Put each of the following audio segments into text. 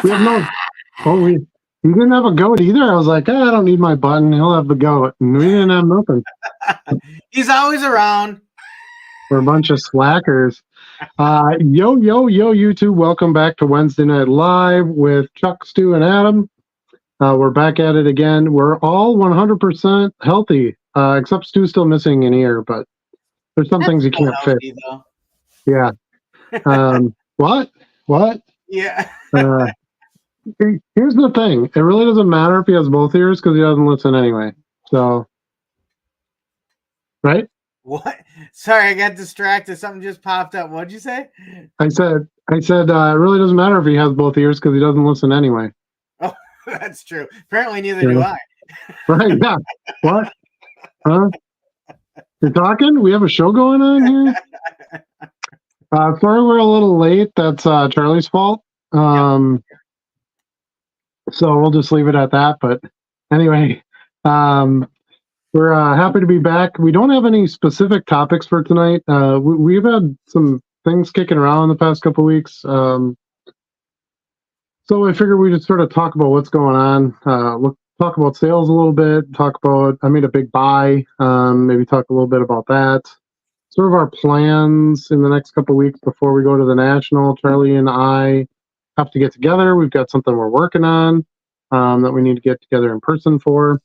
We have no. Oh, we didn't have a goat either. I was like, I don't need my button. He'll have the goat, and we didn't have nothing. He's always around. We're a bunch of slackers. Yo, YouTube. Welcome back to Wednesday Night Live with Chuck, Stu, and Adam. We're back at it again. We're all 100% healthy, except Stu's still missing an ear, but there's some things you can't fix. Though. Yeah. What? Yeah. Here's the thing. It really doesn't matter if he has both ears because he doesn't listen anyway. So, right? What? Sorry, I got distracted. Something just popped up. What'd you say? I said, it really doesn't matter if he has both ears because he doesn't listen anyway. Oh, that's true. Apparently, neither do I. Right? Yeah. What? Huh? You're talking? We have a show going on here. Sorry, we're a little late. That's Charlie's fault. Yep. So we'll just leave it at that. But anyway, we're happy to be back. We don't have any specific topics for tonight. We've had some things kicking around the past couple weeks. So I figured we just sort of talk about what's going on. Talk about sales a little bit. I made a big buy. Maybe talk a little bit about that. Sort of our plans in the next couple of weeks before we go to the National. Charlie and I have to get together. We've got something we're working on that we need to get together in person for.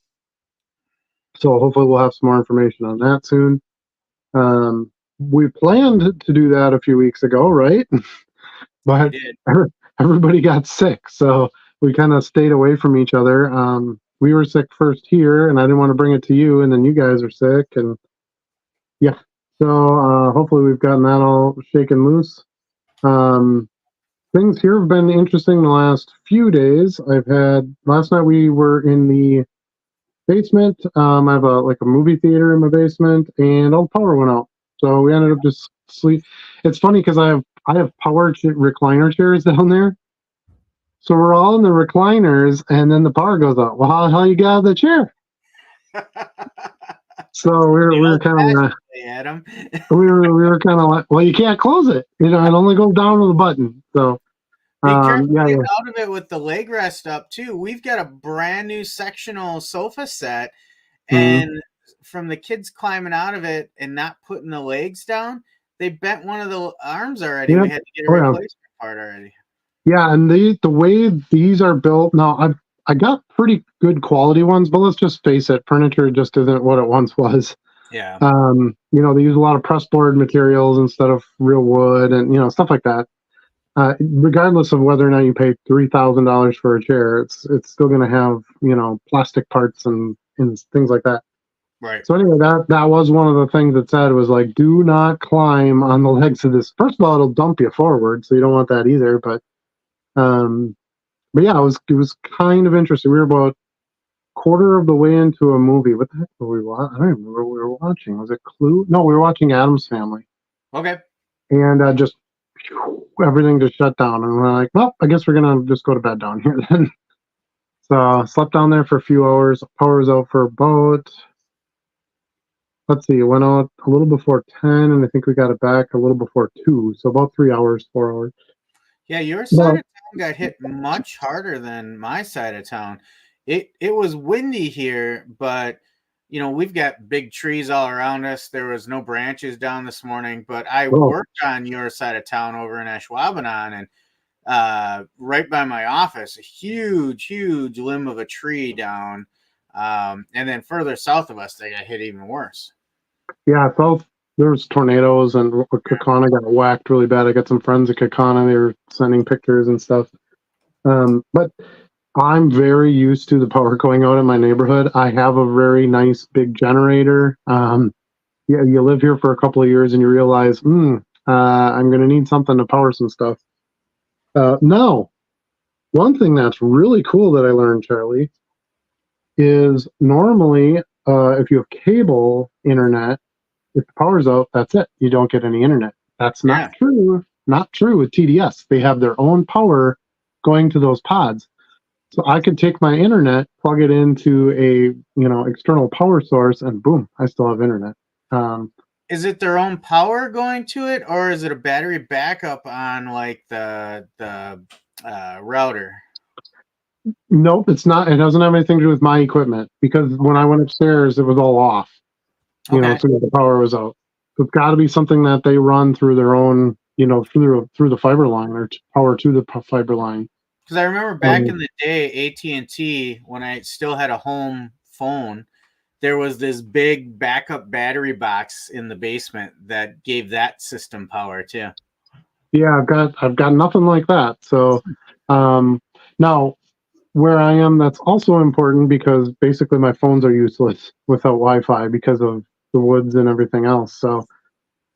So hopefully we'll have some more information on that soon. We planned to do that a few weeks ago, right? But everybody got sick, so we kind of stayed away from each other. We were sick first here, and I didn't want to bring it to you, and then you guys are sick, and yeah. So hopefully we've gotten that all shaken loose. Things here have been interesting the last few days. Last night we were in the basement. I have a movie theater in my basement, and all the power went out. So we ended up just sleep. It's funny because I have power recliner chairs down there. So we're all in the recliners, and then the power goes out. Well, how the hell you got out of the chair? So we were kind of Adam. we were kind of like, well, you can't close it. It only goes down with a button. So out of it with the leg rest up too. We've got a brand new sectional sofa set, and from the kids climbing out of it and not putting the legs down, they bent one of the arms already. We had to get a replacement part already. Yeah, and the way these are built now, I got pretty good quality ones, but let's just face it, furniture just isn't what it once was. Yeah. They use a lot of pressboard materials instead of real wood and stuff like that. Regardless of whether or not you pay $3,000 for a chair, it's still going to have plastic parts and things like that. Right. So anyway, that was one of the things that said was like, do not climb on the legs of this. First of all, it'll dump you forward, so you don't want that either. But yeah, it was kind of interesting. We were about quarter of the way into a movie. What the heck were we watching? I don't even remember what we were watching. Was it Clue? No, we were watching Addams Family. Okay. And just everything just shut down, and we're like, well, I guess we're gonna just go to bed down here then. So slept down there for a few hours. Power was out for about, let's see, it went out a little before 10, and I think we got it back a little before 2, so about 3 hours, 4 hours. Yeah, your side of town got hit much harder than my side of town. It was windy here, but we've got big trees all around us. There was no branches down this morning, but I worked on your side of town over in Ashwaubenon, and right by my office, a huge limb of a tree down. And then further south of us, they got hit even worse. Yeah, there was tornadoes, and Kaukauna got whacked really bad. I got some friends at Kaukauna. They were sending pictures and stuff. But I'm very used to the power going out in my neighborhood. I have a very nice big generator. You live here for a couple of years and you realize, I'm going to need something to power some stuff. Now, one thing that's really cool that I learned, Charlie, is normally if you have cable internet, if the power's out, that's it. You don't get any internet. That's not true. Not true with TDS. They have their own power going to those pods. So I could take my internet, plug it into a external power source, and boom, I still have internet. Is it their own power going to it, or is it a battery backup on like the router? Nope, it's not. It doesn't have anything to do with my equipment because when I went upstairs, it was all off. Okay. So the power was out. So it's got to be something that they run through their own, through the fiber line or power to the fiber line. Because I remember back in the day, AT&T, when I still had a home phone, there was this big backup battery box in the basement that gave that system power too. Yeah, I've got nothing like that. So now where I am, that's also important because basically my phones are useless without Wi-Fi because of the woods and everything else.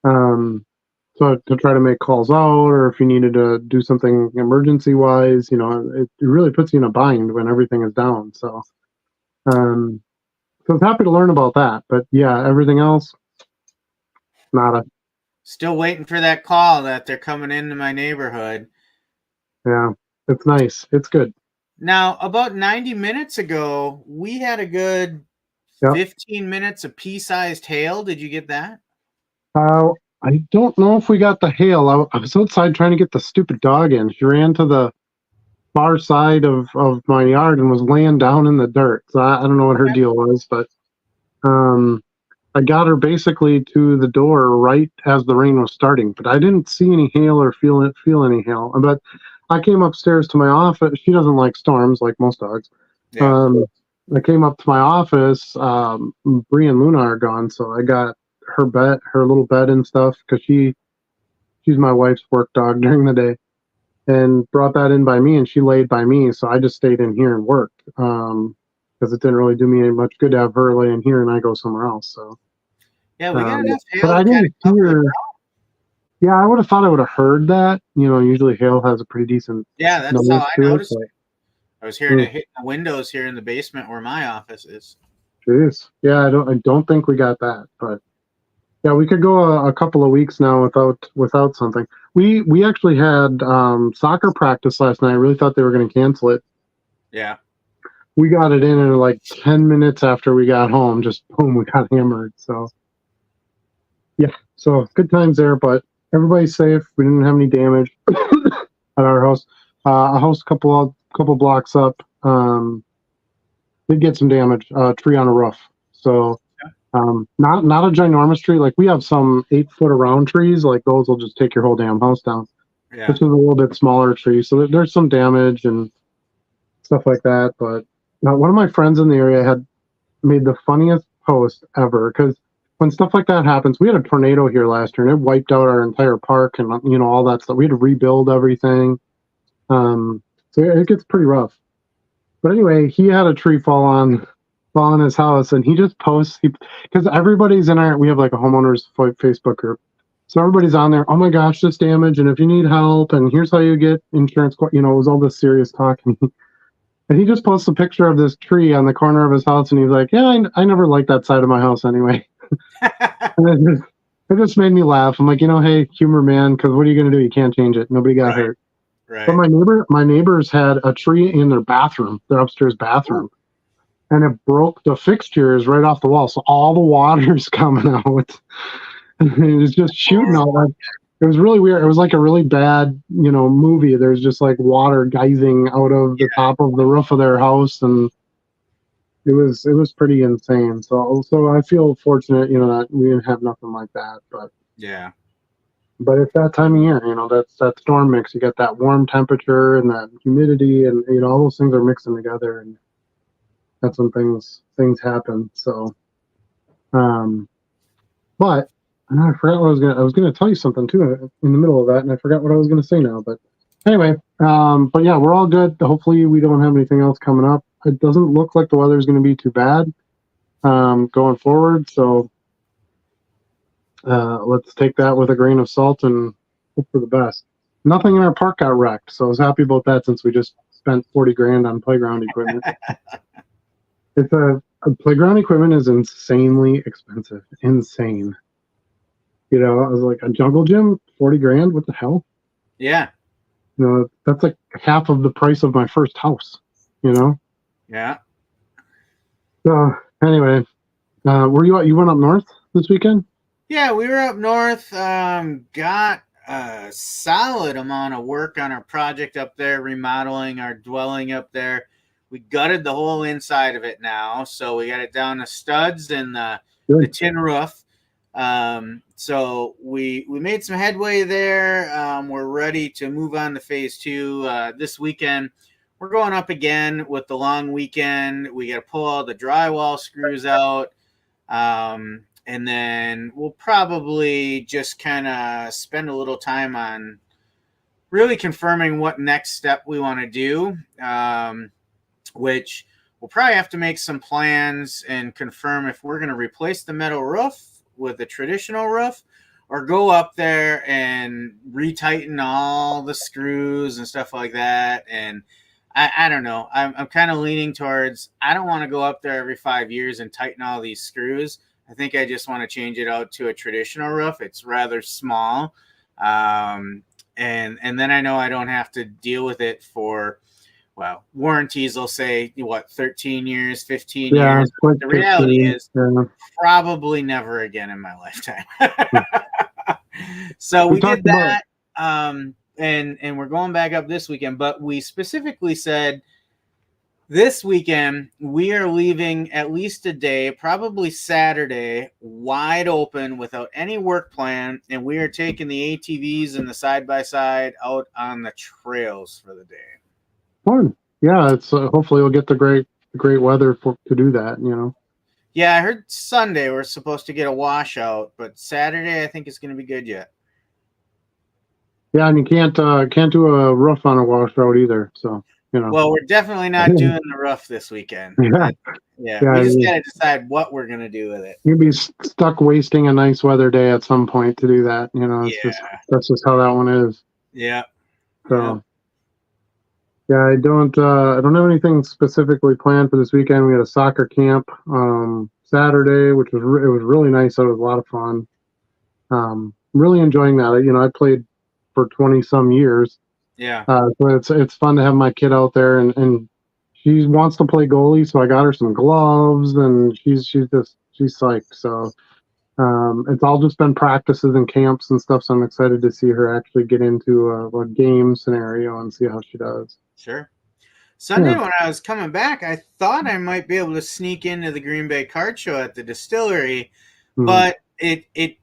Um, so to try to make calls out, or if you needed to do something emergency wise, it really puts you in a bind when everything is down. Um, so I was happy to learn about that. But yeah, everything else, nada. Still waiting for that call that they're coming into my neighborhood. Yeah, it's nice. It's good. Now, about 90 minutes ago, we had a good Yep. 15 minutes of pea-sized hail. Did you get that? I don't know if we got the hail. I was outside trying to get the stupid dog in. She ran to the far side of my yard and was laying down in the dirt. So I don't know what her deal was, but um, I got her basically to the door right as the rain was starting. But I didn't see any hail or feel any hail. But I came upstairs to my office. She doesn't like storms like most dogs. Yeah. I came up to my office. Bree and Luna are gone, so I got her little bed and stuff because she's my wife's work dog during the day, and brought that in by me, and she laid by me, so I just stayed in here and worked because it didn't really do me any much good to have her lay in here and I go somewhere else. So Yeah, we got enough hail but I to kind of didn't cover the hear. ground. Yeah, I would have thought I would have heard that. Usually hail has a pretty decent Yeah, that's noise how I to it. noticed it. I was hearing it hitting the windows here in the basement where my office is. Jeez. Yeah, I don't think we got that, but yeah, we could go a couple of weeks now without something. We actually had soccer practice last night. I really thought they were going to cancel it. Yeah. We got it in like 10 minutes after we got home. Just boom, we got hammered. So yeah, so good times there, but everybody's safe. We didn't have any damage at our house. A house couple blocks up did get some damage. Tree on a roof. So not a ginormous tree. Like we have some 8 foot around trees. Like those will just take your whole damn house down. Yeah. This is a little bit smaller tree, so there's some damage and stuff like that. But one of my friends in the area had made the funniest post ever because when stuff like that happens, we had a tornado here last year and it wiped out our entire park and all that stuff. We had to rebuild everything. So it gets pretty rough. But anyway, he had a tree fall on his house, and he just posts because everybody's in we have like a homeowners Facebook group, so everybody's on there. Oh my gosh, this damage, and if you need help, and here's how you get insurance. It was all this serious talk, and he just posts a picture of this tree on the corner of his house, and he's like, "Yeah, I never liked that side of my house anyway." And it just made me laugh. I'm like, hey, humor, man, because what are you gonna do? You can't change it. Nobody got hurt. Right. But my neighbors had a tree in their bathroom, their upstairs bathroom. Ooh. And it broke the fixtures right off the wall. So all the water's coming out. And it was just shooting all that. It was really weird. It was like a really bad, movie. There's just like water geysing out of the top of the roof of their house. And it was pretty insane. So I feel fortunate, that we didn't have nothing like that. But yeah. But it's that time of year, that's that storm mix. You get that warm temperature and that humidity and, all those things are mixing together. And that's when things happen. So, but I forgot what I was gonna tell you something too in the middle of that, and I forgot what I was gonna say now. But anyway, but yeah, we're all good. Hopefully, we don't have anything else coming up. It doesn't look like the weather's going to be too bad going forward. So let's take that with a grain of salt and hope for the best. Nothing in our park got wrecked, so I was happy about that since we just spent 40 grand on playground equipment. It's playground equipment is insanely expensive. Insane. I was like, a jungle gym, 40 grand? What the hell? Yeah. That's like half of the price of my first house, Yeah. So anyway, you went up north this weekend? Yeah, we were up north, got a solid amount of work on our project up there, remodeling our dwelling up there. We gutted the whole inside of it now, so we got it down to studs and the Good. tin roof. So we made some headway there. We're ready to move on to phase 2 this weekend. We're going up again with the long weekend. We got to pull all the drywall screws out. And then we'll probably just kind of spend a little time on really confirming what next step we want to do, which we'll probably have to make some plans and confirm if we're going to replace the metal roof with a traditional roof or go up there and retighten all the screws and stuff like that. And I don't know. I'm kind of leaning towards, I don't want to go up there every 5 years and tighten all these screws. I think I just want to change it out to a traditional roof. It's rather small. And then I know I don't have to deal with it for, well, warranties will say, 13 years, 15 years. Like the reality 15, is probably never again in my lifetime. So we did that. And we're going back up this weekend, but we specifically said this weekend we are leaving at least a day, probably Saturday, wide open without any work plan, and we are taking the ATVs and the side-by-side out on the trails for the day. Fun. Yeah, it's hopefully we'll get the great weather to do that, Yeah, I heard Sunday we're supposed to get a washout, but Saturday I think it's going to be good yet. Yeah, and you can't do a roof on a washout either, so Well, we're definitely not doing the roof this weekend. Yeah, we just got to decide what we're going to do with it. You'd be stuck wasting a nice weather day at some point to do that. That's just how that one is. Yeah. So, yeah, I don't have anything specifically planned for this weekend. We had a soccer camp Saturday, which was it was really nice. It was a lot of fun. Really enjoying that. I played for 20 some years. Yeah. So it's fun to have my kid out there, and she wants to play goalie, so I got her some gloves, and she's psyched. So it's all just been practices and camps and stuff. So I'm excited to see her actually get into a game scenario and see how she does. Sure. Sunday when I was coming back, I thought I might be able to sneak into the Green Bay Card Show at the distillery, but it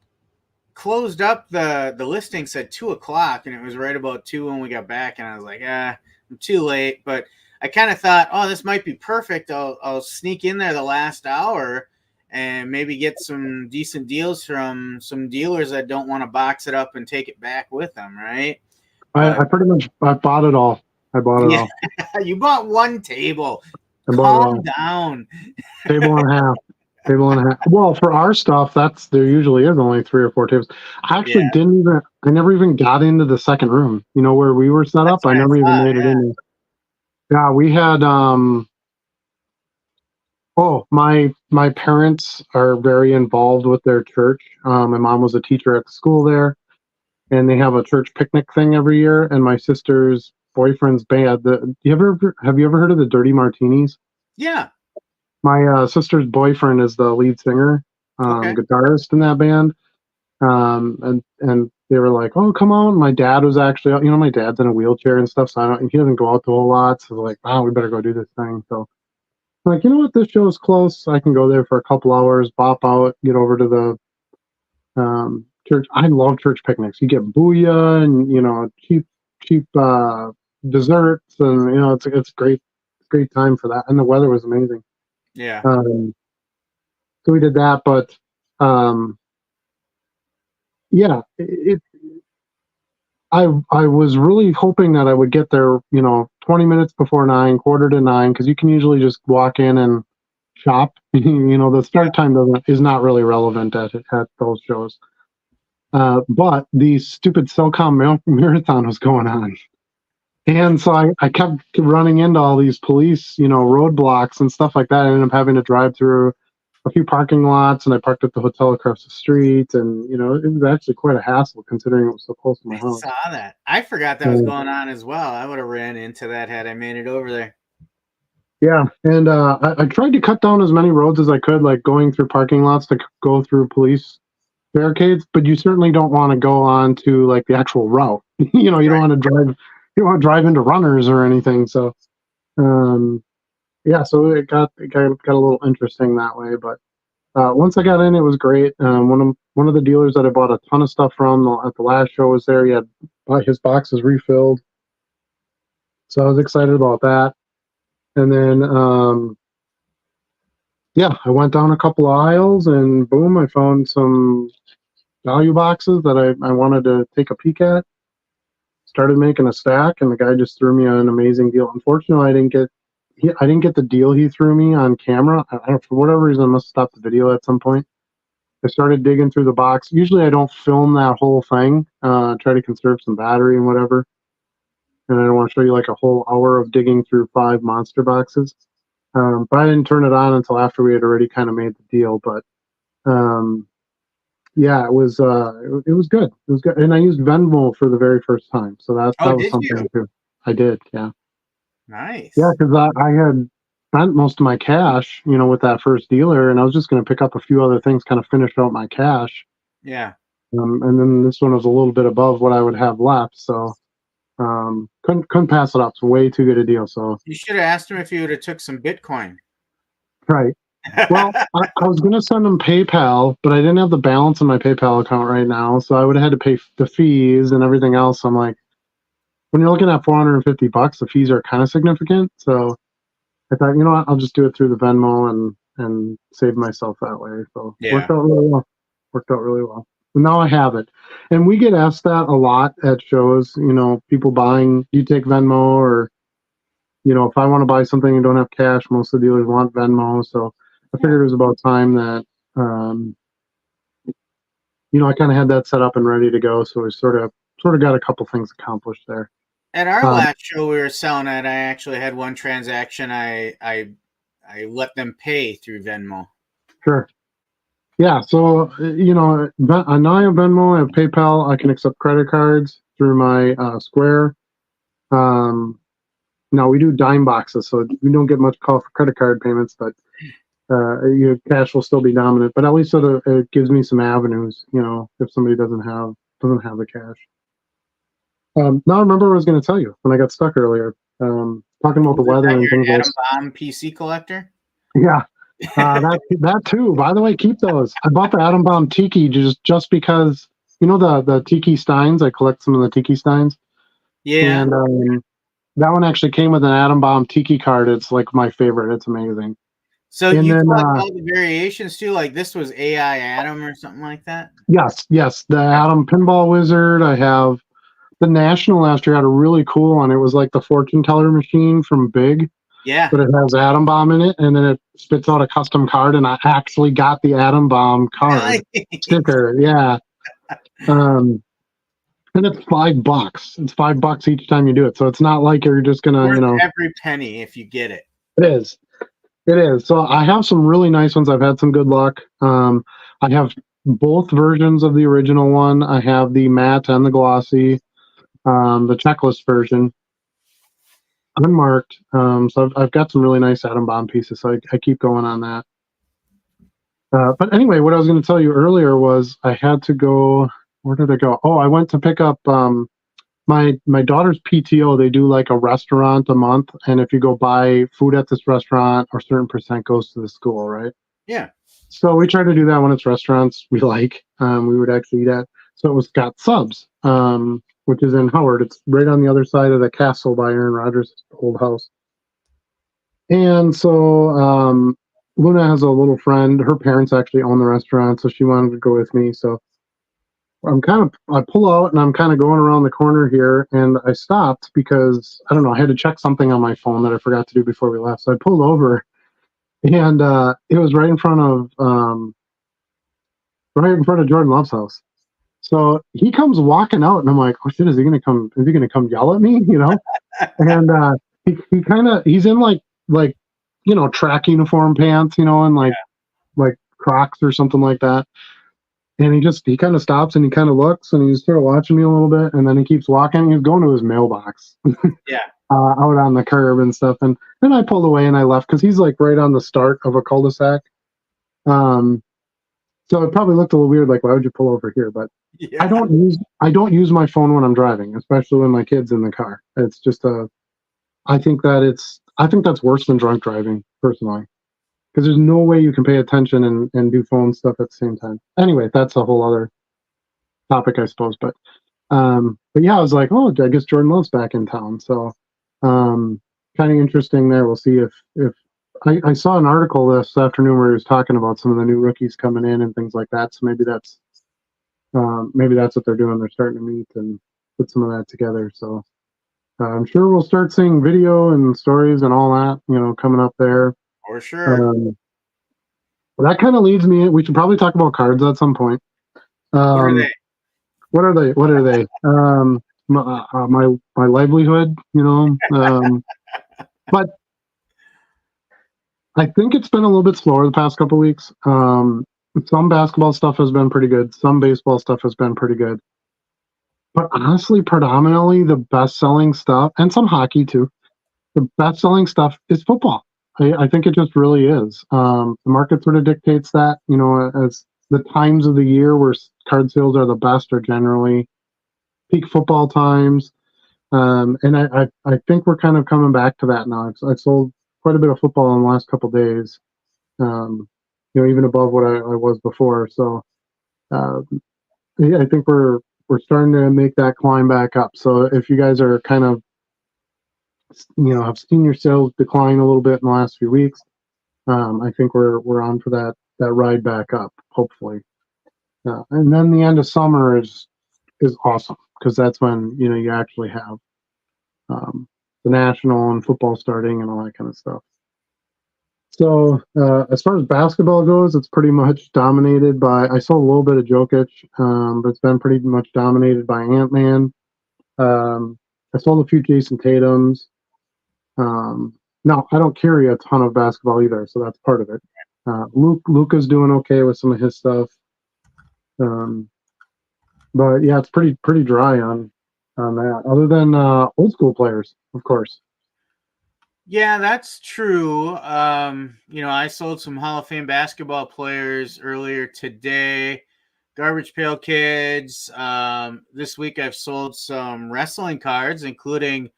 closed up. The listing said 2:00, and it was right about 2 when we got back, and I was like, I'm too late. But I kind of thought, this might be perfect. I'll sneak in there the last hour and maybe get some decent deals from some dealers that don't want to box it up and take it back with them, right? I pretty much bought it all. I bought it all. You bought one table. I bought Calm down. Table and a half. Well, for our stuff, there usually is only 3 or 4 tables. I actually I never even got into the second room, where we were set up. I never even made it in. Yeah, we had, my parents are very involved with their church. My mom was a teacher at the school there, and they have a church picnic thing every year. And my sister's boyfriend's band, have you ever heard of the Dirty Martinis? Yeah. My sister's boyfriend is the lead singer, guitarist in that band. And they were like, "Oh, come on." My dad was actually, my dad's in a wheelchair and stuff, so he doesn't go out a whole lot. So like, we better go do this thing. So I'm like, you know what? This show is close. I can go there for a couple hours, bop out, get over to the church. I love church picnics. You get booyah and, cheap desserts, and, it's a great time for that. And the weather was amazing. Yeah. So we did that, but I was really hoping that I would get there, 20 minutes before 9, quarter to 9, because you can usually just walk in and shop. The start time is not really relevant at those shows. But the stupid SoCom marathon was going on. And so I kept running into all these police, roadblocks and stuff like that. I ended up having to drive through a few parking lots, and I parked at the hotel across the street. And, it was actually quite a hassle considering it was so close to my house. I saw that. I forgot that was going on as well. I would have ran into that had I made it over there. Yeah. And I tried to cut down as many roads as I could, like going through parking lots to go through police barricades, but you certainly don't want to go on to like the actual route. You don't want to drive. You don't want to drive into runners or anything. So, yeah, so it got a little interesting that way. But once I got in, it was great. One of the dealers that I bought a ton of stuff from at the last show was there. He had his boxes refilled, so I was excited about that. And then yeah, I went down a couple of aisles, and boom, I found some value boxes that I wanted to take a peek at. Started making a stack, and the guy just threw me an amazing deal. Unfortunately, I didn't get the deal he threw me on camera. I don't, for whatever reason, I must have stopped the video at some point. I started digging through the box. Usually, I don't film that whole thing. Try to conserve some battery and whatever. And I don't want to show you like a whole hour of digging through 5 monster boxes. But I didn't turn it on until after we had already kind of made the deal. But yeah, it was good. It was good, and I used Venmo for the very first time, so that was did something you? too. I did, yeah, Nice. yeah, because I had spent most of my cash, with that first dealer, and I was just going to pick up a few other things, kind of finish out my cash. Yeah. And then this one was a little bit above what I would have left, so couldn't pass it up. It's way too good a deal. So You should have asked him if he would have took some Bitcoin. right. Well, I was going to send them PayPal, but I didn't have the balance in my PayPal account right now, so I would have had to pay the fees and everything else. I'm like, when you're looking at $450, the fees are kind of significant. So I thought, you know what, I'll just do it through the Venmo and save myself that way. So Yeah. Worked out really well. Worked out really well. And now I have it. And we get asked that a lot at shows, people buying, do you take Venmo? Or, if I want to buy something and don't have cash, most of the dealers want Venmo. So I figured it was about time that, I kind of had that set up and ready to go. So we sort of got a couple things accomplished there. At our last show we were selling at, I actually had one transaction. I let them pay through Venmo. Sure. Yeah. So, now I have Venmo, I have PayPal. I can accept credit cards through my Square. Now we do dime boxes, so we don't get much call for credit card payments, but your cash will still be dominant. But at least it gives me some avenues, if somebody doesn't have the cash. Now I remember what I was going to tell you when I got stuck earlier, talking about the weather and things like Atom Bomb PC collector. Yeah, that too. By the way, keep those. I bought the Atom Bomb Tiki just because the Tiki Steins. I collect some of the Tiki Steins. Yeah, and that one actually came with an Atom Bomb Tiki card. It's like my favorite. It's amazing. So and you then, collect all the variations too? Like this was AI Atom or something like that? Yes. The Atom Pinball Wizard. I have the National last year had a really cool one. It was like the fortune teller machine from Big. Yeah. But it has Atom Bomb in it, and then it spits out a custom card, and I actually got the Atom Bomb card sticker. Yeah. And it's $5. It's $5 each time you do it. So it's not like you're just gonna, every penny if you get it. It is. It is. So I have some really nice ones. I've had some good luck. I have both versions of the original one. I have the matte and the glossy, the checklist version, unmarked. So I've got some really nice Atom Bomb pieces. So I keep going on that. But anyway, what I was going to tell you earlier was I had to go. Where did I go? Oh, I went to pick up my daughter's PTO. They do like a restaurant a month, and if you go buy food at this restaurant, a certain percent goes to the school, right? Yeah. So we try to do that when it's restaurants we like. We would actually eat at. So it was Got Subs, which is in Howard. It's right on the other side of the castle by Aaron Rodgers' old house. And so Luna has a little friend. Her parents actually own the restaurant, so she wanted to go with me. So I pull out and I'm kind of going around the corner here, and I stopped because I don't know, I had to check something on my phone that I forgot to do before we left. So I pulled over, and it was right in front of Jordan Love's house. So he comes walking out, and I'm like, oh shit, is he gonna come yell at me? And he's in like track uniform pants, and like Crocs or something like that. And he kind of stops and he kind of looks and he's sort of watching me a little bit, and then he keeps walking. He's going to his mailbox. Yeah. Out on the curb and stuff. And then I pulled away and I left because he's like right on the start of a cul-de-sac. So it probably looked a little weird, like, why would you pull over here? But yeah. I don't use my phone when I'm driving, especially when my kid's in the car. It's just I I think that's worse than drunk driving, personally, because there's no way you can pay attention and do phone stuff at the same time. Anyway, that's a whole other topic, I suppose. But yeah, I was like, oh, I guess Jordan Love's back in town. So kind of interesting there. We'll see if I saw an article this afternoon where he was talking about some of the new rookies coming in and things like that. So maybe that's what they're doing. They're starting to meet and put some of that together. So I'm sure we'll start seeing video and stories and all that, coming up there. For sure. That kind of leads me. We should probably talk about cards at some point. What are they? What are they? What are they? My livelihood, but I think it's been a little bit slower the past couple of weeks. Some basketball stuff has been pretty good. Some baseball stuff has been pretty good. But honestly, predominantly the best-selling stuff, and some hockey too, the best-selling stuff is football. I think it just really is. The market sort of dictates that, as the times of the year where card sales are the best are generally peak football times. And I think we're kind of coming back to that now. I've sold quite a bit of football in the last couple of days, even above what I was before. So I think we're starting to make that climb back up. So if you guys are kind of, have seen your sales decline a little bit in the last few weeks, I think we're on for that ride back up, hopefully. And then the end of summer is awesome, because that's when you actually have the national and football starting and all that kind of stuff. So as far as basketball goes, it's pretty much dominated by. I saw a little bit of Jokic, but it's been pretty much dominated by Ant-Man. I sold a few Jason Tatums. No, I don't carry a ton of basketball either, so that's part of it. Luka's doing okay with some of his stuff. But yeah, it's pretty dry on that. Other than old school players, of course. Yeah, that's true. I sold some Hall of Fame basketball players earlier today. Garbage Pail Kids. This week I've sold some wrestling cards, including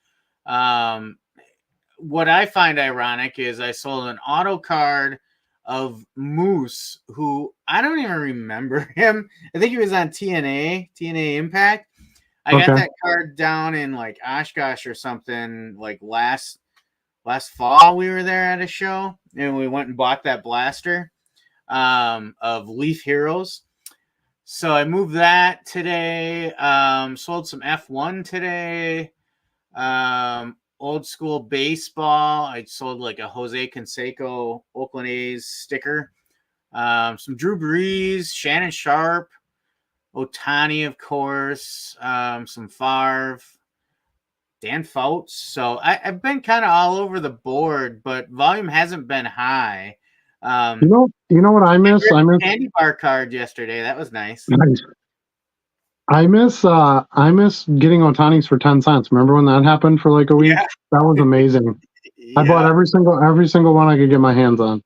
what I find ironic is I sold an auto card of Moose, who I don't even remember him. I think he was on TNA Impact. I got that card down in like Oshkosh or something, like last fall. We were there at a show and we went and bought that blaster of Leaf Heroes. So I moved that today. Sold some F1 today. Old school baseball. I sold like a Jose Canseco Oakland A's sticker. Some Drew Brees, Shannon Sharp, Ohtani, of course, some Favre, Dan Fouts. So I've been kind of all over the board, but volume hasn't been high. You know what I miss? I miss candy bar card yesterday. That was nice. I miss getting Ohtani's for 10 cents. Remember when that happened for like a week? Yeah. That was amazing. Yeah. I bought every single one I could get my hands on.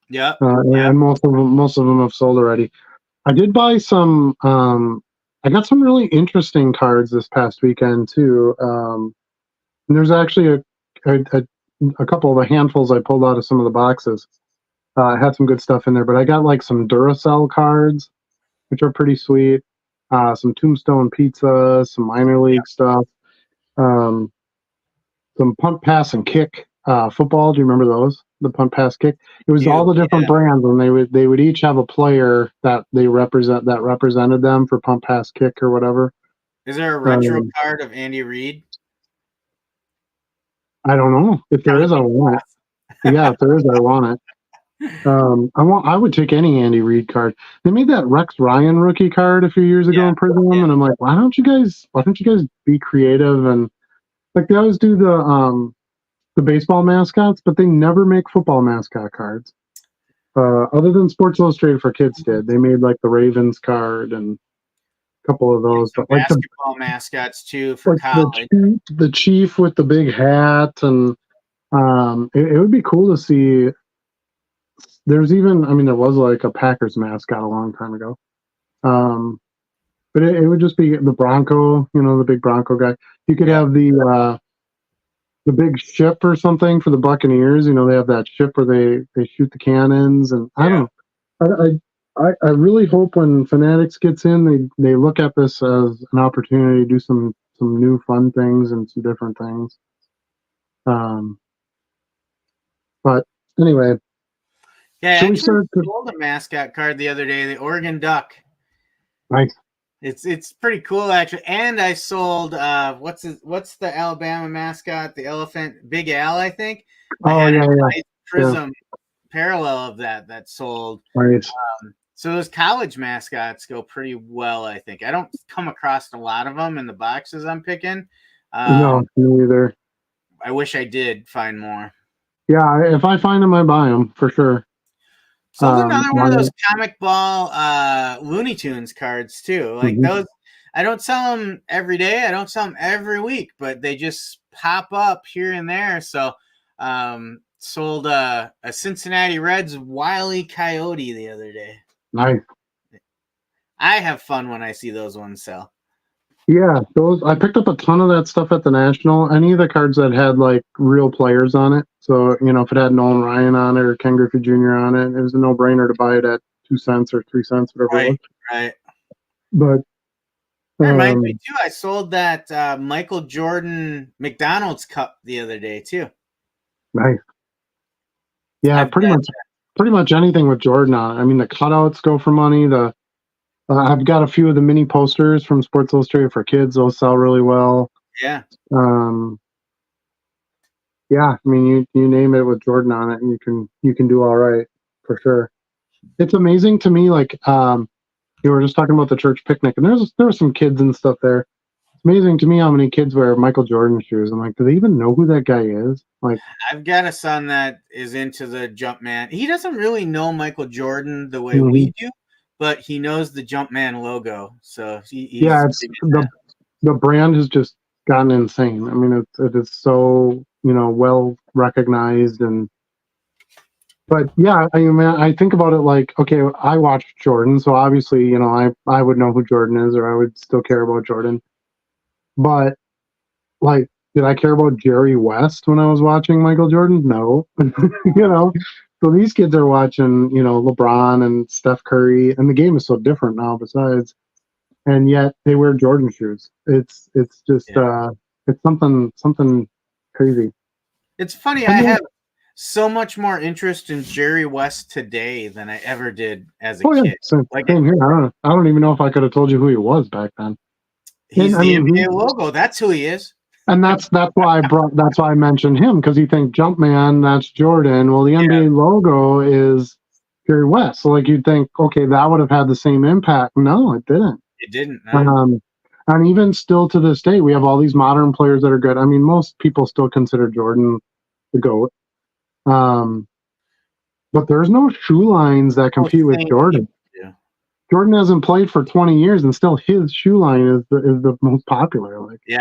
Yeah. And most of them have sold already. I did buy some. I got some really interesting cards this past weekend too. And there's actually a couple of the handfuls I pulled out of some of the boxes. I had some good stuff in there, but I got like some Duracell cards, which are pretty sweet. Some Tombstone Pizza, some minor league stuff, some punt, pass, and kick football. Do you remember those? The punt, pass, kick. It was all the different brands, and they would each have a player that represented them for punt, pass, kick, or whatever. Is there a retro card of Andy Reid? I don't know. If there is, I want it. Yeah, if there is, I want it. I would take any Andy Reid card. They made that Rex Ryan rookie card a few years ago in Prism, and I'm like, why don't you guys be creative? And like they always do the baseball mascots, but they never make football mascot cards. Other than Sports Illustrated for Kids did. They made like the Ravens card and a couple of those, but like basketball mascots too for college. The Chief with the big hat, and it would be cool to see. There's even, there was like a Packers mascot a long time ago. But it would just be the Bronco, the big Bronco guy. You could have the the big ship or something for the Buccaneers. You know, they have that ship where they shoot the cannons, and I don't know. I really hope when Fanatics gets in, they look at this as an opportunity to do some new fun things and some different things. But anyway, Yeah, I should we actually start? sold a mascot card the other day, the Oregon Duck. Nice. It's pretty cool actually. And I sold what's the Alabama mascot, the elephant, Big Al, I think. I Oh had yeah, a yeah. nice prism parallel of that sold. Nice. So those college mascots go pretty well, I think. I don't come across a lot of them in the boxes I'm picking. No, me either. I wish I did find more. Yeah, if I find them, I buy them for sure. Sold another one of those comic ball Looney Tunes cards too. Like those, I don't sell them every day. I don't sell them every week, but they just pop up here and there. So sold a Cincinnati Reds Wile E. Coyote the other day. Nice. I have fun when I see those ones sell. Yeah, those I picked up a ton of that stuff at the National. Any of the cards that had like real players on it. So, you know, if it had Nolan Ryan on it or Ken Griffey Jr. on it, it was a no-brainer to buy it at 2 cents or 3 cents, whatever it was. Right. But that reminds me too, I sold that Michael Jordan McDonald's cup the other day too. Nice. Yeah, pretty much anything with Jordan on it. I mean, the cutouts go for money. I've got a few of the mini posters from Sports Illustrated for kids. Those sell really well. Yeah. Yeah, I mean, you name it with Jordan on it, and you can do all right for sure. It's amazing to me, like you were just talking about the church picnic, and there were some kids and stuff there. It's amazing to me how many kids wear Michael Jordan shoes. I'm like, do they even know who that guy is? Like, I've got a son that is into the Jumpman. He doesn't really know Michael Jordan the way we do, but he knows the Jumpman logo. So the brand has just gotten insane. I mean, it is so, you know, well recognized. But yeah, I mean, I think about it like, okay, I watched Jordan, so obviously, you know, I would know who Jordan is, or I would still care about Jordan. But like, did I care about Jerry West when I was watching Michael Jordan? No. You know, so these kids are watching, you know, LeBron and Steph Curry, and the game is so different now. Besides, and yet they wear Jordan shoes. It's just it's something crazy. It's funny. I have so much more interest in Jerry West today than I ever did as a kid. Same here. I don't even know if I could have told you who he was back then. He's the NBA logo. That's who he is. And that's why I mentioned him, because you think Jumpman, that's Jordan. Well, the NBA logo is Jerry West. So like you'd think, okay, that would have had the same impact. No, it didn't. It didn't. No. And even still to this day, we have all these modern players that are good. I mean, most people still consider Jordan the GOAT. But there's no shoe lines that compete with Jordan. Jordan hasn't played for 20 years, and still his shoe line is the most popular. Like, it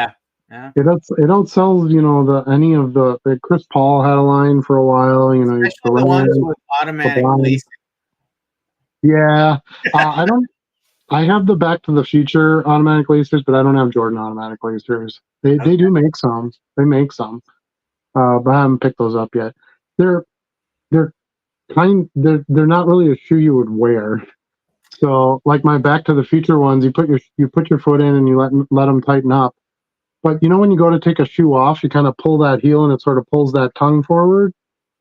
outsells, you know, any of the Chris Paul had a line for a while. You know, especially the ones with automatic lacing. Yeah, I have the Back to the Future automatic lacers, but I don't have Jordan automatic lacers. They do make some. They make some, but I haven't picked those up yet. They're not really a shoe you would wear. So, like my Back to the Future ones, you put your foot in and you let them tighten up. But you know, when you go to take a shoe off, you kind of pull that heel and it sort of pulls that tongue forward.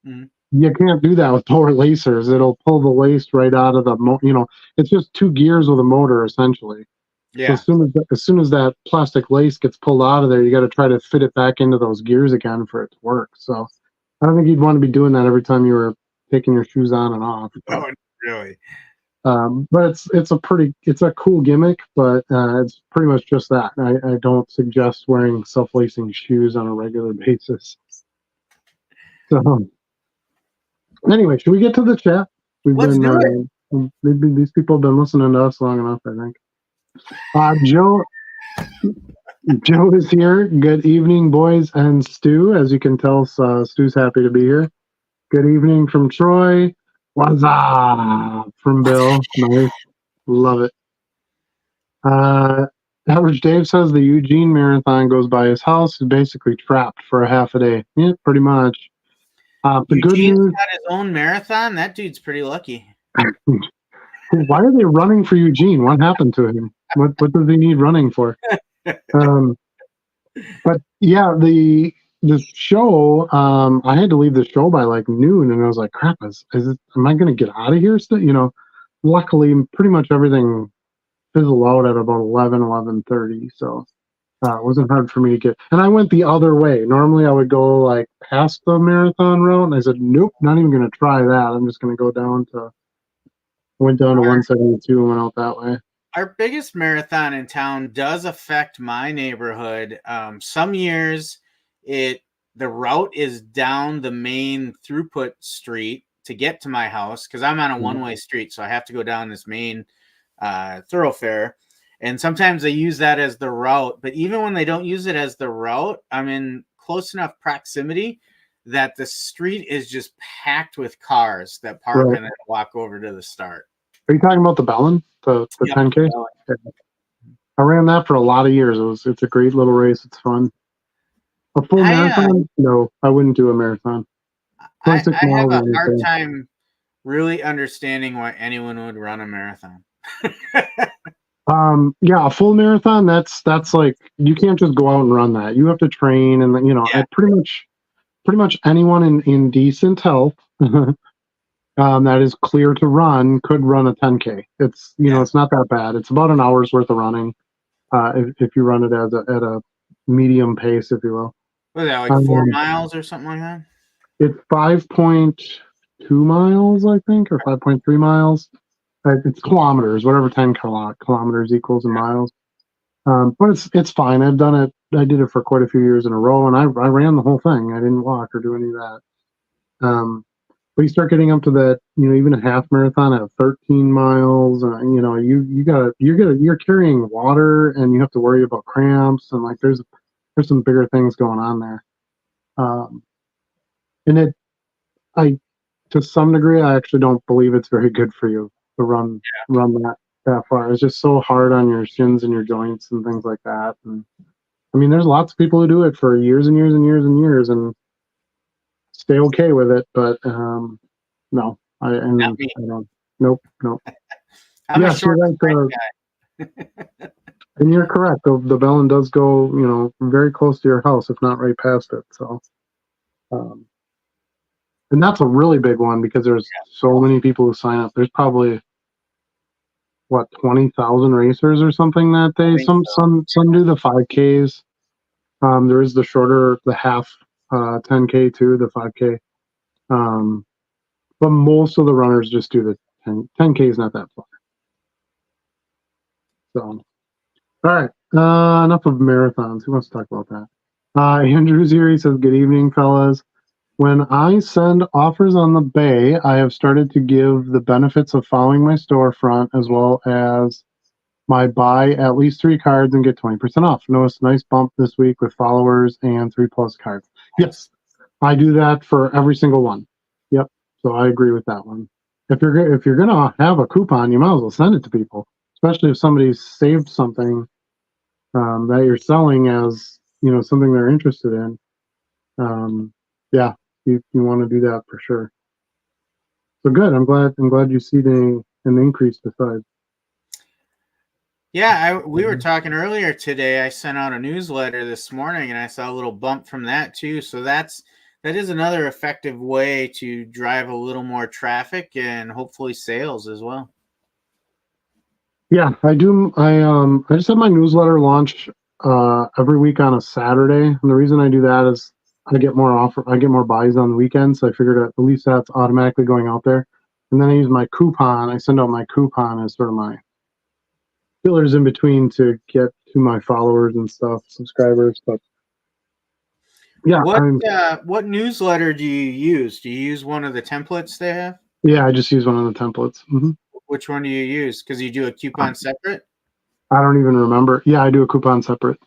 Mm-hmm. You can't do that with power lacers. It'll pull the lace right out of the you know, it's just two gears with a motor essentially. Yeah. So as soon as that plastic lace gets pulled out of there, you got to try to fit it back into those gears again for it to work. So I don't think you'd want to be doing that every time you were taking your shoes on and off. Oh, really? But it's a cool gimmick, but it's pretty much just that. I don't suggest wearing self-lacing shoes on a regular basis. So anyway, should we get to the chat? Let's do it. These people have been listening to us long enough, I think. Joe is here. Good evening, boys and Stu. As you can tell, Stu's happy to be here. Good evening from Troy. What's up from Bill? Nice. Love it. Average Dave says the Eugene Marathon goes by his house. He's basically trapped for a half a day. Yeah, pretty much. The good Eugene's news. got his own marathon. That dude's pretty lucky. Why are they running for Eugene? What happened to him? What does he need running for? But yeah, the show. I had to leave the show by like noon, and I was like, "Crap, am I going to get out of here?" Still, luckily, pretty much everything fizzled out at about 11:30. So it wasn't hard for me to get. And I went the other way. Normally, I would go like past the marathon route, and I said, "Nope, not even going to try that. I'm just going to go down to." Went down to 172 and went out that way. Our biggest marathon in town does affect my neighborhood. Some years the route is down the main throughput street to get to my house because I'm on a one-way street, so I have to go down this main thoroughfare. And sometimes they use that as the route, but even when they don't use it as the route, I'm in close enough proximity that the street is just packed with cars that park and then walk over to the start. Are you talking about the Bellin, the 10K? I ran that for a lot of years. It's a great little race. It's fun. A full marathon? No, I wouldn't do a marathon. I have a hard time really understanding why anyone would run a marathon. Yeah, a full marathon. That's like you can't just go out and run that. You have to train, and pretty much anyone in decent health that is clear to run could run a 10K. It's it's not that bad. It's about an hour's worth of running if you run it at a medium pace, if you will. Was that like 4 miles or something like that? It's 5.2 miles, I think, or 5.3 miles. It's kilometers, whatever 10 kilometers equals in miles. But it's fine. I've done it. I did it for quite a few years in a row, and I ran the whole thing. I didn't walk or do any of that. But you start getting up to that, even a half marathon at 13 miles. You're carrying water, and you have to worry about cramps, and like there's some bigger things going on there. And to some degree, I actually don't believe it's very good for you to run that far. It's just so hard on your shins and your joints and things like that. And I mean, there's lots of people who do it for years and years and years and years and stay okay with it. But no, I don't. Nope. I'm a short guy. And you're correct. The Bellin does go, very close to your house, if not right past it. So, and that's a really big one because there's so many people who sign up. There's probably 20,000 racers or something that day. Some do the 5Ks. There is the shorter, the half 10K too, the 5K. But most of the runners just do the 10K is not that far. So, all right. Enough of marathons. Who wants to talk about that? Andrew Ziri says, "Good evening, fellas. When I send offers on the Bay, I have started to give the benefits of following my storefront as well as my buy at least 3 cards and get 20% off. Notice a nice bump this week with followers and 3+ cards." Yes, I do that for every single one. Yep. So I agree with that one. If you're gonna have a coupon, you might as well send it to people, especially if somebody's saved something that you're selling as something they're interested in. Yeah, you want to do that for sure. So good. I'm glad you see an increase besides. Yeah, we were talking earlier today. I sent out a newsletter this morning, and I saw a little bump from that too. So that is another effective way to drive a little more traffic and hopefully sales as well. Yeah, I do. I just have my newsletter launch every week on a Saturday, and the reason I do that is I get more buys on the weekend, so I figured at least that's automatically going out there. And then I use my coupon. I send out my coupon as sort of my fillers in between to get to my followers and stuff, subscribers. But yeah, what newsletter do you use? Do you use one of the templates they have? Yeah, I just use one of the templates. Mm-hmm. Which one do you use? Because you do a coupon separate? I don't even remember. Yeah, I do a coupon separate.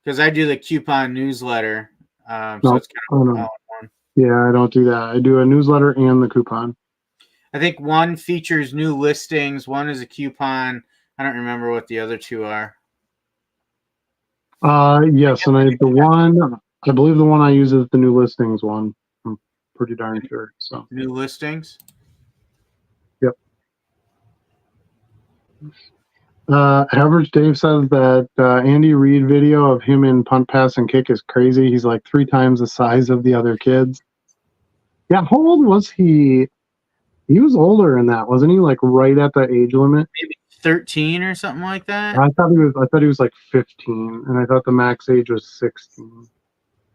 Because I do the coupon newsletter. So it's kind of one. Yeah, I don't do that. I do a newsletter and the coupon. I think one features new listings. One is a coupon. I don't remember what the other two are. Yes, and I believe the one I use is the new listings one. I'm pretty darn sure. So, New listings. yep. Average Dave says that Andy Reid video of him in punt, pass, and kick is crazy. He's like 3 times the size of the other kids. Yeah, how old was he? He was older in that, wasn't he? Like right at the age limit. Maybe 13 or something like that. I thought he was like 15, and I thought the max age was 16.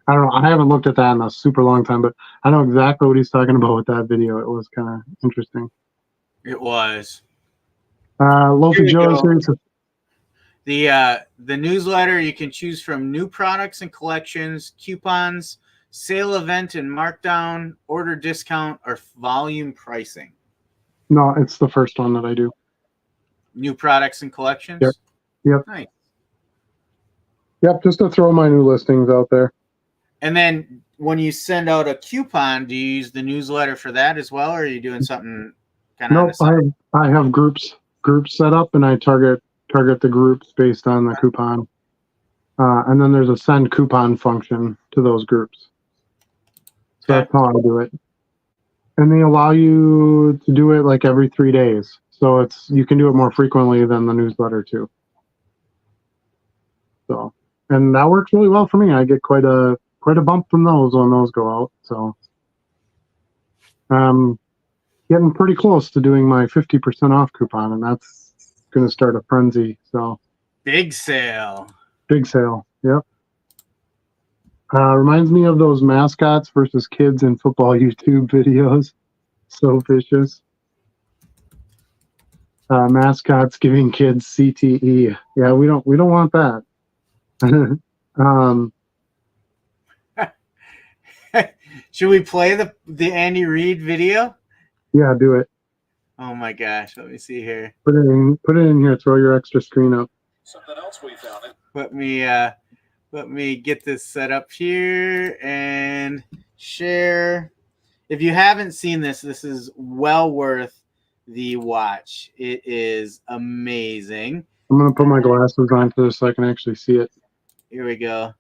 I don't know. I haven't looked at that in a super long time, but I know exactly what he's talking about with that video. It was kind of interesting. It was. Lofi Joe says the newsletter, you can choose from new products and collections, coupons, sale event and markdown, order discount, or volume pricing. No, it's the first one that I do. New products and collections? Yep. Nice. Yep, just to throw my new listings out there. And then when you send out a coupon, do you use the newsletter for that as well, or are you doing something kind of? Nope, I have groups set up, and I target the groups based on the coupon. And then there's a send coupon function to those groups. So that's how I do it. And they allow you to do it like every 3 days. So you can do it more frequently than the newsletter too. So, and that works really well for me. I get quite a bump from those when those go out. So, getting pretty close to doing my 50% off coupon, and that's going to start a frenzy. So, big sale. Yep. Reminds me of those mascots versus kids in football YouTube videos. So vicious. Mascots giving kids CTE. Yeah, we don't want that. Should we play the Andy Reid video? Yeah, do it. Oh my gosh, let me see here. Put it in here. Throw your extra screen up. Something else we found. Let me get this set up here and share. If you haven't seen this is well worth the watch. It is amazing. I'm going to put my glasses on so I can actually see it. Here we go.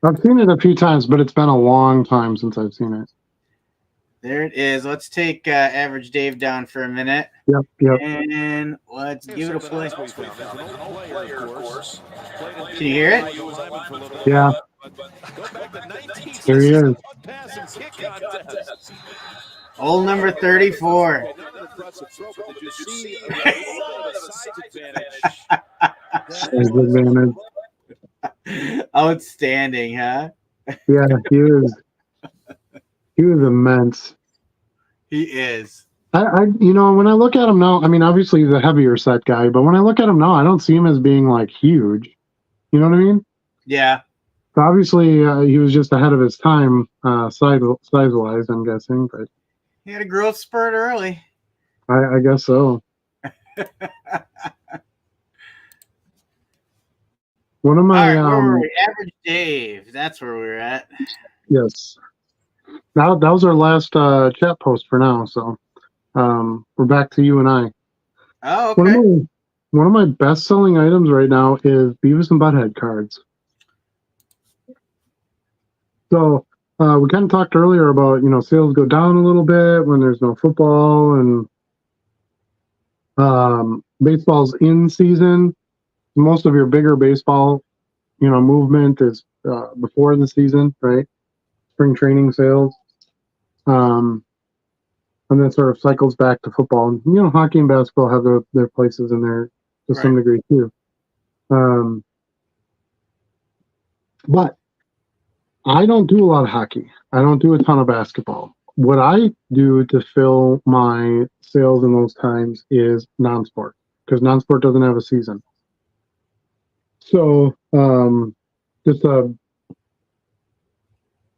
I've seen it a few times, but it's been a long time since I've seen it. There it is. Let's take Average Dave down for a minute. Yep. And let's give it a play. Can you hear it? Yeah. There he is. Old number 34. Advantage. Outstanding, huh? Yeah, he was immense. He is. When I look at him now, I mean, obviously he's a heavier set guy, but when I look at him now, I don't see him as being like huge. You know what I mean? Yeah. So obviously, he was just ahead of his time, size-wise, I'm guessing. But he had a growth spurt early. I guess so. One of my where were we? Average Dave. That's where we're at. Yes. That was our last chat post for now. So we're back to you and I. Oh, okay. One of my best-selling items right now is Beavis and Butthead cards. So we kind of talked earlier about, sales go down a little bit when there's no football, and baseball's in season. Most of your bigger baseball, movement is before the season, right? Spring training sales. And then sort of cycles back to football. And, hockey and basketball have their places in there to some degree too. But I don't do a lot of hockey. I don't do a ton of basketball. What I do to fill my sales in those times is non-sport, because non-sport doesn't have a season. So just a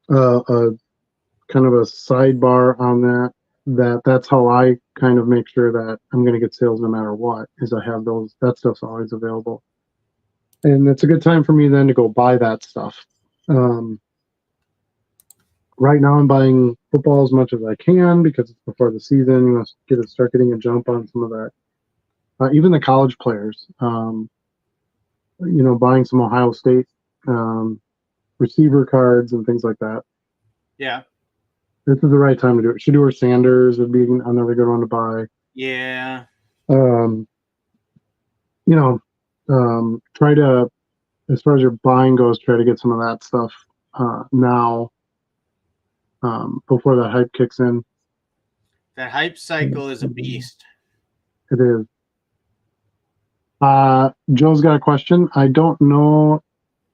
kind of a sidebar on that's how I kind of make sure that I'm going to get sales no matter what, is I have that stuff's always available. And it's a good time for me then to go buy that stuff. Right now I'm buying football as much as I can because it's before the season. Start getting a jump on some of that. Even the college players. buying some Ohio State receiver cards and things like that. Yeah. This is the right time to do it. Shedeur Sanders would be another good one to buy. Yeah. Um, try to, as far as your buying goes, try to get some of that stuff now before that hype kicks in. That hype cycle is a beast. It is. Joe's got a question. I don't know.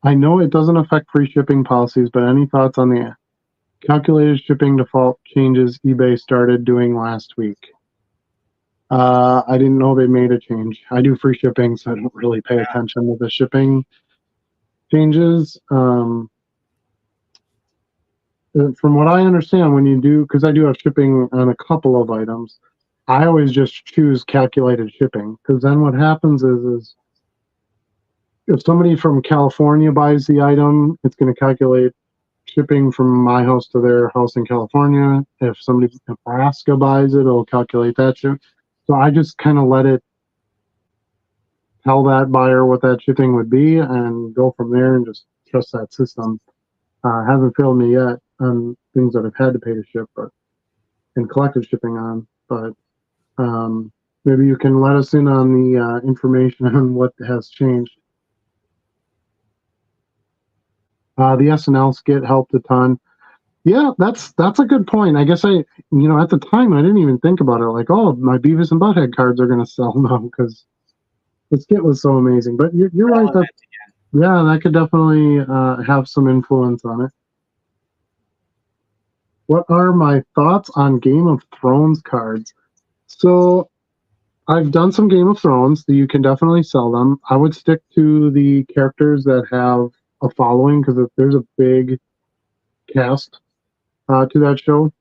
I know it doesn't affect free shipping policies, but any thoughts on the calculated shipping default changes eBay started doing last week? I didn't know they made a change. I do free shipping, so I don't really pay attention to the shipping changes. From what I understand, when you do, because I do have shipping on a couple of items, I always just choose calculated shipping, because then what happens is if somebody from California buys the item, it's going to calculate shipping from my house to their house in California. If somebody from Nebraska buys it, it'll calculate that ship. So I just kind of let it tell that buyer what that shipping would be and go from there and just trust that system. Hasn't failed me yet on things that I've had to pay to ship, but and collected shipping on. But maybe you can let us in on the information on what has changed. The SNL skit helped a ton. Yeah, that's a good point. I guess at the time I didn't even think about it. Like, oh, my Beavis and Butthead cards are going to sell now because the skit was so amazing. But you're right. That could definitely have some influence on it. What are my thoughts on Game of Thrones cards? So I've done some Game of Thrones. You can definitely sell them. I would stick to the characters that have a following because there's a big cast to that show,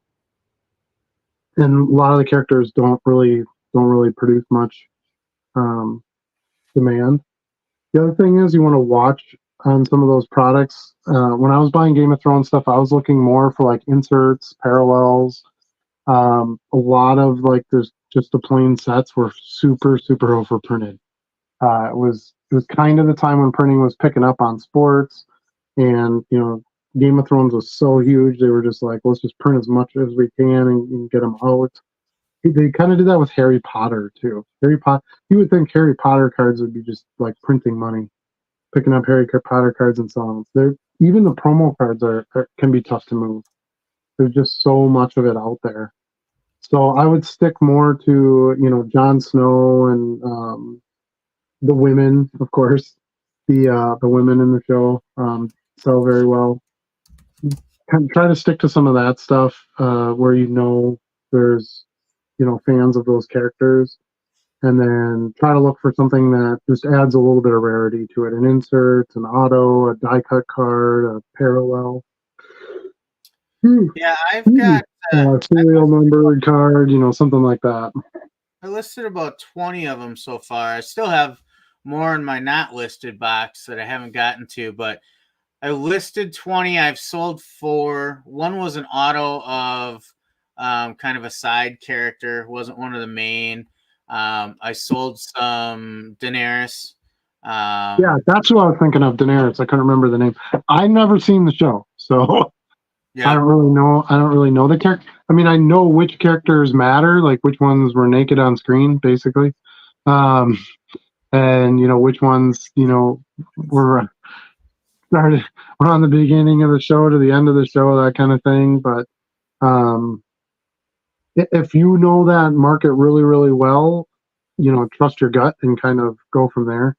and a lot of the characters don't really produce much demand. The other thing is you want to watch on some of those products. When I was buying Game of Thrones stuff, I was looking more for like inserts, parallels. A lot of like there's just the plain sets were super overprinted. It was kind of the time when printing was picking up on sports, and Game of Thrones was so huge. They were just like, let's just print as much as we can and get them out. They kind of did that with Harry Potter too. Harry Potter. You would think Harry Potter cards would be just like printing money, picking up Harry Potter cards and selling them. Even the promo cards can be tough to move. There's just so much of it out there. So I would stick more to Jon Snow and the women, of course. The women in the show sell very well. Try to stick to some of that stuff where there's fans of those characters, and then try to look for something that just adds a little bit of rarity to it. An insert, an auto, a die cut card, a parallel. Yeah, I've got serial numbered card, something like that. I listed about 20 of them so far. I still have more in my not listed box that I haven't gotten to, but I listed 20. I've sold 4. One was an auto of kind of a side character, wasn't one of the main. I sold some Daenerys. Yeah, that's who I was thinking of, Daenerys. I couldn't remember the name. I've never seen the show, so yeah. I don't really know the character. I mean, I know which characters matter, like which ones were naked on screen, basically, and which ones were started around the beginning of the show to the end of the show, that kind of thing. But if you know that market really well, trust your gut and kind of go from there.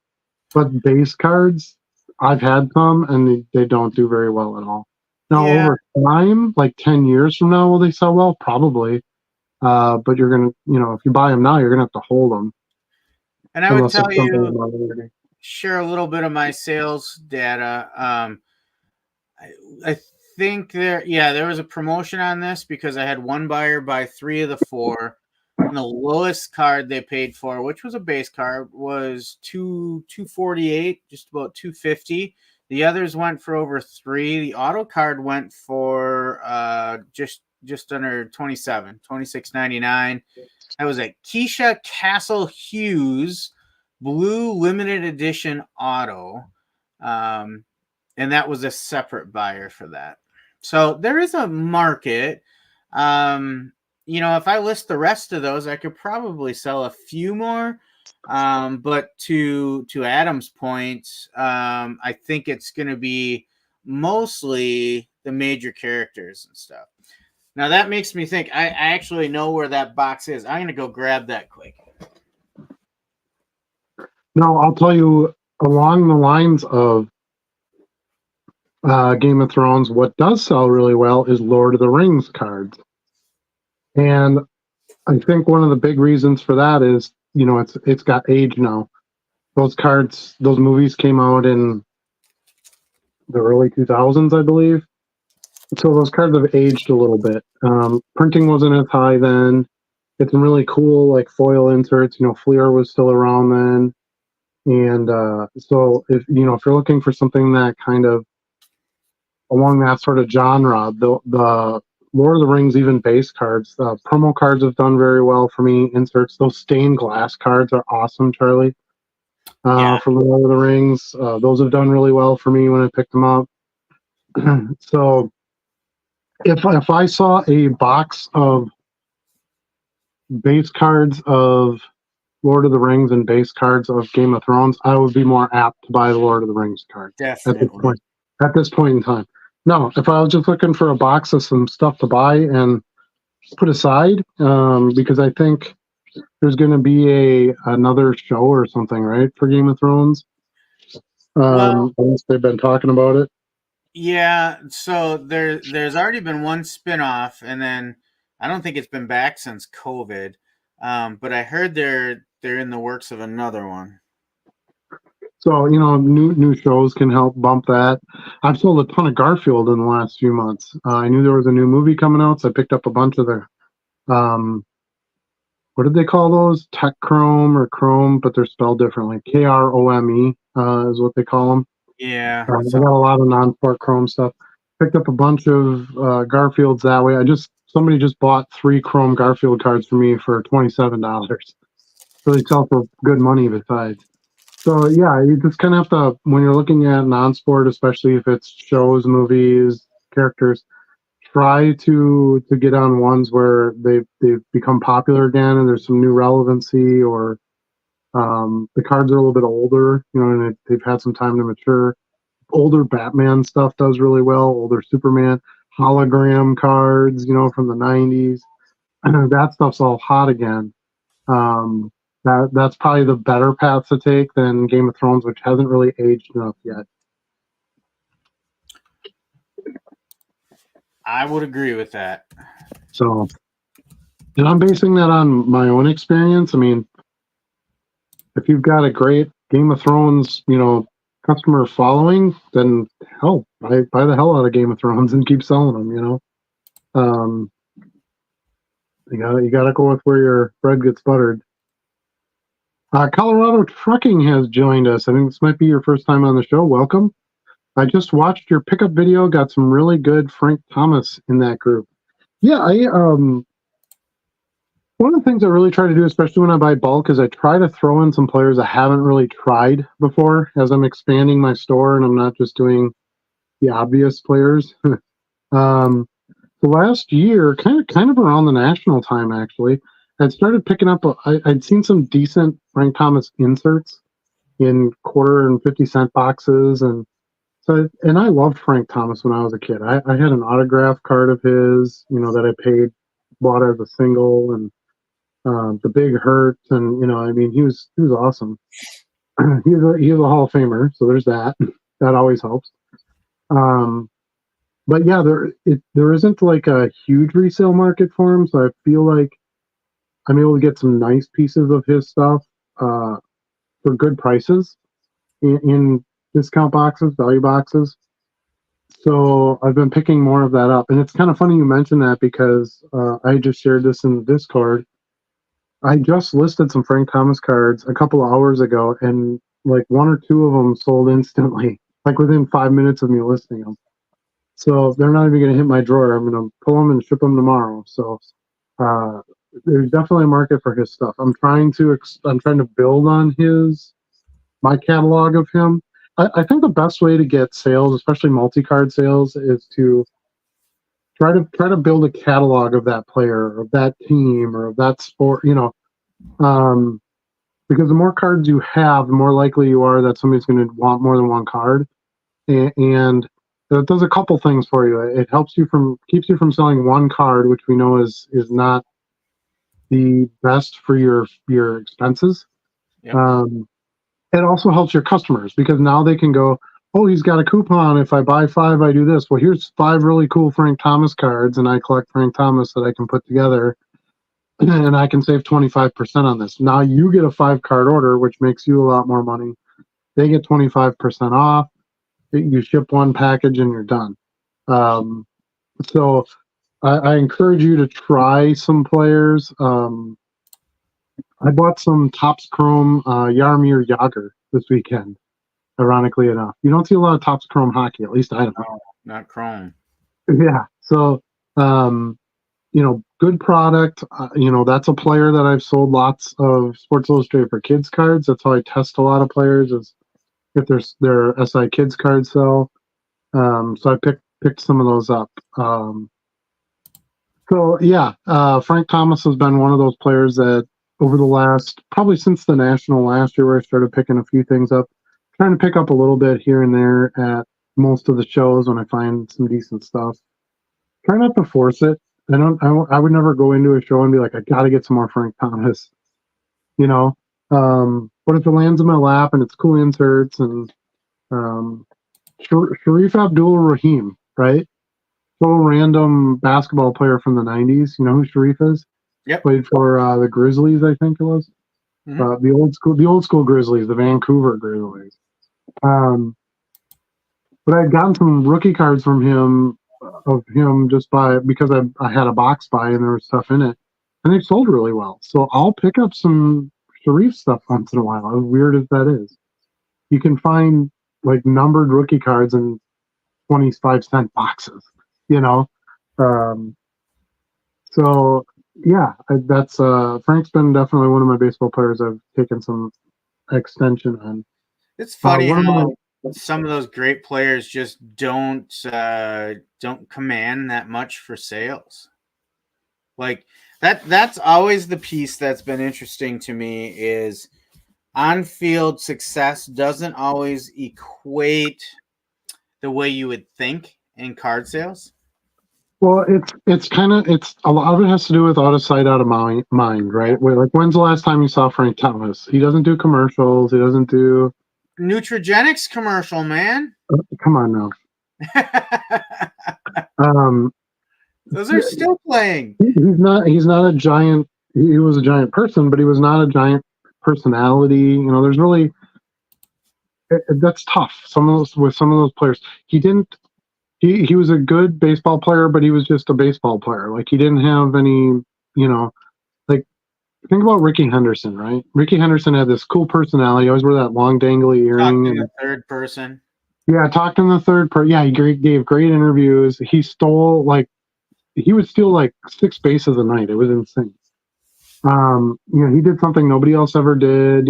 But base cards, I've had some, and they don't do very well at all. Now, over time, like 10 years from now, will they sell well? Probably. But you're going to, if you buy them now, you're going to have to hold them. And I would tell you, share a little bit of my sales data. I think there was a promotion on this because I had one buyer buy 3 of the 4. And the lowest card they paid for, which was a base card, was $248, just about $250. The others went for over $3. The auto card went for just under $26.99. That was a Keisha Castle Hughes blue limited edition auto, and that was a separate buyer for that. So there is a market. If I list the rest of those, I could probably sell a few more. But to Adam's point, I think it's going to be mostly the major characters and stuff. Now that makes me think I actually know where that box is. I'm going to go grab that quick. No, I'll tell you, along the lines of Game of Thrones, what does sell really well is Lord of the Rings cards. And I think one of the big reasons for that is, it's got age now. Those cards, those movies came out in the early 2000s, I believe. So those cards have aged a little bit. Printing wasn't as high then. It's some really cool like foil inserts. Fleer was still around then. And so if you're looking for something that kind of along that sort of genre, the Lord of the Rings even base cards, promo cards have done very well for me. Inserts, those stained glass cards are awesome, Charlie. Yeah. For Lord of the Rings, those have done really well for me when I picked them up. So if I saw a box of base cards of Lord of the Rings and base cards of Game of Thrones, I would be more apt to buy the Lord of the Rings card Definitely. at this point in time. No, if I was just looking for a box of some stuff to buy and put aside, because I think there's going to be another show or something, right, for Game of Thrones. At least they've been talking about it. Yeah, so there's already been one spinoff, and then I don't think it's been back since COVID. But I heard they're in the works of another one. So new shows can help bump that. I've sold a ton of Garfield in the last few months. I knew there was a new movie coming out, so I picked up a bunch of the what did they call those? Tech Chrome or Chrome, but they're spelled differently. Krome is what they call them. Yeah, I got a lot of non-sport Chrome stuff. Picked up a bunch of Garfields that way. Somebody just bought 3 Chrome Garfield cards for me for $27. So they sell for good money besides. So yeah, you just kind of have to, when you're looking at non-sport, especially if it's shows, movies, characters, try to get on ones where they've become popular again and there's some new relevancy, or the cards are a little bit older, and they've had some time to mature. Older Batman stuff does really well. Older Superman hologram cards, from the 90s. That stuff's all hot again. That's probably the better path to take than Game of Thrones, which hasn't really aged enough yet. I would agree with that. So, and I'm basing that on my own experience. I mean, if you've got a great Game of Thrones, customer following, then hell, buy the hell out of Game of Thrones and keep selling them. You gotta go with where your bread gets buttered. Colorado Trucking has joined us. I think this might be your first time on the show. Welcome. I just watched your pickup video. Got some really good Frank Thomas in that group. Yeah, one of the things I really try to do, especially when I buy bulk, is I try to throw in some players I haven't really tried before as I'm expanding my store, and I'm not just doing the obvious players. The last year, kind of around the national time, actually, I'd started picking up. I'd seen some decent Frank Thomas inserts in quarter and 50-cent boxes, and I loved Frank Thomas when I was a kid. I had an autograph card of his, that I bought as a single, and the Big Hurt, and he was awesome. He's a Hall of Famer, so there's that. That always helps. But yeah, there isn't like a huge resale market for him, so I feel like I'm able to get some nice pieces of his stuff for good prices in discount boxes, value boxes. So I've been picking more of that up, and it's kind of funny you mentioned that because I just shared this in the Discord. I just listed some Frank Thomas cards a couple of hours ago, and like 1 or 2 of them sold instantly, like within 5 minutes of me listing them. So they're not even going to hit my drawer. I'm going to pull them and ship them tomorrow. So there's definitely a market for his stuff. I'm trying to build on my catalog of him. I think the best way to get sales, especially multi-card sales, is to try to build a catalog of that player, or of that team, or of that sport. Because the more cards you have, the more likely you are that somebody's going to want more than one card, and it does a couple things for you. It keeps you from selling one card, which we know is not the best for your expenses. Yep. It also helps your customers, because now they can go, oh, he's got a coupon. If I buy 5, I do this. Well, here's 5 really cool Frank Thomas cards, and I collect Frank Thomas that I can put together, and I can save 25% on this. Now you get a 5-card order, which makes you a lot more money. They get 25% off. You ship one package and you're done. So I encourage you to try some players. I bought some Topps Chrome Jaromir Jagr this weekend, ironically enough. You don't see a lot of Topps Chrome hockey, at least I don't. No, not Chrome. Yeah. So, good product. That's a player that I've sold lots of Sports Illustrated for Kids cards. That's how I test a lot of players, is if their SI Kids cards sell. So I picked some of those up. Frank Thomas has been one of those players that over the last, probably since the National last year, where I started picking a few things up, trying to pick up a little bit here and there at most of the shows when I find some decent stuff. Try not to force it. I would never go into a show and be like, I got to get some more Frank Thomas, but if it lands in my lap and it's cool inserts, and Sharif Abdul-Rahim, right? Total random basketball player from the 90s. You know who Sharif is? Yep. Played for the Grizzlies, I think it was. Mhm. The old school Grizzlies, the Vancouver Grizzlies. But I had gotten some rookie cards from him, just because I had a box buy and there was stuff in it, and they sold really well. So I'll pick up some Sharif stuff once in a while, as weird as that is. You can find like numbered rookie cards in 25-cent boxes, that's Frank's been definitely one of my baseball players I've taken some extension on. It's funny one of how my- some of those great players just don't command that much for sales. Like that's always the piece that's been interesting to me, is on-field success doesn't always equate the way you would think in card sales. Well, it's a lot of it has to do with out of sight, out of mind, right? Like, when's the last time you saw Frank Thomas? He doesn't do commercials. He doesn't do Nutrigenics commercial, man. Come on now. Those are still playing. He's not a giant. He was a giant person, but he was not a giant personality. There's really that's tough. With some of those players, he was a good baseball player, but he was just a baseball player. Like, he didn't have any, like, think about Ricky Henderson, right? Ricky Henderson had this cool personality. He always wore that long dangly earring. Talked in the third person. Yeah, talked in the third person. Yeah, he gave great interviews. He would steal like 6 bases a night. It was insane. He did something nobody else ever did.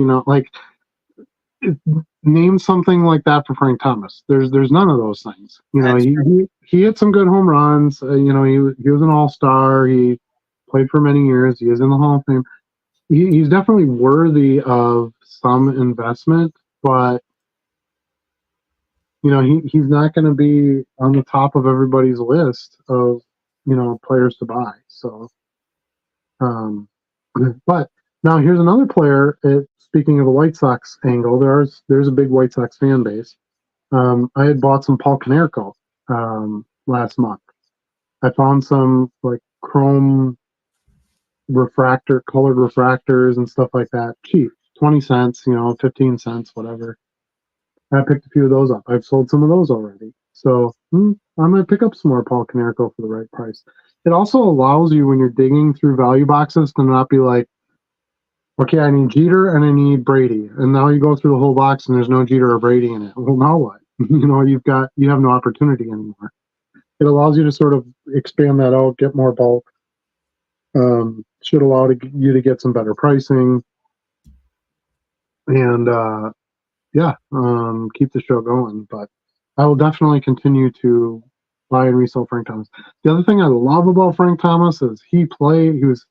Name something like that for Frank Thomas. There's none of those things. He hit some good home runs. He was an all-star. He played for many years. He is in the Hall of Fame. He's definitely worthy of some investment, but he's not going to be on the top of everybody's list of players to buy. So, but now here's another player. Speaking of the White Sox angle, there's a big White Sox fan base. I had bought some Paul Konerko last month. I found some like chrome colored refractors and stuff like that, cheap, 20 cents, 15 cents, whatever. I picked a few of those up. I've sold some of those already. So I'm going to pick up some more Paul Konerko for the right price. It also allows you, when you're digging through value boxes, to not be like, okay, I need Jeter and I need Brady. And now you go through the whole box and there's no Jeter or Brady in it. Well, now what? You have no opportunity anymore. It allows you to sort of expand that out, get more bulk. Should allow you to get some better pricing and keep the show going. But I will definitely continue to buy and resell Frank Thomas. The other thing I love about Frank Thomas is he was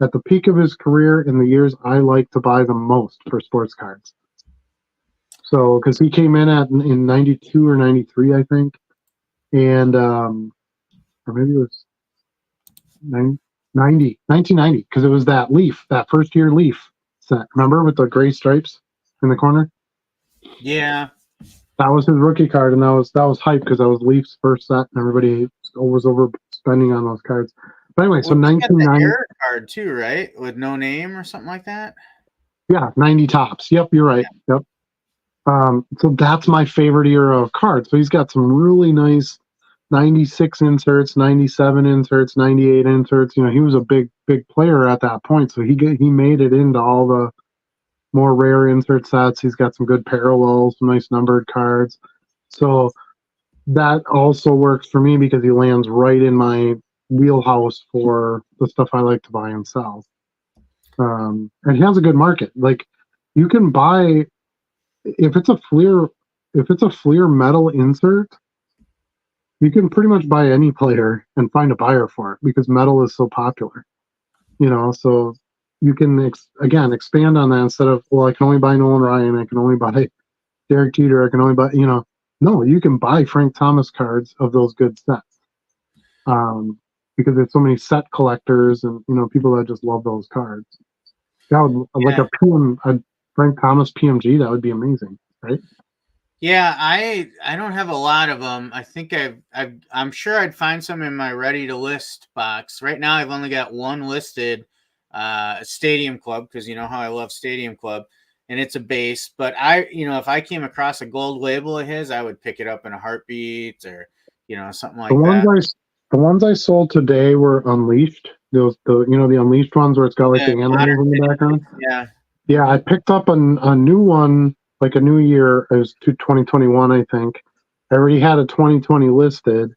at the peak of his career in the years I like to buy the most for sports cards. So, because he came in 92 or 93, I think, and or maybe it was 1990, because it was that first year Leaf set. Remember, with the gray stripes in the corner? Yeah. That was his rookie card, and that was hype because that was Leaf's first set, and everybody was overspending on those cards. But anyway, so 1990 error card too, right? With no name or something like that. Yeah, 90 tops. Yep, you're right. Yep. So that's my favorite era of cards. So he's got some really nice 96 inserts, 97 inserts, 98 inserts. You know, he was a big player at that point. So he made it into all the more rare insert sets. He's got some good parallels, some nice numbered cards. So that also works for me because he lands right in my wheelhouse for the stuff I like to buy and sell. And he has a good market. Like, you can buy, if it's a Fleer metal insert, you can pretty much buy any player and find a buyer for it because metal is so popular. You know, so you can expand on that instead of, well, I can only buy Nolan Ryan, I can only buy Derek Jeter, I can only buy, no, you can buy Frank Thomas cards of those good sets. Because there's so many set collectors and people that just love those cards. Like a Frank Thomas PMG, that would be amazing, right? Yeah, I don't have a lot of them. I think I'm sure I'd find some in my ready to list box. Right now, I've only got one listed, Stadium Club, because you know how I love Stadium Club, and it's a base. But if I came across a gold label of his, I would pick it up in a heartbeat, or something like that. The ones I sold today were Unleashed. The Unleashed ones where it's got like the animals in the background. Yeah, I picked up a new one, like a new year. It was 2021, I think. I already had a 2020 listed,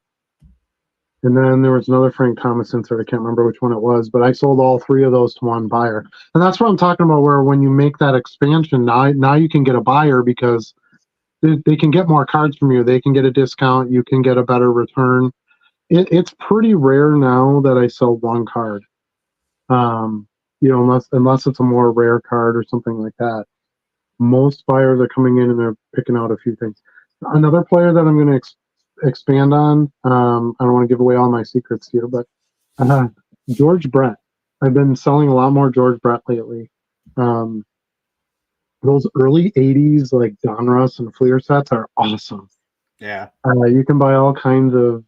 and then there was another Frank Thomas insert. I can't remember which one it was, but I sold all three of those to one buyer. And that's what I'm talking about, where when you make that expansion, now you can get a buyer because they can get more cards from you. They can get a discount. You can get a better return. It's pretty rare now that I sell one card. Unless it's a more rare card or something like that. Most buyers are coming in and they're picking out a few things. Another player that I'm going to expand on, I don't want to give away all my secrets here, but George Brett. I've been selling a lot more George Brett lately. Those early 80s, like Donruss and Fleer sets are awesome. Yeah. You can buy all kinds of,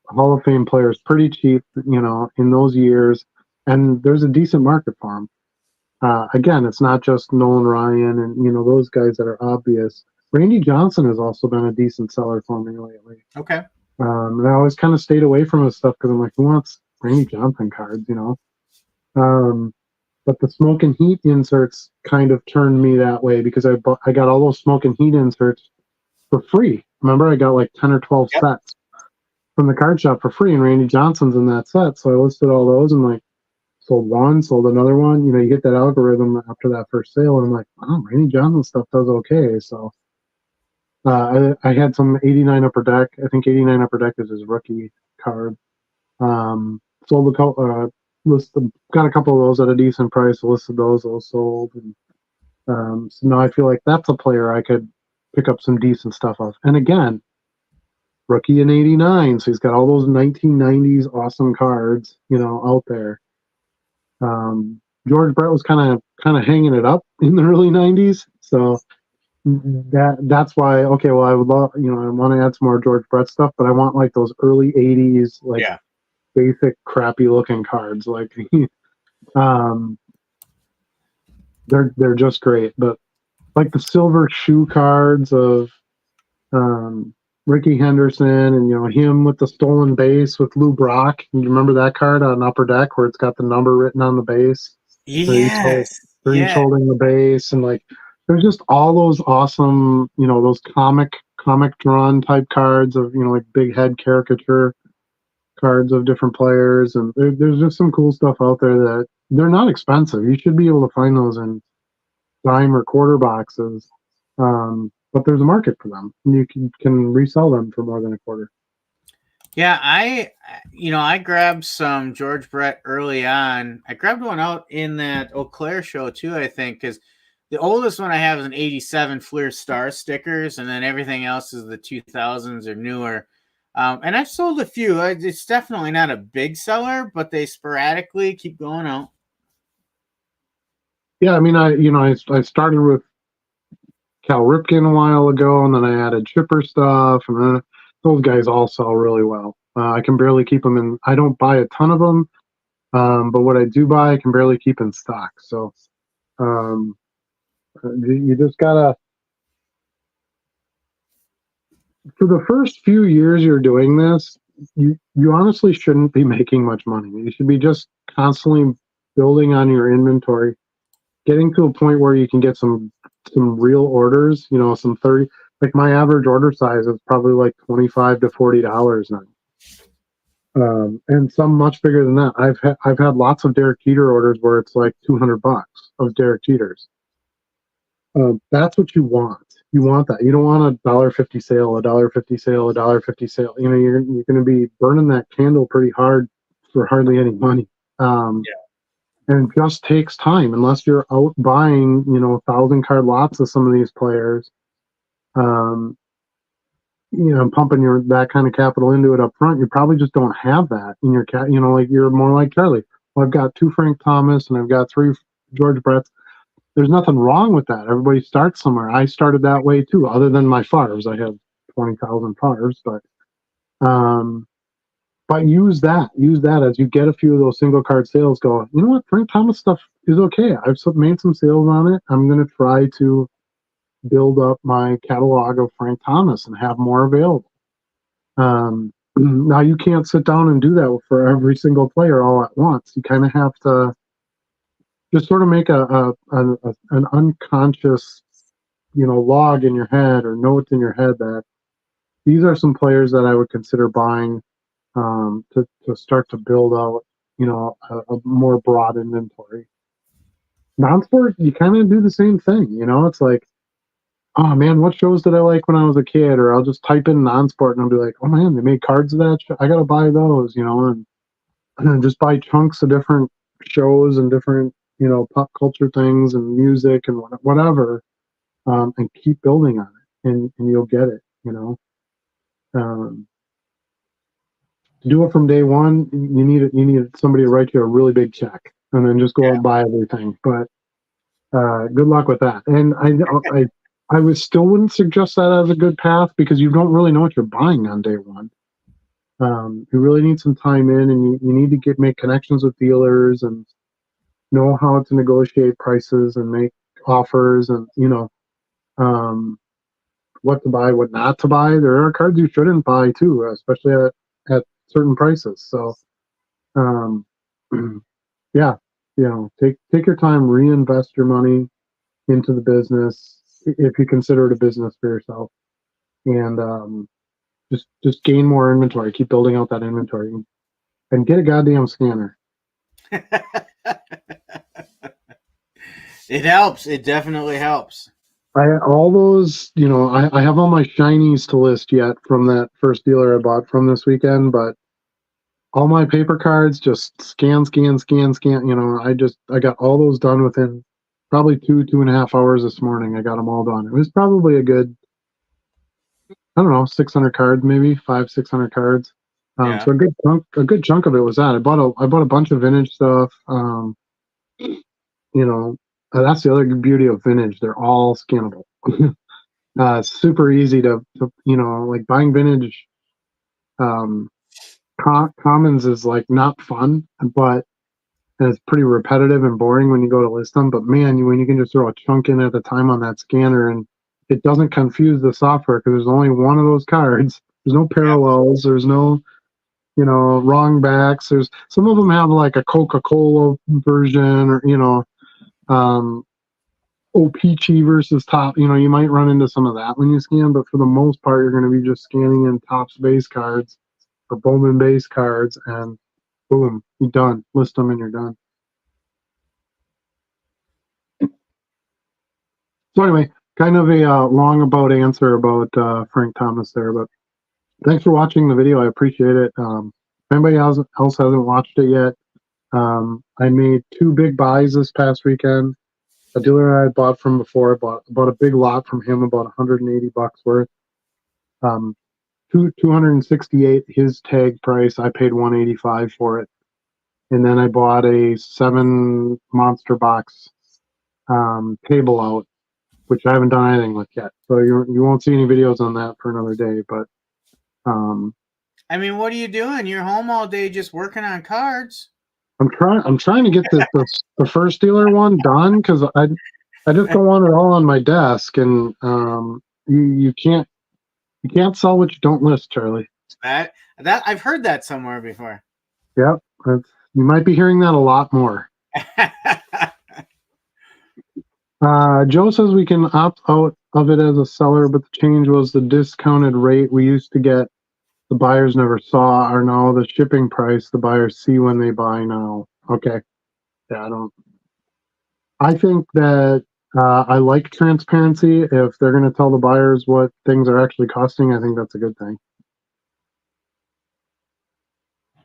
Hall of Fame players pretty cheap, in those years. And there's a decent market for them. Again, it's not just Nolan Ryan and those guys that are obvious. Randy Johnson has also been a decent seller for me lately. Okay. And I always kind of stayed away from his stuff because I'm like, who wants Randy Johnson cards? But the Smoke and Heat inserts kind of turned me that way because I got all those Smoke and Heat inserts for free. Remember, I got like 10 or 12 sets from the card shop for free, and Randy Johnson's in that set. So I listed all those and like sold one, sold another one. You get that algorithm after that first sale, and I'm like, oh, Randy Johnson stuff does okay. So I had some 89 Upper Deck. I think 89 Upper Deck is his rookie card. Sold a couple, got a couple of those at a decent price. Listed those sold. And, so now I feel like that's a player I could pick up some decent stuff of. And again, rookie in 89, so he's got all those 1990s awesome cards, out there. George Brett was kind of hanging it up in the early 90s, so that's why. Okay, well, I would love, I want to add some more George Brett stuff, but I want like those early 80s, like basic crappy looking cards, like they're just great. But like the silver shoe cards of Ricky Henderson and him with the stolen base with Lou Brock. You remember that card on Upper Deck where it's got the number written on the base? Yes. They're each holding the base, and like there's just all those awesome, those comic drawn type cards of like big head caricature cards of different players, and there's just some cool stuff out there that they're not expensive. You should be able to find those in dime or quarter boxes, but there's a market for them. You can resell them for more than a quarter. Yeah, I grabbed some George Brett early on. I grabbed one out in that Eau Claire show too, I think, because the oldest one I have is an 87 Fleer Star stickers, and then everything else is the 2000s or newer. And I've sold a few. It's definitely not a big seller, but they sporadically keep going out. Yeah, I mean, I started with Cal Ripken a while ago, and then I added Chipper stuff, and then those guys all sell really well. I can barely keep them in. I don't buy a ton of them, but what I do buy, I can barely keep in stock. So you just gotta. For the first few years you're doing this, you honestly shouldn't be making much money. You should be just constantly building on your inventory, getting to a point where you can get some real orders. Some 30. Like my average order size is probably like $25 to $40 now, and some much bigger than that. I've had lots of Derek Jeter orders where it's like $200 of Derek Jeters. That's what you want. You want that. You don't want $1.50 sale, $1.50 sale, $1.50 sale. You're going to be burning that candle pretty hard for hardly any money. And it just takes time unless you're out buying, 1,000 card lots of some of these players. Pumping that kind of capital into it up front. You probably just don't have that in your like you're more like Charlie. Well, I've got 2 Frank Thomas and I've got 3 George Bretts. There's nothing wrong with that. Everybody starts somewhere. I started that way too, other than my Favres. I have 20,000 Favres, but use that as you get a few of those single card sales. Go, you know what? Frank Thomas stuff is okay. I've made some sales on it. I'm going to try to build up my catalog of Frank Thomas and have more available. Now you can't sit down and do that for every single player all at once. You kind of have to just sort of make an unconscious, log in your head or notes in your head that these are some players that I would consider buying to start to build out, a more broad inventory. Non-sport, you kind of do the same thing. It's like, oh man, what shows did I like when I was a kid? Or I'll just type in non-sport and I'll be like, oh man, they made cards of that. I got to buy those, and just buy chunks of different shows and different, pop culture things and music and whatever, and keep building on it, and you'll get it. To do it from day one, you need somebody to write you a really big check, and then just go out and buy everything. But good luck with that. And I still wouldn't suggest that as a good path because you don't really know what you're buying on day one. You really need some time in, and you need to make connections with dealers and know how to negotiate prices and make offers and what to buy, what not to buy. There are cards you shouldn't buy too, especially at certain prices. So yeah, take your time, reinvest your money into the business if you consider it a business for yourself, and just gain more inventory, keep building out that inventory, and get a goddamn scanner. It helps. It definitely helps. I have all my shinies to list yet from that first dealer I bought from this weekend, but all my paper cards just scan. I got all those done within probably 2.5 hours this morning. I got them all done. It was probably a good, I don't know, 600 cards, maybe 500-600 cards. So a good chunk of it was that. I bought a bunch of vintage stuff. That's the other beauty of vintage. They're all scannable. Super easy to like buying vintage. Commons is like not fun, but it's pretty repetitive and boring when you go to list them. But man, when you can just throw a chunk in at a time on that scanner and it doesn't confuse the software because there's only one of those cards. There's no parallels. There's no, wrong backs. There's some of them have like a Coca-Cola version or, O-Pee-Chee versus top. You might run into some of that when you scan, but for the most part, you're going to be just scanning in Topps base cards. or Bowman base cards, and boom, you're done. List them and you're done. So anyway, kind of a long about answer about Frank Thomas there, but thanks for watching the video. I appreciate it. If anybody else hasn't watched it yet, I made 2 big buys this past weekend. A dealer I had bought from before, bought a big lot from him, about 180 bucks worth. 268 his tag price. I paid 185 for it, and then I bought a 7 monster box table out, which I haven't done anything with yet. So you won't see any videos on that for another day. But I mean, what are you doing? You're home all day just working on cards. I'm trying to get the first dealer one done, because I just don't want it all on my desk, and you can't sell what you don't list, Charlie. That I've heard that somewhere before. Yep, you might be hearing that a lot more. Joe says we can opt out of it as a seller, but the change was the discounted rate we used to get. The buyers never saw, are now the shipping price the buyers see when they buy now. Okay. Yeah, I think that I like transparency. If they're going to tell the buyers what things are actually costing, I think that's a good thing.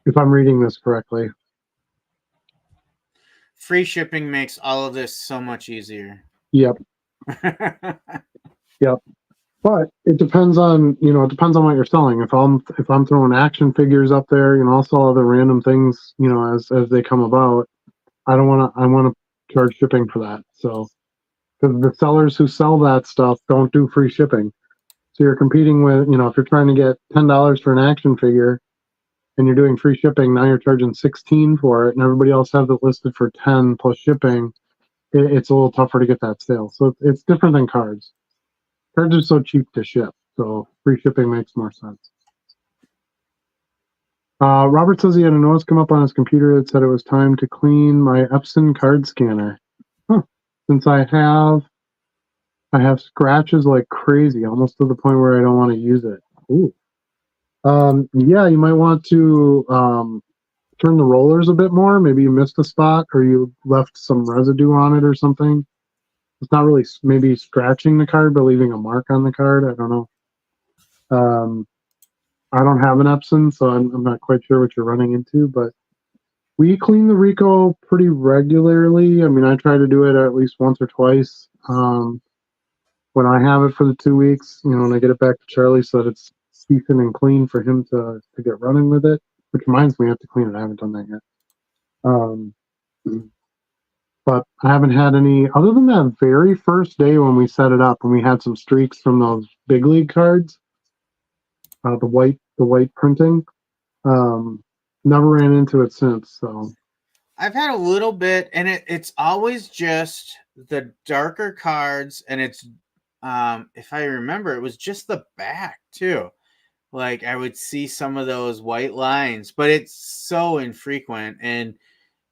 If I'm reading this correctly. Free shipping makes all of this so much easier. Yep. Yep. But it depends on, it depends on what you're selling. If I'm throwing action figures up there, I'll sell other random things, as they come about. I want to charge shipping for that. So, because the sellers who sell that stuff don't do free shipping. So you're competing with, if you're trying to get $10 for an action figure and you're doing free shipping, now you're charging $16 for it, and everybody else has it listed for 10 plus shipping. It's a little tougher to get that sale. So it's different than cards. Cards are so cheap to ship, so free shipping makes more sense. Robert says he had a notice come up on his computer that said it was time to clean my Epson card scanner. Huh. Since I have scratches like crazy, almost to the point where I don't want to use it. Ooh. Yeah, you might want to turn the rollers a bit more. Maybe you missed a spot, or you left some residue on it or something. It's not really maybe scratching the card, but leaving a mark on the card. I don't know. I don't have an Epson, so I'm not quite sure what you're running into, but we clean the Ricoh pretty regularly. I mean, I try to do it at least once or twice when I have it for the 2 weeks, and I get it back to Charlie so that it's decent and clean for him to get running with it, which reminds me I have to clean it. I haven't done that yet. But I haven't had any, other than that very first day when we set it up and we had some streaks from those big league cards, the white printing. Never ran into it since. So I've had a little bit, and it's always just the darker cards, and it's if I remember, it was just the back too. Like I would see some of those white lines, but it's so infrequent, and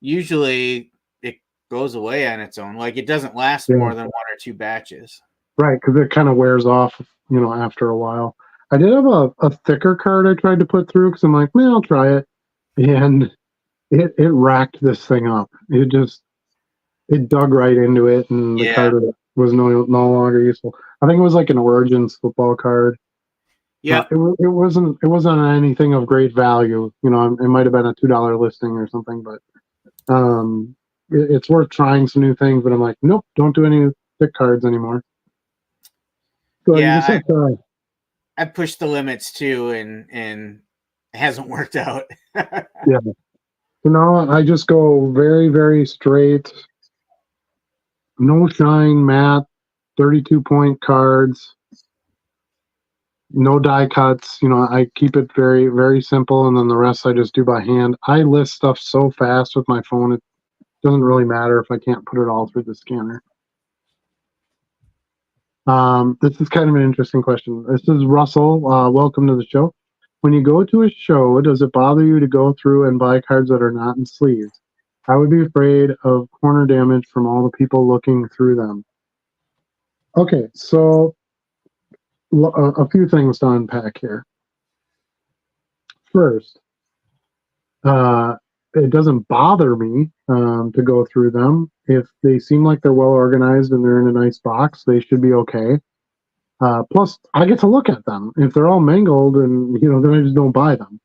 usually it goes away on its own. Like it doesn't last more than 1 or 2 batches. Right, because it kind of wears off, after a while. I did have a thicker card I tried to put through because I'm like, man, I'll try it, and it racked this thing up. It dug right into it, and the card was no longer useful. I think it was like an Origins football card. Yeah, it wasn't anything of great value. It might have been a $2 listing or something, but it's worth trying some new things. But I'm like, nope, don't do any thick cards anymore. So yeah, I pushed the limits too, and it hasn't worked out. Yeah. So now I just go very, very straight. No shine, matte, 32-point cards. No die cuts. I keep it very, very simple, and then the rest I just do by hand. I list stuff so fast with my phone, it doesn't really matter if I can't put it all through the scanner. This is kind of an interesting question. This is Russell. Welcome to the show. When you go to a show, does it bother you to go through and buy cards that are not in sleeves? I would be afraid of corner damage from all the people looking through them. Okay, so a few things to unpack here. first. It doesn't bother me to go through them. If they seem like they're well organized and they're in a nice box, they should be okay. Plus, I get to look at them. If they're all mangled, and then I just don't buy them.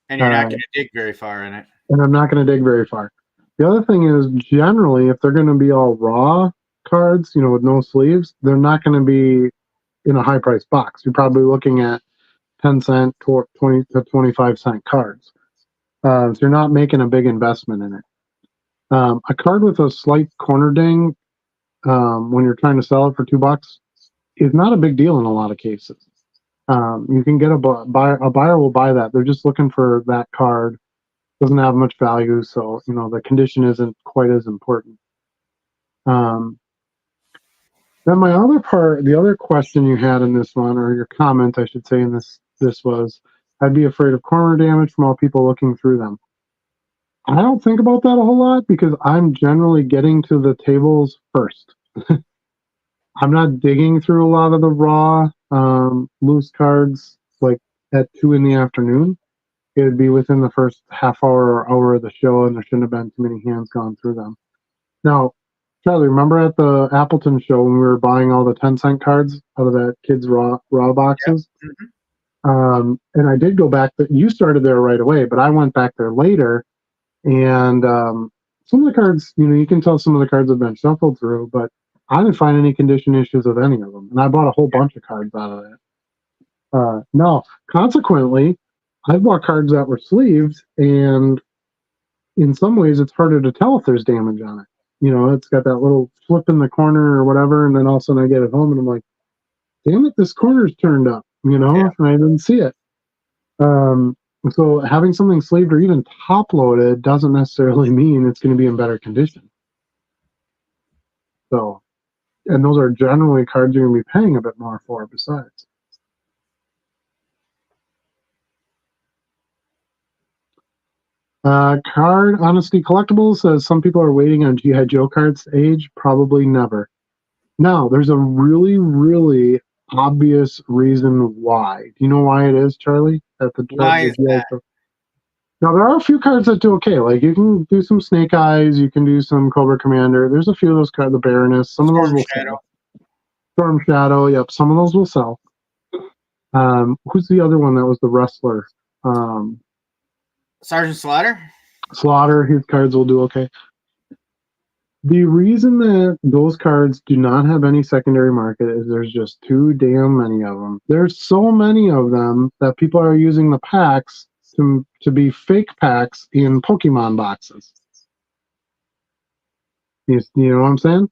And you're not going to dig very far in it. And I'm not going to dig very far. The other thing is, generally, if they're going to be all raw cards, with no sleeves, they're not going to be in a high price box. You're probably looking at 10 cent to 20 to 25 cent cards. So you're not making a big investment in it. A card with a slight corner ding, when you're trying to sell it for $2, is not a big deal in a lot of cases. You can get a buyer will buy that. They're just looking for that card. Doesn't have much value, so the condition isn't quite as important. Then the other question you had in this one, or your comment, I should say, in this was, I'd be afraid of corner damage from all people looking through them. I don't think about that a whole lot because I'm generally getting to the tables first. I'm not digging through a lot of the raw loose cards like at 2 p.m. It would be within the first half hour or hour of the show, and there shouldn't have been too many hands gone through them. Now, Charlie, remember at the Appleton show when we were buying all the 10-cent cards out of that kids' raw boxes? Yep. Mm-hmm. And I did go back. You started there right away, but I went back there later, and some of the cards, you can tell some of the cards have been shuffled through, but I didn't find any condition issues with any of them, and I bought a whole bunch of cards out of that. Now, consequently, I bought cards that were sleeved, and in some ways, it's harder to tell if there's damage on it. It's got that little flip in the corner or whatever, and then all of a sudden I get it home, and I'm like, damn it, this corner's turned up, and I didn't see it. So having something sleeved or even top-loaded doesn't necessarily mean it's going to be in better condition. So, and those are generally cards you're going to be paying a bit more for besides. Card Honesty Collectibles says some people are waiting on G.I. Joe cards to age. Probably never. Now, there's a really, really obvious reason why. Do you know why it is, Charlie? Why is that? Now, there are a few cards that do okay. Like, you can do some Snake Eyes. You can do some Cobra Commander. There's a few of those cards. The Baroness. Some of those will sell. Storm Shadow. Yep, some of those will sell. Who's the other one that was the wrestler? Sergeant Slaughter? Slaughter, his cards will do okay. The reason that those cards do not have any secondary market is there's just too damn many of them. There's so many of them that people are using the packs to be fake packs in Pokemon boxes. You know what I'm saying?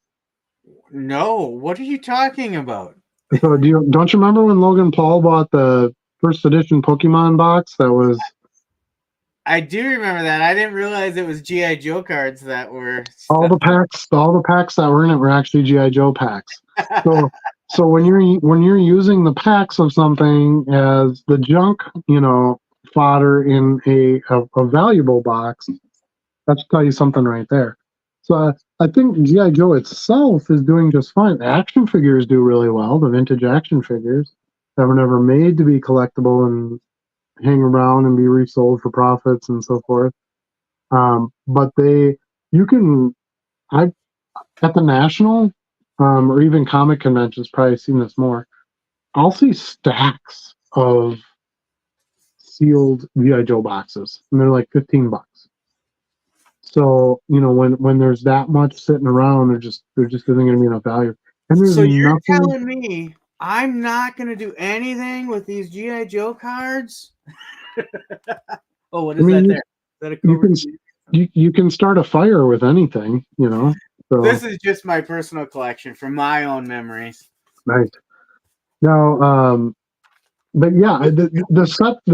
No, what are you talking about? So don't you remember when Logan Paul bought the first edition Pokemon box that was... I do remember that. I didn't realize it was G.I. Joe cards that were all the packs that were in it were actually G.I. Joe packs. So when you're using the packs of something as the junk, fodder in a valuable box, that should tell you something right there. So I think G.I. Joe itself is doing just fine. The action figures do really well. The vintage action figures that were never made to be collectible and hang around and be resold for profits and so forth. But at the national or even comic conventions, probably seen this more. I'll see stacks of sealed G.I. Joe boxes, and they're like $15. So when there's that much sitting around, there just isn't going to be enough value. And there's so you're telling me I'm not going to do anything with these G.I. Joe cards? Oh, what is that there? Is that a Cobra? You can start a fire with anything, So. This is just my personal collection from my own memories. Nice. Now, but yeah, the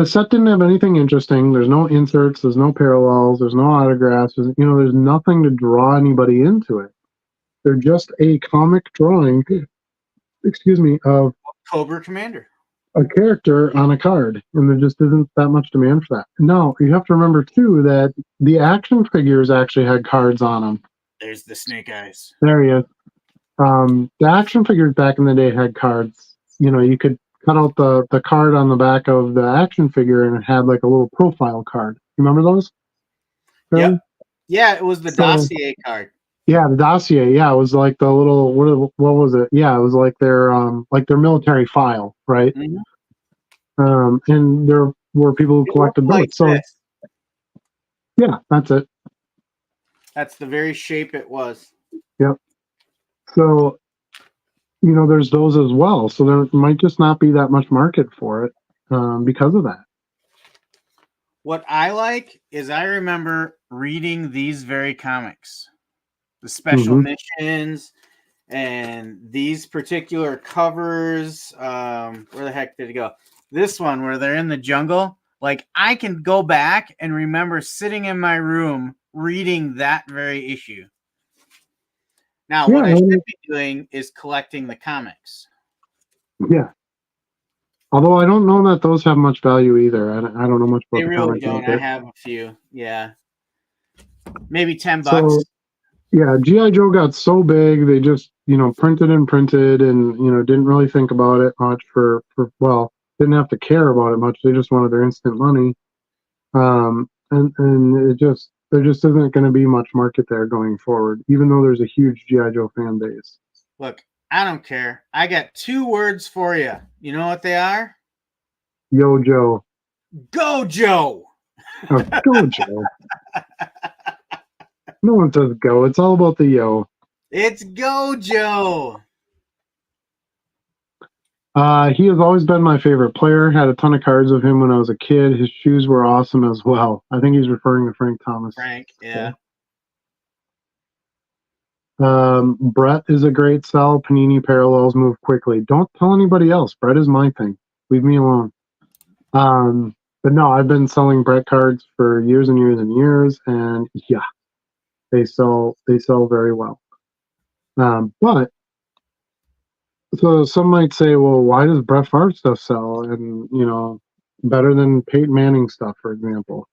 set didn't have anything interesting. There's no inserts. There's no parallels. There's no autographs. There's nothing to draw anybody into it. They're just a comic drawing. Excuse me, of Cobra Commander. A character on a card, and there just isn't that much demand for that. No, you have to remember too that the action figures actually had cards on them. There's the Snake Eyes. There he is. The action figures back in the day had cards. You could cut out the card on the back of the action figure, and it had like a little profile card. You remember those? Really? Yep. Yeah, it was the So, dossier card. yeah, the dossier. Yeah, it was like the little what was it? Yeah, it was like their military file, right? Mhm. And there were people who It collected looked like those. So this. yeah, that's it. That's the very shape it was. Yep. So there's those as well. So there might just not be that much market for it because of that. What I like is I remember reading these very comics, the special Hmm. missions, and these particular covers. Where the heck did it go? This one where they're in the jungle. Like I can go back and remember sitting in my room reading that very issue. Now, Yeah, what I should be doing is collecting the comics. yeah. Although I don't know that those have much value either. I don't know much about They the really comic don't. I market. have a few. Yeah. Maybe $10. So yeah, GI Joe got so big they just printed and printed and didn't really think about it much well, didn't have to care about it much. They just wanted their instant money. And there just isn't going to be much market there going forward, even though there's a huge GI Joe fan base. Look, I don't care. I got 2 words for you. You know what they are? Yo Joe. Go Joe. Oh, go Joe. No one says go. It's all about the yo. It's Go Joe. He has always been my favorite player. Had a ton of cards of him when I was a kid. His shoes were awesome as well. I think he's referring to Frank Thomas. Frank, yeah. Brett is a great sell. Panini parallels move quickly. Don't tell anybody else. Brett is my thing. Leave me alone. But no, I've been selling Brett cards for years and years and years, and yeah, they sell very well. But so some might say, well, why does Brett Favre stuff sell? And better than Peyton Manning stuff, for example.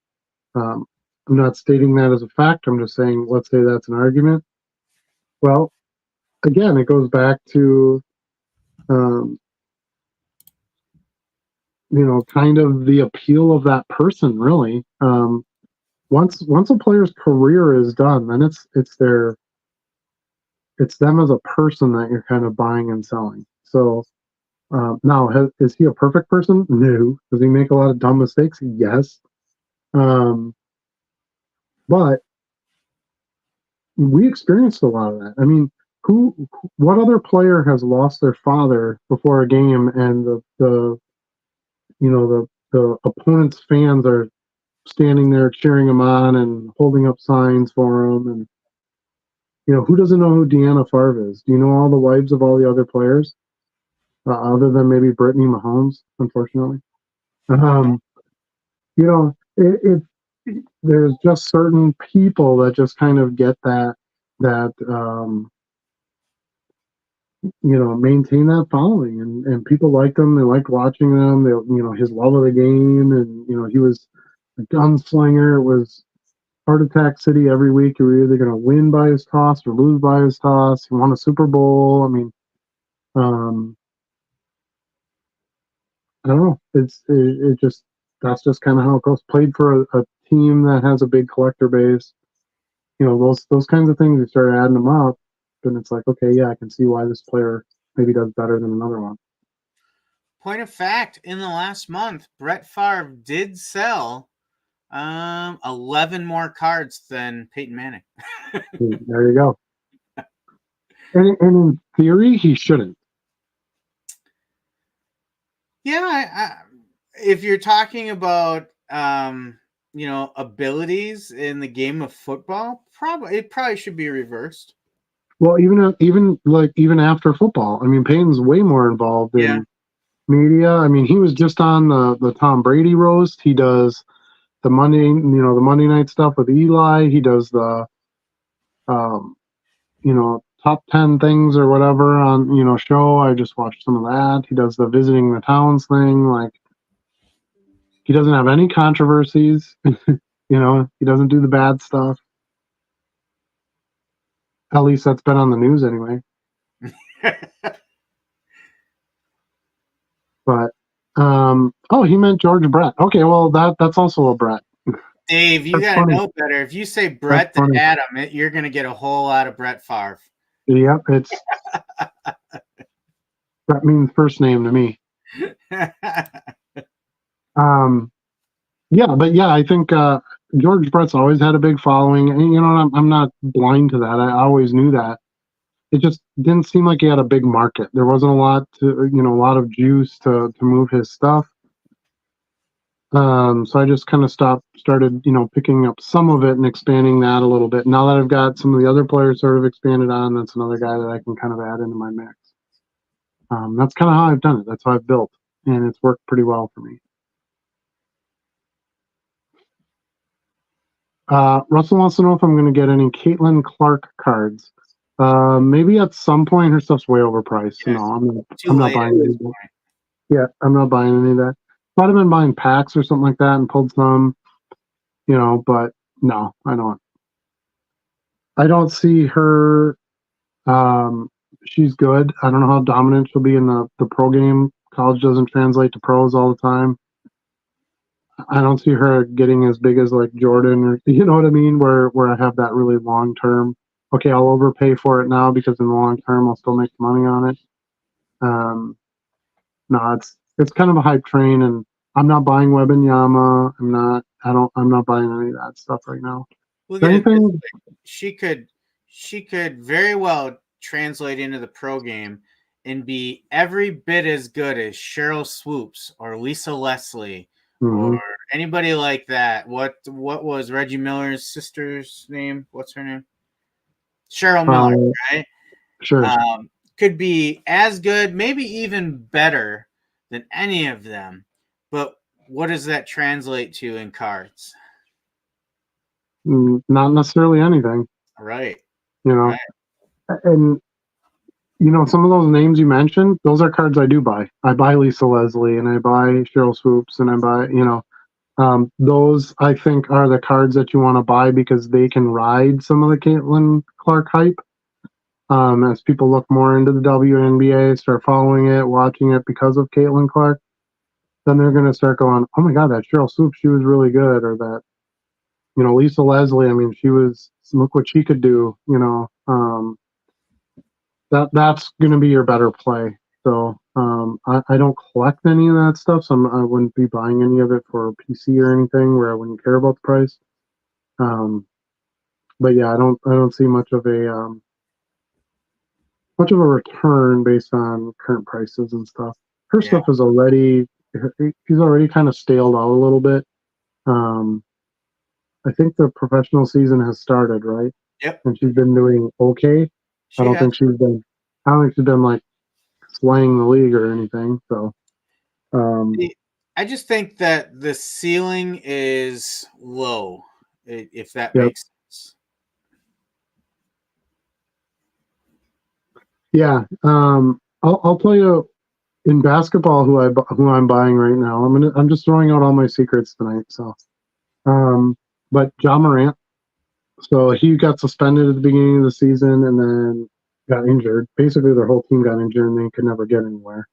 I'm not stating that as a fact. I'm just saying, let's say that's an argument. Well, again, it goes back to kind of the appeal of that person, really. Once a player's career is done, then it's them as a person that you're kind of buying and selling. So now, is he a perfect person? No. Does he make a lot of dumb mistakes? Yes. But we experienced a lot of that. I mean, what other player has lost their father before a game, and the opponent's fans are standing there cheering him on and holding up signs for him? And who doesn't know who Deanna Favre is? Do you know all the wives of all the other players, other than maybe Brittany Mahomes? Unfortunately, um, there's just certain people that just kind of get that maintain that following, and people like them. They like watching them. They, his love of the game, and he was a gunslinger. It was Heart Attack City every week. You were either going to win by his toss or lose by his toss. He won a Super Bowl. I mean, I don't know. It just that's just kind of how it goes. Played for a team that has a big collector base. Those kinds of things. You start adding them up, then it's like, okay, yeah, I can see why this player maybe does better than another one. Point of fact, in the last month, Brett Favre did sell 11 more cards than Peyton Manning. There you go. And in theory, he shouldn't. Yeah, if you're talking about abilities in the game of football, it probably should be reversed. Well, even after football, I mean, Peyton's way more involved in media. I mean, he was just on the Tom Brady roast. He does the Monday night stuff with Eli. He does the top 10 things or whatever on show. I just watched some of that. He does the visiting the towns thing. Like, he doesn't have any controversies. He doesn't do the bad stuff. At least that's been on the news anyway. But he meant George Brett. Okay, well that's also a Brett. Dave, you got to know better. If you say Brett to Adam, you're going to get a whole lot of Brett Favre. Yep, that means first name to me. I think George Brett's always had a big following, and I'm not blind to that. I always knew that. It just didn't seem like he had a big market. There wasn't a lot a lot of juice to move his stuff. So I just kind of started picking up some of it and expanding that a little bit. Now that I've got some of the other players sort of expanded on, that's another guy that I can kind of add into my mix. That's kind of how I've done it. That's how I've built, and it's worked pretty well for me. Russell wants to know if I'm going to get any Caitlin Clark cards. Maybe at some point. Her stuff's way overpriced. Yes. No, I'm not buying any of that. Yeah, I'm not buying any of that. Might have been buying packs or something like that and pulled some, but no, I don't. I don't see her. She's good. I don't know how dominant she'll be in the pro game. College doesn't translate to pros all the time. I don't see her getting as big as like Jordan, or you know what I mean, where I have that really long term. Okay, I'll overpay for it now because in the long term I'll still make money on it. No, it's kind of a hype train, and I'm not buying Wembanyama. I'm not buying any of that stuff right now. Look at it. She could very well translate into the pro game and be every bit as good as Cheryl Swoops or Lisa Leslie. Mm-hmm. Or anybody like that. What was Reggie Miller's sister's name? What's her name? Cheryl Miller, right? Sure. Could be as good, maybe even better than any of them. But what does that translate to in cards? Not necessarily anything. Right. Right. And some of those names you mentioned, those are cards I do buy. I buy Lisa Leslie and I buy Cheryl Swoops and I buy, those I think are the cards that you want to buy because they can ride some of the Caitlin Clark hype. As people look more into the WNBA, start following it, watching it because of Caitlin Clark, then they're going to start going, oh my God, that Cheryl Swoops, she was really good. Or that, Lisa Leslie, I mean, look what she could do, that's going to be your better play. So I don't collect any of that stuff, so I wouldn't be buying any of it for PC or anything where I wouldn't care about the price. But yeah, I don't see much of a return based on current prices and stuff. Her stuff is she's already kind of staled out a little bit. I think the professional season has started, right? Yep. And she's been doing okay. I don't think she's been like slaying the league or anything. So I just think that the ceiling is low, if that makes sense. Yeah. I'll tell you in basketball who I'm buying right now. I'm just throwing out all my secrets tonight. So but Ja Morant. So he got suspended at the beginning of the season and then got injured. Basically, their whole team got injured and they could never get anywhere.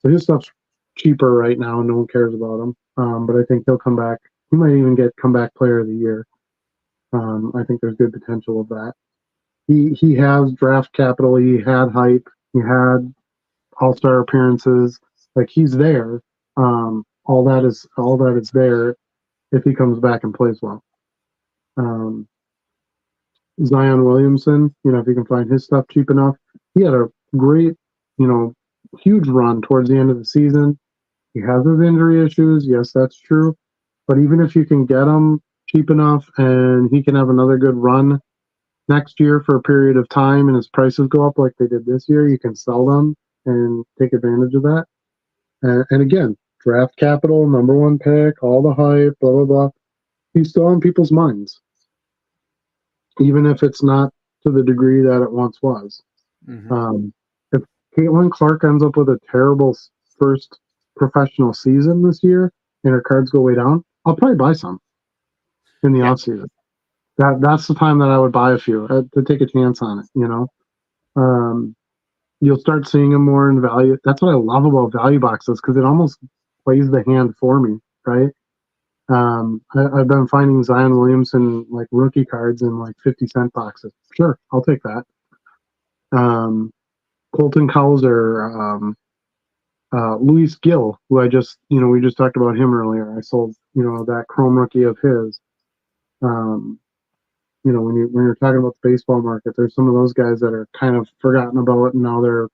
So his stuff's cheaper right now and no one cares about him. But I think he'll come back. He might even get comeback player of the year. I think there's good potential of that. He has draft capital. He had hype. He had all-star appearances. Like he's there. All that is there if he comes back and plays well. Zion Williamson, if you can find his stuff cheap enough. He had a great, huge run towards the end of the season. He has his injury issues. Yes, that's true. But even if you can get him cheap enough and he can have another good run next year for a period of time and his prices go up like they did this year, you can sell them and take advantage of that. And again, draft capital, number one pick, all the hype, blah, blah, blah. He's still on people's minds, even if it's not to the degree that it once was. Mm-hmm. If Caitlin Clark ends up with a terrible first professional season this year and her cards go way down, I'll probably buy some in the offseason. That's the time that I would buy a few to take a chance on it, you'll start seeing them more in value. That's what I love about value boxes, because it almost plays the hand for me, right? I've been finding Zion Williamson like rookie cards in like 50-cent boxes. Sure, I'll take that. Colton Cowser, Luis Gill, who we just talked about him earlier. I sold, that chrome rookie of his. When you're talking about the baseball market, there's some of those guys that are kind of forgotten about, and now they're,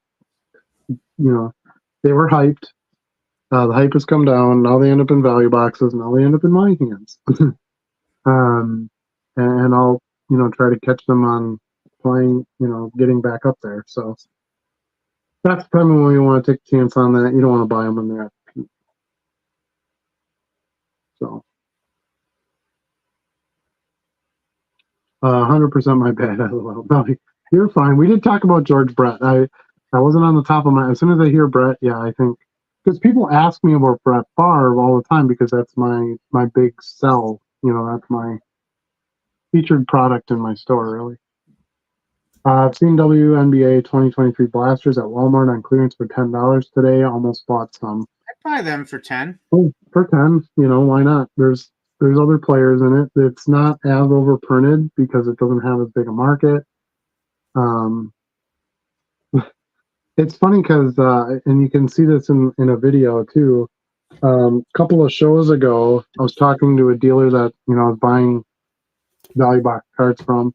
they were hyped. The hype has come down. Now they end up in value boxes. Now they end up in my hands. And I'll, try to catch them on playing, getting back up there. So that's probably when you want to take a chance on that. You don't want to buy them when they're at the peak. So 100% my bad. No, you're fine. We did talk about George Brett. I wasn't on the top of my. As soon as I hear Brett, yeah, I think, because people ask me about Brett Favre all the time, because that's my big sell. That's my featured product in my store, really. I've seen WNBA 2023 blasters at Walmart on clearance for $10 today. Almost bought some. I'd buy them for 10. Oh, for 10, why not? There's other players in it. It's not as overprinted because it doesn't have as big a market. It's funny because, and you can see this in a video too. A couple of shows ago, I was talking to a dealer that, I was buying value box cards from.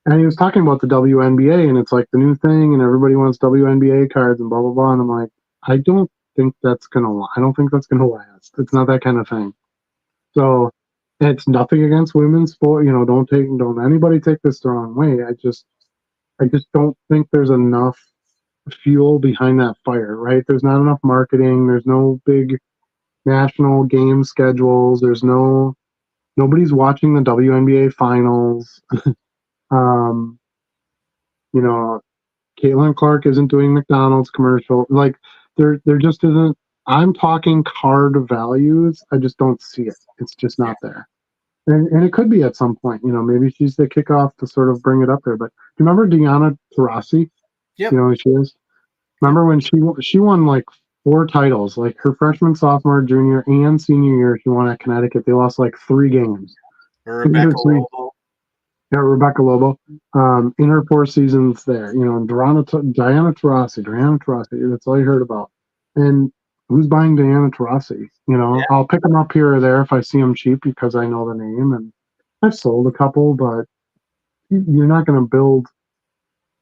And he was talking about the WNBA, and it's like the new thing, and everybody wants WNBA cards and blah, blah, blah. And I'm like, I don't think that's going to last. It's not that kind of thing. So it's nothing against women's sport. Don't anybody take this the wrong way. I just don't think there's enough fuel behind that fire, right? There's not enough marketing. There's no big national game schedules. Nobody's watching the WNBA finals. Caitlin Clark isn't doing McDonald's commercial. Like there just isn't. I'm talking card values. I just don't see it. It's just not there. And it could be at some point, maybe she's the kickoff to sort of bring it up there. But do you remember Diana Taurasi? Yep. You know who she is? Remember when she won like 4 titles, like her freshman, sophomore, junior, and senior year, she won at Connecticut. They lost like 3 games. Rebecca Lobo. Yeah, Rebecca Lobo. In her 4 seasons there, and Diana Taurasi, that's all you heard about. And who's buying Diana Taurasi? Yeah. I'll pick them up here or there if I see them cheap because I know the name, and I've sold a couple, but you're not going to build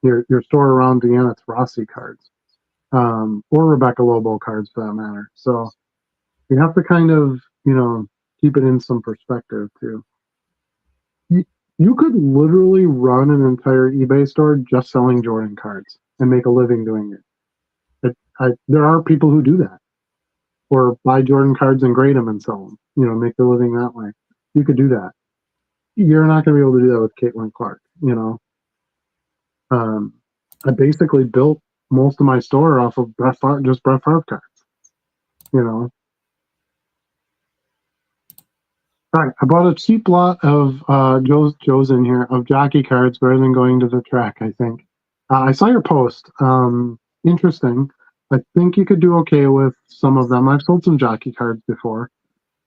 your store around Diana Taurasi cards, or Rebecca Lobo cards for that matter. So you have to kind of, keep it in some perspective too. You could literally run an entire eBay store just selling Jordan cards and make a living doing it. There are people who do that, or buy Jordan cards and grade them and sell them. Make a living that way. You could do that. You're not going to be able to do that with Caitlin Clark. I basically built most of my store off of Brett Favre cards. All right, I bought a cheap lot of Joe's in here of jockey cards rather than going to the track. I think I saw your post. Interesting. I think you could do okay with some of them. I've sold some jockey cards before,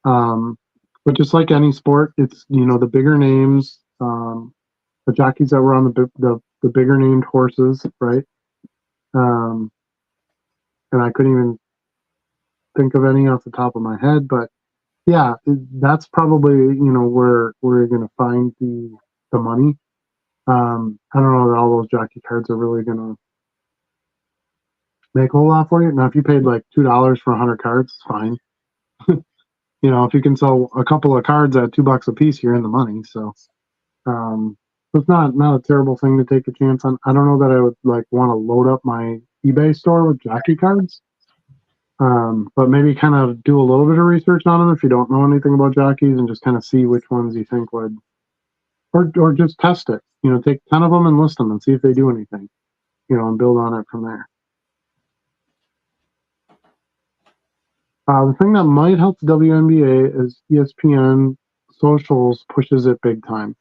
but just like any sport, it's the bigger names, the jockeys that were on the bigger named horses, right? And I couldn't even think of any off the top of my head, but. Yeah, that's probably where you're going to find the money. I don't know that all those jockey cards are really going to make a whole lot for you. Now, if you paid like $2 for 100 cards, it's fine. If you can sell a couple of cards at $2 a piece, you're in the money. So, it's not a terrible thing to take a chance on. I don't know that I would like want to load up my eBay store with jockey cards. But maybe kind of do a little bit of research on them if you don't know anything about jockeys, and just kind of see which ones you think would, or just test it. Take 10 of them and list them and see if they do anything, and build on it from there. The thing that might help the WNBA is ESPN socials pushes it big time.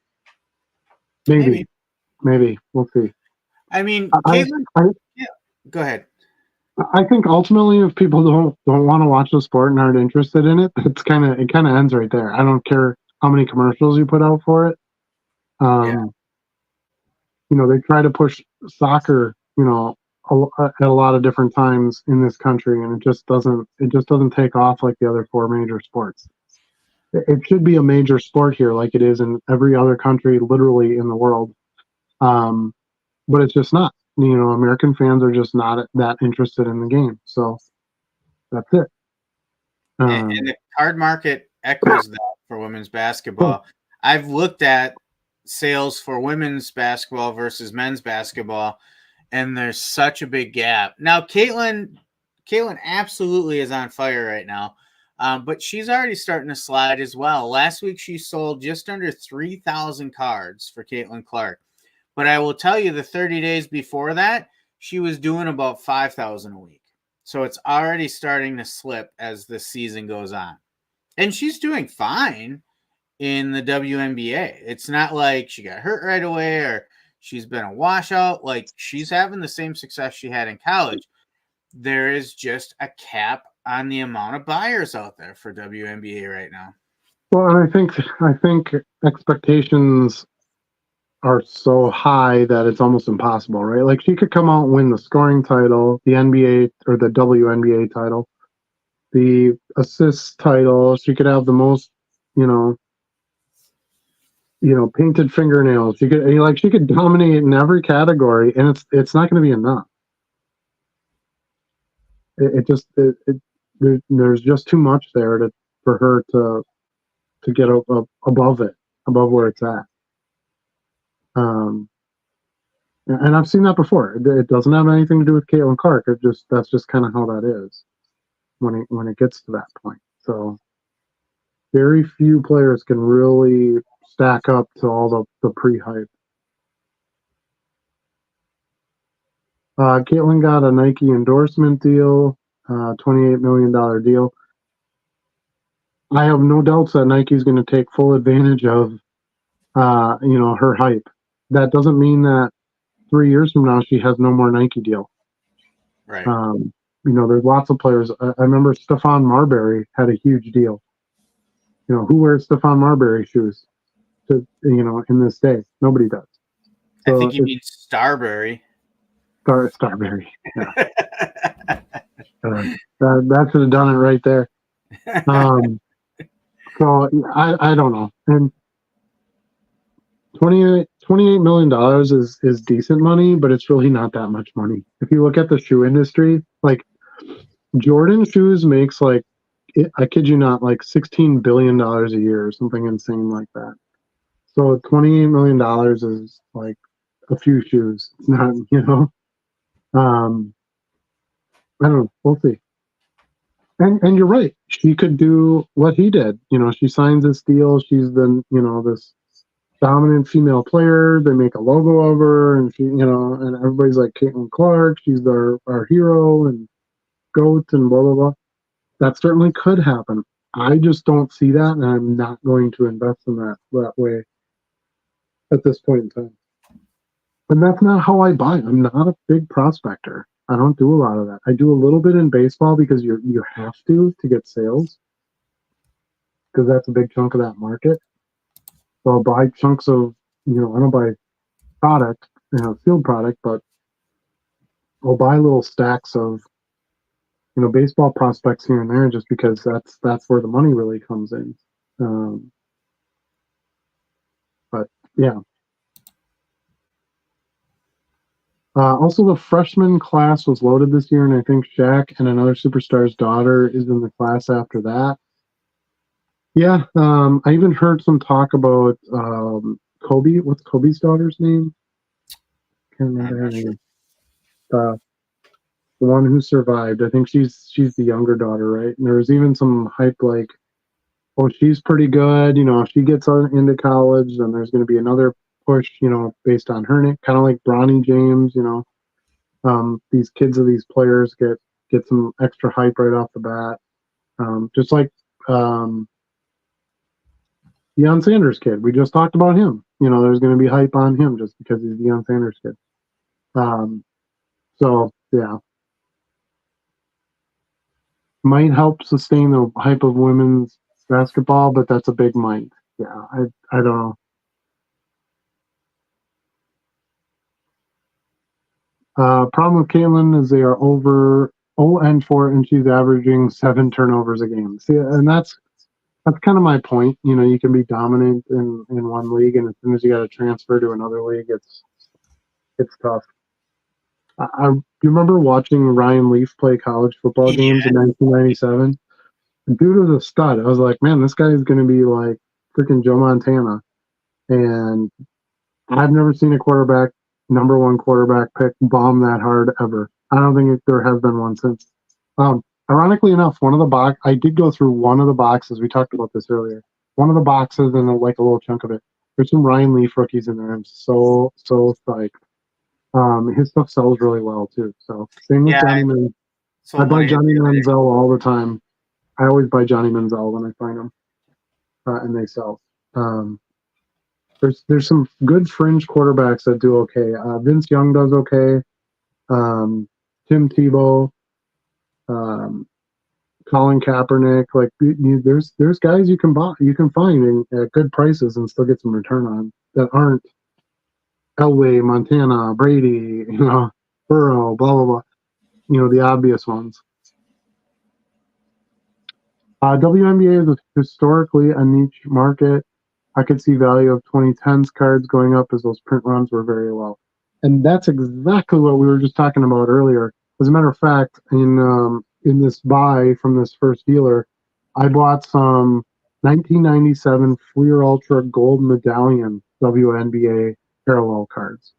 Maybe we'll see. I mean, I Go ahead. I think ultimately, if people don't want to watch the sport and aren't interested in it, it kind of ends right there. I don't care how many commercials you put out for it. Yeah. They try to push soccer, at a lot of different times in this country, and it just doesn't take off like the other four major sports. It should be a major sport here, like it is in every other country, literally in the world. Um, but it's just not. American fans are just not that interested in the game. So that's it. And the card market echoes that for women's basketball. I've looked at sales for women's basketball versus men's basketball, and there's such a big gap. Now, Caitlin absolutely is on fire right now, but she's already starting to slide as well. Last week, she sold just under 3,000 cards for Caitlin Clark. But I will tell you, the 30 days before that, she was doing about 5,000 a week. So it's already starting to slip as the season goes on. And she's doing fine in the WNBA. It's not like she got hurt right away or she's been a washout. Like, she's having the same success she had in college. There is just a cap on the amount of buyers out there for WNBA right now. Well, and I think expectations are so high that it's almost impossible, right? Like she could come out and win the scoring title, the NBA or the WNBA title, the assists title. She could have the most, painted fingernails. She could dominate in every category, and it's not going to be enough. There's just too much there for her to get above it, above where it's at. And I've seen that before. It doesn't have anything to do with Caitlin Clark. That's just kind of how that is when it gets to that point. So very few players can really stack up to all the pre-hype. Caitlin got a Nike endorsement deal, $28 million deal. I have no doubts that Nike's going to take full advantage of, her hype. That doesn't mean that 3 years from now she has no more Nike deal. Right. There's lots of players. I remember Stephon Marbury had a huge deal. Who wears Stephon Marbury shoes in this day? Nobody does. So I think you mean Starbury. Starbury. Yeah. That should have done it right there. So I don't know. And $28 million is decent money, but it's really not that much money. If you look at the shoe industry, like Jordan shoes makes I kid you not, like $16 billion a year or something insane like that. So $28 million is like a few shoes. It's not, I don't know. We'll see. And you're right. She could do what he did. She signs this deal. She's this dominant female player. They make a logo of her, and and everybody's like Caitlin Clark. She's our hero and GOAT and blah blah blah. That certainly could happen. I just don't see that, and I'm not going to invest in that way at this point in time. And that's not how I buy. I'm not a big prospector. I don't do a lot of that. I do a little bit in baseball because you have to get sales, because that's a big chunk of that market. So I'll buy chunks of, I don't buy product, field product, but I'll buy little stacks of, baseball prospects here and there, just because that's where the money really comes in. But yeah. Also, the freshman class was loaded this year, and I think Shaq and another superstar's daughter is in the class after that. Yeah, I even heard some talk about Kobe. What's Kobe's daughter's name? Can't remember her name. The one who survived. I think she's the younger daughter, right? And there was even some hype like, oh, she's pretty good. If she gets into college, then there's going to be another push, based on her name, kind of like Bronny James. These kids of these players get some extra hype right off the bat, just like Deion Sanders kid. We just talked about him. There's going to be hype on him just because he's Deion Sanders kid. So Yeah. Might help sustain the hype of women's basketball, but that's a big might. Yeah, I don't know. Problem with Caitlin is they are over 0-4 and she's averaging 7 turnovers a game. See, and that's kind of my point. You know, you can be dominant in one league, and as soon as you got to transfer to another league, it's tough. You remember watching Ryan Leaf play college football games in 1997? The dude was a stud. I was like, man, this guy is going to be like freaking Joe Montana. And I've never seen a quarterback, number one quarterback pick, bomb that hard ever. I don't think there has been one since. Ironically enough, I did go through one of the boxes. We talked about this earlier. One of the boxes and like a little chunk of it. There's some Ryan Leaf rookies in there. I'm so psyched. His stuff sells really well too. So same with Johnny Manziel. I buy Johnny Manziel all the time. I always buy Johnny Manziel when I find them, and they sell. There's some good fringe quarterbacks that do okay. Vince Young does okay. Tim Tebow, Colin Kaepernick. Like there's guys you can find at good prices and still get some return on that aren't Elway, Montana, Brady, Burrow, blah blah blah. The obvious ones. WNBA is historically a niche market. I could see value of 2010s cards going up as those print runs were very low. And that's exactly what we were just talking about earlier. As a matter of fact, in this buy from this first dealer, I bought some 1997 Fleer Ultra Gold Medallion WNBA parallel cards.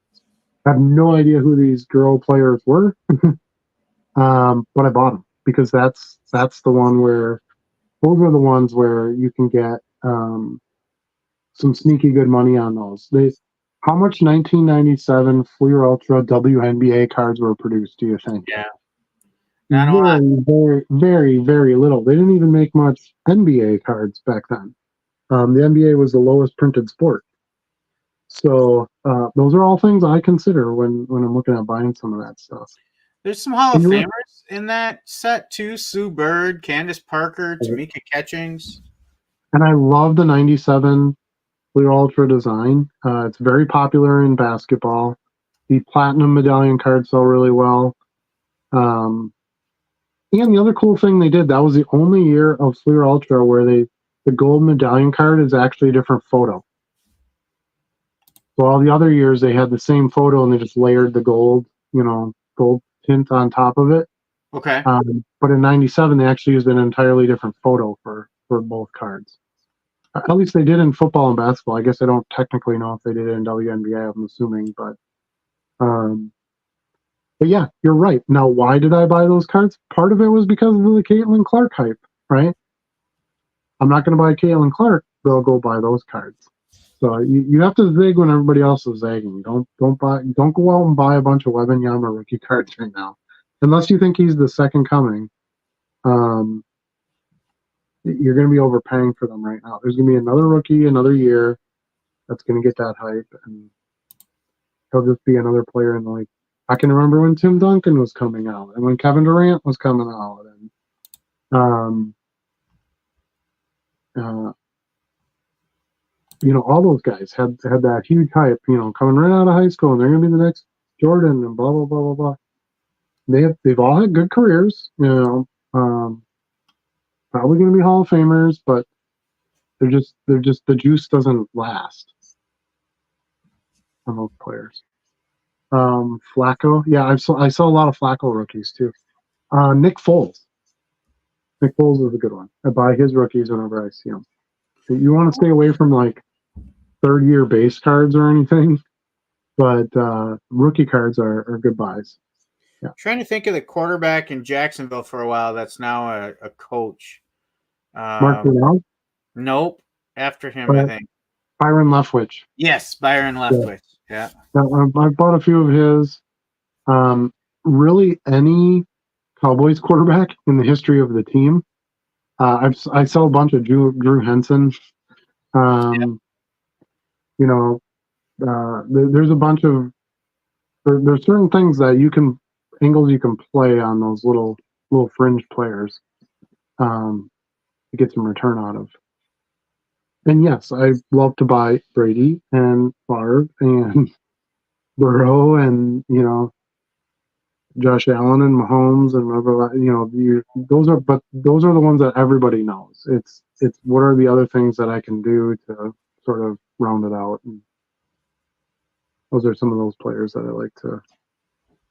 I have no idea who these girl players were, but I bought them because that's the one where those are the ones where you can get some sneaky good money on those. How much 1997 Fleer Ultra WNBA cards were produced, do you think? Yeah. Very, very, very, very little. They didn't even make much NBA cards back then. The NBA was the lowest printed sport. So those are all things I consider when I'm looking at buying some of that stuff. There's some Hall of Famers in that set too. Sue Bird, Candace Parker, Tamika Catchings. And I love the 97 Fleer Ultra design. It's very popular in basketball. The platinum medallion cards sell really well. And the other cool thing they did, that was the only year of Fleer Ultra where the gold medallion card is actually a different photo. So all the other years they had the same photo and they just layered the gold tint on top of it. Okay. But in 97 they actually used an entirely different photo for both cards. At least they did in football and basketball. I guess I don't technically know if they did it in WNBA, I'm assuming, but yeah, you're right. Now, why did I buy those cards? Part of it was because of the Caitlin Clark hype, right? I'm not going to buy Caitlin Clark, but I'll go buy those cards. So you have to zig when everybody else is zagging. Don't go out and buy a bunch of Wembanyama rookie cards right now, unless you think he's the second coming. You're going to be overpaying for them right now. There's going to be another rookie, another year that's going to get that hype, and he'll just be another player in the league. I can remember when Tim Duncan was coming out, and when Kevin Durant was coming out, and all those guys had that huge hype, coming right out of high school, and they're going to be the next Jordan, and blah blah blah blah blah. They've all had good careers, probably going to be Hall of Famers, but they're just the juice doesn't last on those players. Flacco, yeah, I saw a lot of Flacco rookies too. Nick Foles. Nick Foles is a good one. I buy his rookies whenever I see them. You want to stay away from like third-year base cards or anything, but rookie cards are good buys. Yeah. Trying to think of the quarterback in Jacksonville for a while that's now a coach. Mark Brunell? Nope. After him, I think. Byron Leftwich. Yes, Byron Leftwich. Yeah. I've bought a few of his. Really, any Cowboys quarterback in the history of the team. I sell a bunch of Drew Henson. There's a bunch of there's certain things that you can angles you can play on those little fringe players to get some return out of. And yes, I love to buy Brady and Favre and Burrow and Josh Allen and Mahomes and those are the ones that everybody knows. It's what are the other things that I can do to sort of round it out. And those are some of those players that I like to.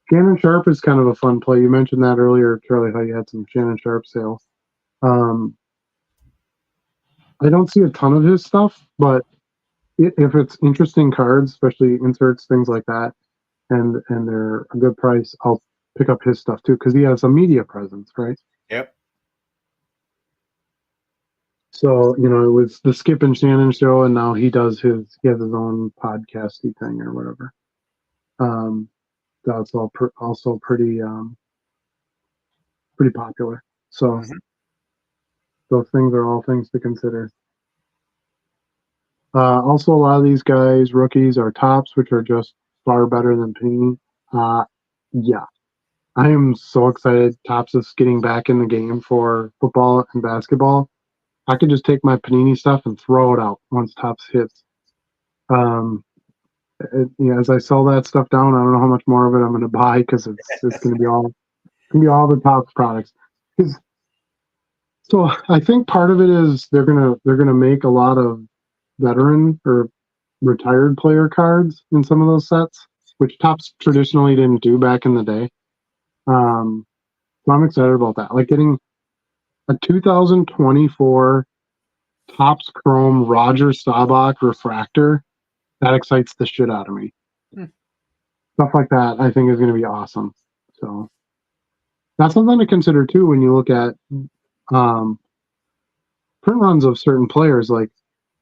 Shannon Sharp is kind of a fun play. You mentioned that earlier, Charlie, how you had some Shannon Sharp sale. I don't see a ton of his stuff, but if it's interesting cards, especially inserts, things like that, and they're a good price, I'll pick up his stuff too because he has a media presence, right? Yep. So it was the Skip and Shannon show, and now he has his own podcasty thing or whatever. That's all also pretty popular. So those things are all things to consider. Also, a lot of these guys, rookies, are tops, which are just far better than Panini. Yeah, I am so excited. Tops is getting back in the game for football and basketball. I could just take my Panini stuff and throw it out once Tops hits. As I sell that stuff down, I don't know how much more of it I'm going to buy because it's going to be all the Tops products. So I think part of it is they're gonna make a lot of veteran or retired player cards in some of those sets, which Topps traditionally didn't do back in the day. So I'm excited about that. Like getting a 2024 Topps Chrome Roger Staubach refractor, that excites the shit out of me. Stuff like that I think is going to be awesome. So that's something to consider too when you look at print runs of certain players. Like,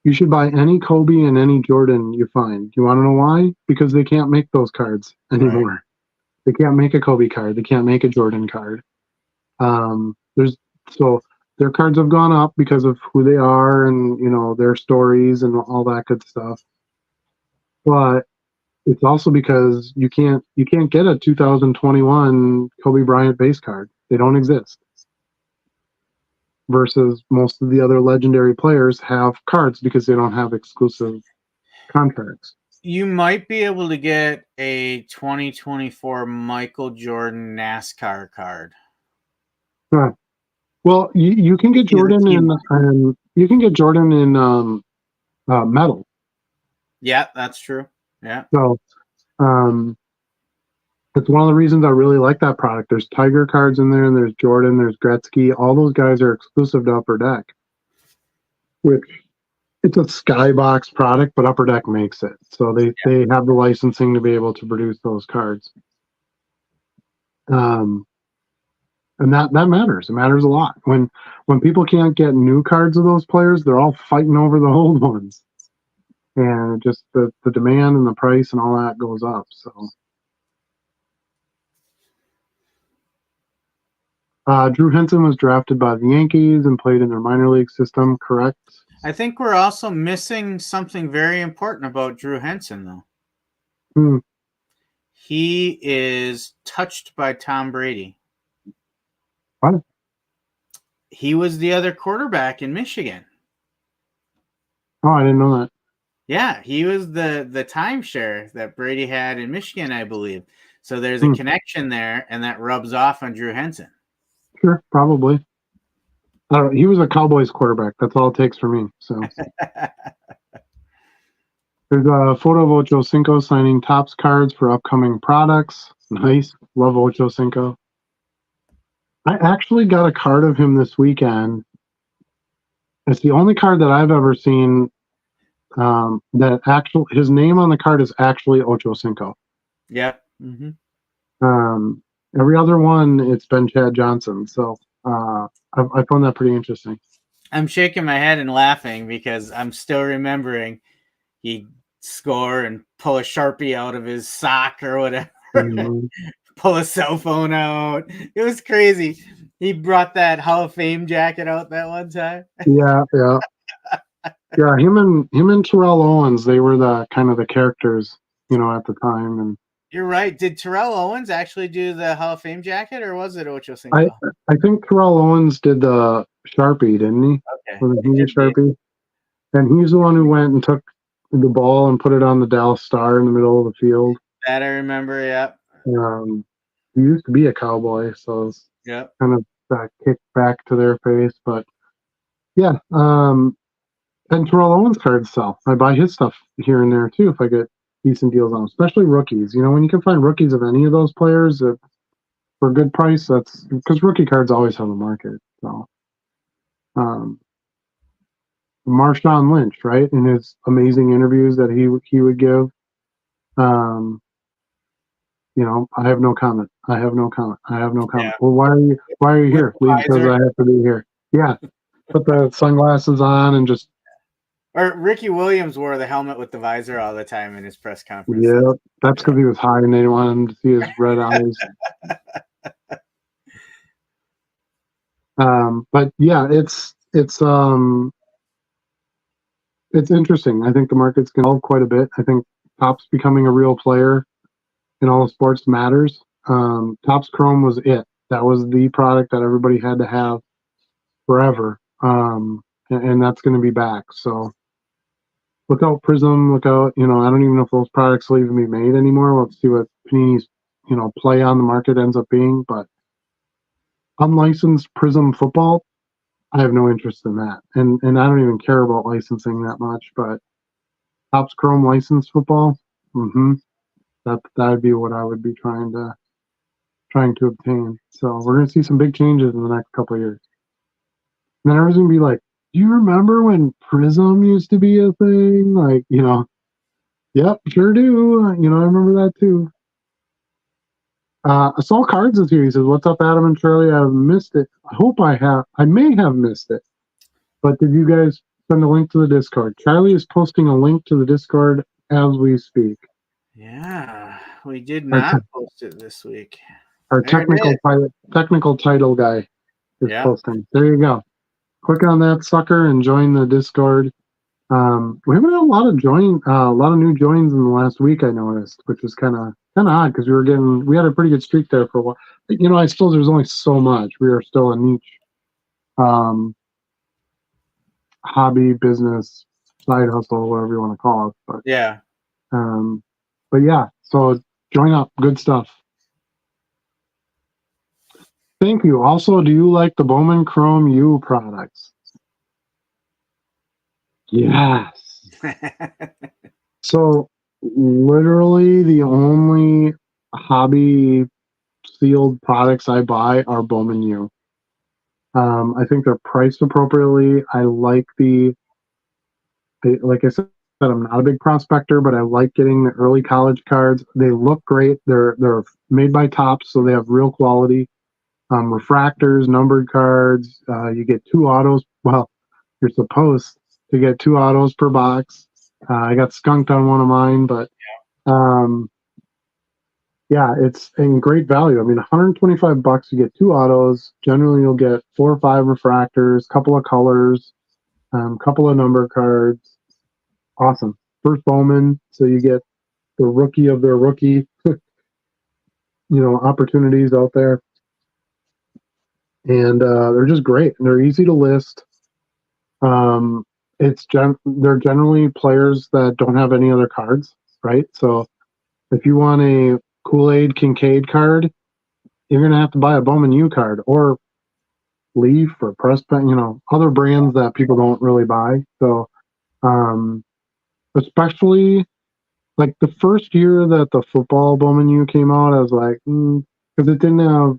you should buy any Kobe and any Jordan you find. You want to know why? Because they can't make those cards anymore. Right. They can't make a Kobe card. They can't make a Jordan card. Their cards have gone up because of who they are and their stories and all that good stuff. But it's also because you can't get a 2021 Kobe Bryant base card. They don't exist. Versus most of the other legendary players have cards because they don't have exclusive contracts. You might be able to get a 2024 Michael Jordan NASCAR card. Well, you can get Jordan in metal. Yeah, that's true. Yeah. So it's one of the reasons I really like that product. There's Tiger cards in there, and there's Jordan, there's Gretzky. All those guys are exclusive to Upper Deck, which it's a Skybox product, but Upper Deck makes it. So they have the licensing to be able to produce those cards. And that matters. It matters a lot. When people can't get new cards of those players, they're all fighting over the old ones. And just the demand and the price and all that goes up. So Drew Henson was drafted by the Yankees and played in their minor league system, correct? I think we're also missing something very important about Drew Henson, though. He is touched by Tom Brady. What? He was the other quarterback in Michigan. Oh, I didn't know that. Yeah, he was the timeshare that Brady had in Michigan, I believe. So there's a connection there, and that rubs off on Drew Henson. Sure, probably. I don't know. He was a Cowboys quarterback. That's all it takes for me. So there's a photo of Ocho Cinco signing Topps cards for upcoming products. Nice. Love Ocho Cinco. I actually got a card of him this weekend. It's the only card that I've ever seen his name on the card is actually Ocho Cinco. Yeah. Every other one, it's been Chad Johnson. So I found that pretty interesting. I'm shaking my head and laughing because I'm still remembering he'd score and pull a Sharpie out of his sock or whatever. Pull a cell phone out. It was crazy. He brought that Hall of Fame jacket out that one time. Yeah. Yeah, him and Terrell Owens, they were the kind of the characters, at the time. And You're right. Did Terrell Owens actually do the Hall of Fame jacket, or was it Ocho I Cinco? I think Terrell Owens did the Sharpie, didn't he? Okay, Was it he the could be. Sharpie? And he's the one who went and took the ball and put it on the Dallas Star in the middle of the field. That I remember. Yep. He used to be a Cowboy, so it's Yep. kind of kicked back to their face. But yeah, and Terrell Owens cards sell. I buy his stuff here and there too if I get decent deals on them, especially rookies. You know, when you can find rookies of any of those players for a good price, that's because rookie cards always have a market. So, Marshawn Lynch, right, in his amazing interviews that he would give, you know, I have no comment. I have no comment. I have no comment. Yeah. Well, why are you With here? the Because visor. I have to be here. Yeah, put the sunglasses on and just. Or Ricky Williams wore the helmet with the visor all the time in his press conference. Yeah, that's because he was high and they didn't want him to see his red eyes. But yeah, it's interesting. I think the market's going to evolve quite a bit. I think Topps becoming a real player in all of sports matters. Topps Chrome was it. That was the product that everybody had to have forever. And that's going to be back. So look out Prism, look out, you know, I don't even know if those products will even be made anymore. Let's see what Panini's, you know, play on the market ends up being. But unlicensed Prism football, I have no interest in that. And I don't even care about licensing that much, but Topps Chrome licensed football, that would be what I would be trying to obtain. So we're gonna see some big changes in the next couple of years. And then everyone's gonna be like, do you remember when Prism used to be a thing? Like, you know, yep, sure do. You know, I remember that too. I saw cards this year. He says, "What's up, Adam and Charlie? I've missed it. I hope I have. I may have missed it. But did you guys send a link to the Discord? Charlie is posting a link to the Discord as we speak. Yeah, we did Our, not post it this week. our There it technical title guy is Yeah. posting. There you go. Click on that sucker and join the Discord. We haven't had a lot of new joins in the last week. I noticed, which is kind of odd because we had a pretty good streak there for a while. You know, I suppose there's only so much. We are still a niche, hobby, business, side hustle, whatever you want to call it. But Yeah. yeah. So join up. Good stuff. Thank you. Also, do you like the Bowman Chrome U products? Yes. So literally the only hobby sealed products I buy are Bowman U. I think they're priced appropriately. I like like I said, I'm not a big prospector, but I like getting the early college cards. They look great. They're made by Topps, so they have real quality. Refractors, numbered cards. You get 2 autos. Well, you're supposed to get 2 autos per box. I got skunked on one of mine, but yeah, it's in great value. I mean, $125, you get 2 autos. Generally, you'll get 4 or 5 refractors, couple of colors, couple of number cards. Awesome. First Bowman, so you get the rookie of their rookie, opportunities out there. And they're just great. They're easy to list. They're generally players that don't have any other cards, right? So if you want a Kool-Aid Kincaid card, you're gonna have to buy a Bowman U card or Leaf or Press, other brands that people don't really buy. So, especially like the first year that the football Bowman U came out, I was like, because it didn't have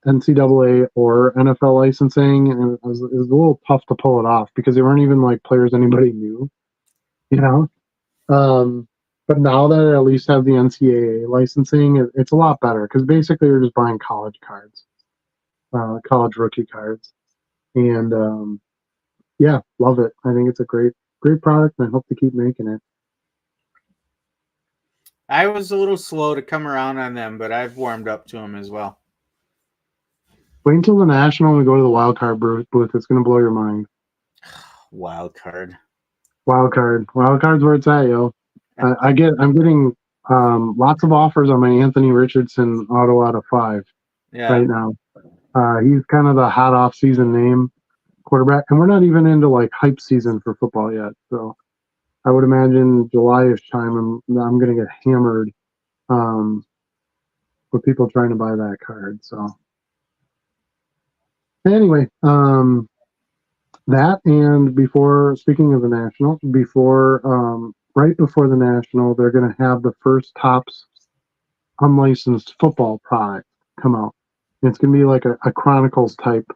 NCAA or NFL licensing, and it was a little tough to pull it off because they weren't even like players anybody knew, you know. But now that I at least have the NCAA licensing, it's a lot better because basically you're just buying college cards, college rookie cards, and yeah, love it. I think it's a great product, and I hope to keep making it. I was a little slow to come around on them, but I've warmed up to them as well. Wait until the National and we go to the wild card booth. It's going to blow your mind. Wild card's where it's at, yo. I'm getting Lots of offers on my Anthony Richardson auto out of 5 Yeah. right now. He's kind of the hot off-season name quarterback, and we're not even into like hype season for football yet. So I would imagine July-ish time, I'm going to get hammered with people trying to buy that card. So anyway, that and before speaking of the National, right before the National, they're going to have the first Topps unlicensed football product come out. And it's going to be like a Chronicles type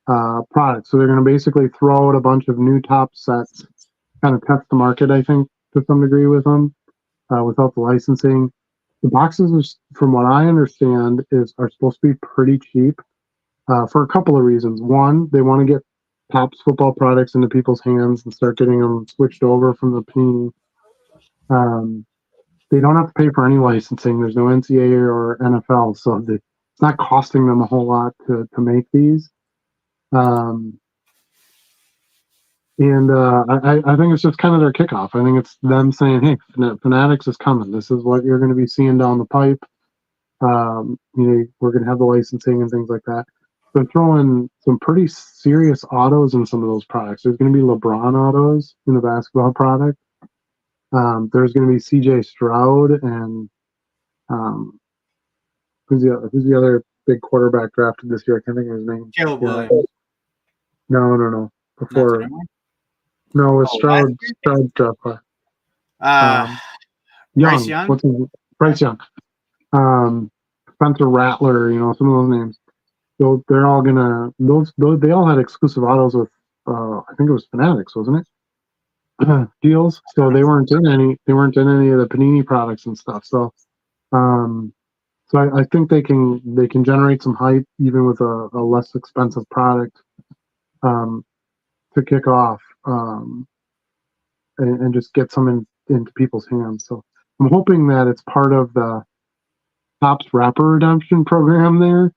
product. So they're going to basically throw out a bunch of new Topps sets, kind of test the market, I think, to some degree with them, without the licensing. The boxes, from what I understand, are supposed to be pretty cheap for a couple of reasons. One, they want to get Topps football products into people's hands and start getting them switched over from the Panini. They don't have to pay for any licensing. There's no NCAA or NFL, so it's not costing them a whole lot to make these. I think it's just kind of their kickoff. I think it's them saying, "Hey, Fanatics is coming. This is what you're going to be seeing down the pipe. We're going to have the licensing and things like that." They're throwing some pretty serious autos in some of those products. There's going to be LeBron autos in the basketball product. There's going to be CJ Stroud and who's the other big quarterback drafted this year? I can't think of his name. Caleb Williams. No. Before. No, it was Stroud drafted. Bryce Young. What's his name? Bryce Young. Spencer Rattler. Some of those names. So they're all gonna they all had exclusive autos with I think it was Fanatics, wasn't it? Deals. So they weren't in any of the Panini products and stuff. So I think they can generate some hype even with a less expensive product to kick off and just get some into people's hands. So I'm hoping that it's part of the Topps Wrapper Redemption program there.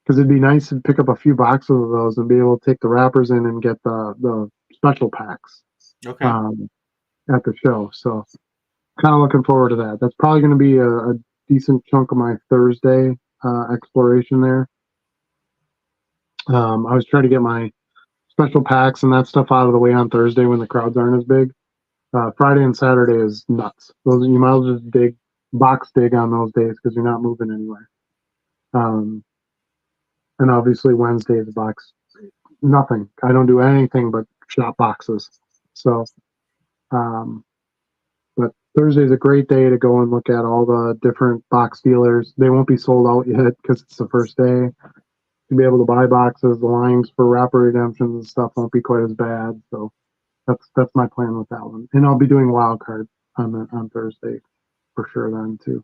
Because it'd be nice to pick up a few boxes of those and be able to take the wrappers in and get the special packs at the show. So kind of looking forward to that. That's probably going to be a decent chunk of my Thursday exploration there. I was trying to get my special packs and that stuff out of the way on Thursday when the crowds aren't as big. Friday and Saturday is nuts. You might as well just box dig on those days because you're not moving anywhere. And obviously Wednesday is box. Nothing. I don't do anything but shop boxes. So, but Thursday's a great day to go and look at all the different box dealers. They won't be sold out yet because it's the first day. To be able to buy boxes, the lines for wrapper redemptions and stuff won't be quite as bad. So that's my plan with that one. And I'll be doing wild card on Thursday for sure then too.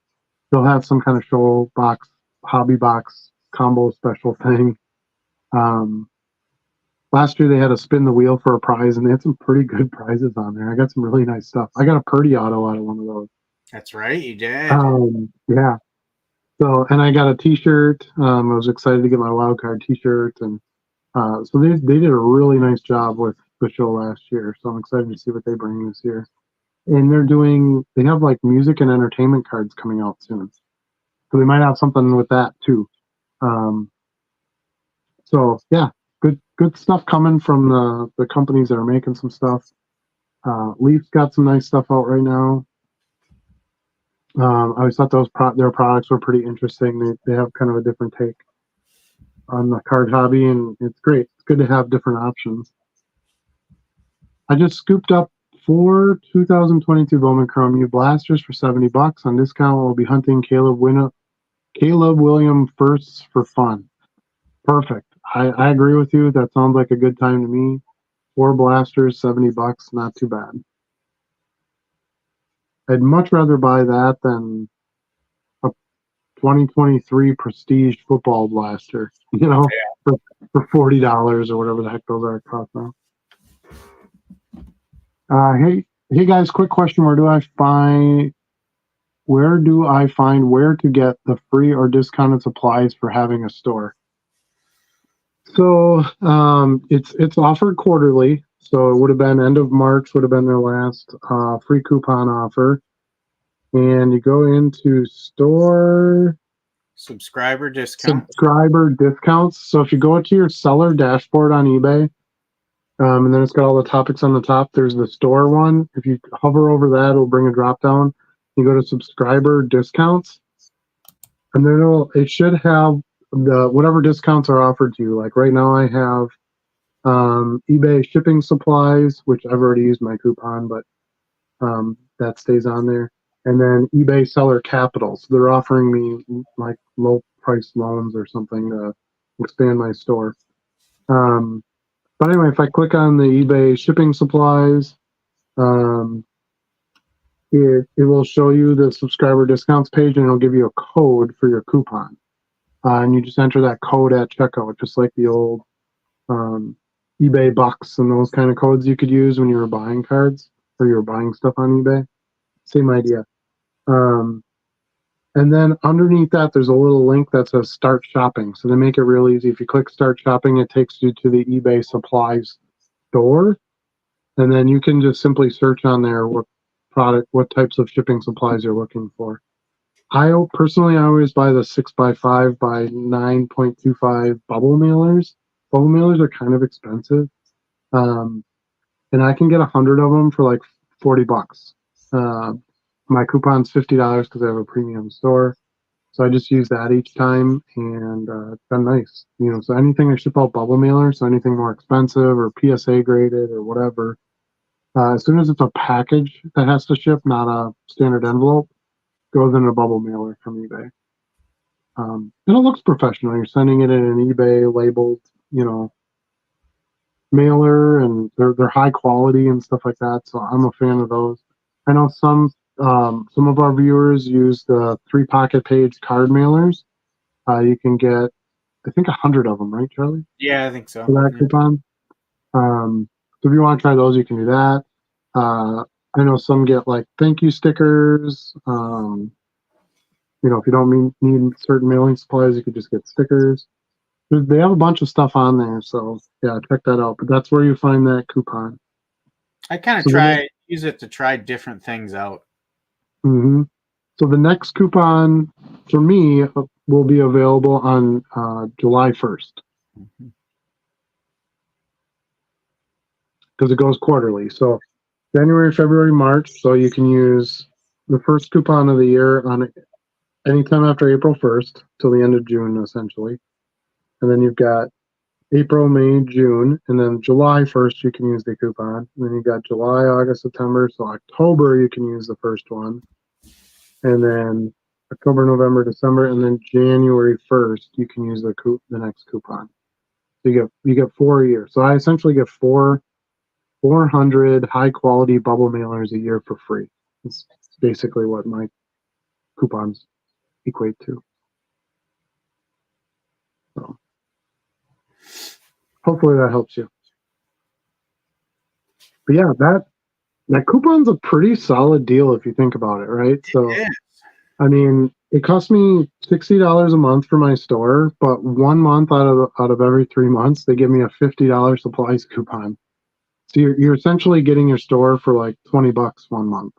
They'll have some kind of show box, hobby box combo special thing. Last year they had a spin the wheel for a prize and they had some pretty good prizes on there. I got some really nice stuff. I got a Purdy auto out of one of those. That's right, you did. Yeah. So, and I got a t-shirt. I was excited to get my wild card t-shirt. And so they did a really nice job with the show last year. So I'm excited to see what they bring this year. And they have like music and entertainment cards coming out soon. So they might have something with that too. So yeah, good stuff coming from the companies that are making some stuff. Leaf's got some nice stuff out right now. I always thought their products were pretty interesting. They have kind of a different take on the card hobby, and it's great. It's good to have different options. I just scooped up 4 2022 Bowman Chrome U blasters for $70 on discount. We'll be hunting Caleb Williams firsts for fun. Perfect. I agree with you. That sounds like a good time to me. 4 blasters, $70, not too bad. I'd much rather buy that than a 2023 Prestige football blaster, for $40 or whatever the heck those are cost now. Hey guys, quick question. Where do I find where to get the free or discounted supplies for having a store? So it's offered quarterly. So it would have been end of March would have been their last free coupon offer. and you go into store Subscriber discount. subscriber discounts. So if you go to your seller dashboard on eBay, and then it's got all the topics on the top, there's the store one. If you hover over that, it'll bring a drop down. You go to subscriber discounts, and then it should have the whatever discounts are offered to you. Like right now, I have eBay shipping supplies, which I've already used my coupon, but that stays on there. And then eBay seller capital. So they're offering me like low price loans or something to expand my store. But anyway, if I click on the eBay shipping supplies, it will show you the subscriber discounts page, and it'll give you a code for your coupon. And you just enter that code at checkout, just like the old eBay bucks and those kind of codes you could use when you were buying cards or you were buying stuff on eBay. Same idea. And then underneath that, there's a little link that says start shopping. So they make it real easy. If you click start shopping, it takes you to the eBay supplies store. And then you can just simply search on there what types of shipping supplies you're looking for. I always buy the 6x5 by 9.25 bubble mailers. Bubble mailers are kind of expensive. And I can get 100 of them for like $40. My coupon's $50 because I have a premium store. So I just use that each time, and it's been nice. So anything I ship out bubble mailers, so anything more expensive or PSA graded or whatever, as soon as it's a package that has to ship, not a standard envelope, goes in a bubble mailer from eBay. And it looks professional. You're sending it in an eBay labeled, mailer, and they're high quality and stuff like that. So I'm a fan of those. I know some of our viewers use the 3-pocket page card mailers. You can get, I think, 100 of them, right, Charlie? Yeah, I think so. For that coupon. So if you want to try those, you can do that. I know some get like thank you stickers. If you don't need certain mailing supplies, you could just get stickers. They have a bunch of stuff on there, so yeah, check that out. But that's where you find that coupon. I kind of use it to try different things out. Mm-hmm. So the next coupon for me will be available on July 1st. Because it goes quarterly. So January, February, March. So you can use the first coupon of the year on anytime after April 1st till the end of June, essentially. And then you've got April, May, June, and then July 1st you can use the coupon. And then you've got July, August, September. So October you can use the first one. And then October, November, December, and then January 1st you can use the next coupon. So you get 4 a year. So I essentially get 400 high quality bubble mailers a year for free. It's basically what my coupons equate to. So hopefully that helps you. But yeah, that coupon's a pretty solid deal if you think about it, right? So I mean, it cost me $60 a month for my store, but 1 month out of every 3 months, they give me a $50 supplies coupon. So you're essentially getting your store for like $20 1 month,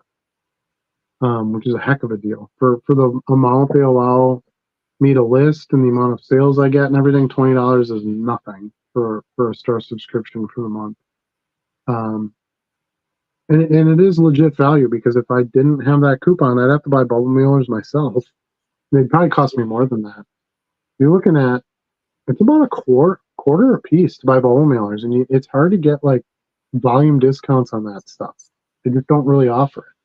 which is a heck of a deal for the amount they allow me to list and the amount of sales I get and everything. $20 is nothing for a store subscription for the month. And it is legit value, because if I didn't have that coupon, I'd have to buy bubble mailers myself. They'd probably cost me more than that. You're looking at, it's about a quarter a piece to buy bubble mailers, and it's hard to get like volume discounts on that stuff. They just don't really offer it.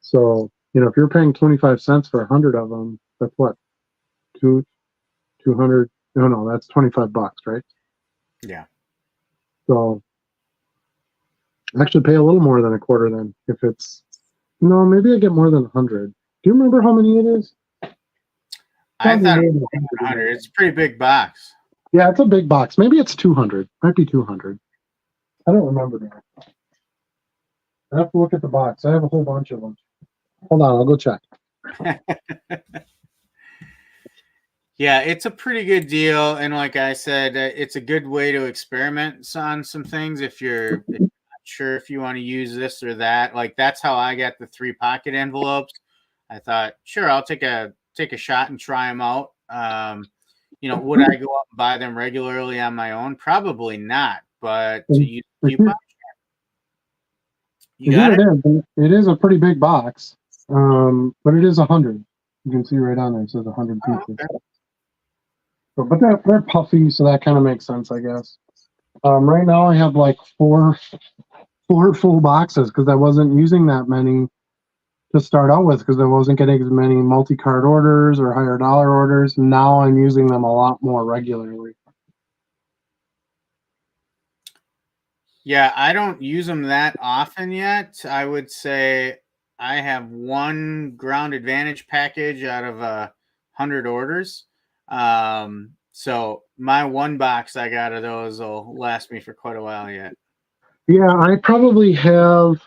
So if you're paying 25 cents for 100 of them, that's what, 200? No, that's $25, right? Yeah. So actually pay a little more than a quarter then. If it's, no, maybe I get more than 100. Do you remember how many it is? I thought it was 100. It's a pretty big box. Yeah, it's a big box. Maybe it's 200. Might be 200. I don't remember now. I have to look at the box. I have a whole bunch of them. Hold on, I'll go check. Yeah, it's a pretty good deal, and like I said, it's a good way to experiment on some things if you're not sure if you want to use this or that. Like that's how I got the 3 pocket envelopes. I thought, sure, I'll take a shot and try them out. Would I go out and buy them regularly on my own? Probably not. But to use a coupon, you got it. It is a pretty big box, but it is 100. You can see right on there it says 100 pieces. Okay. But they're puffy, so that kind of makes sense, I guess. Right now I have like four full boxes because I wasn't using that many to start out with because I wasn't getting as many multi-card orders or higher dollar orders. Now I'm using them a lot more regularly. Yeah, I don't use them that often yet. I would say I have 1 Ground Advantage package out of 100 orders. So my 1 box I got of those will last me for quite a while yet. Yeah, I probably have,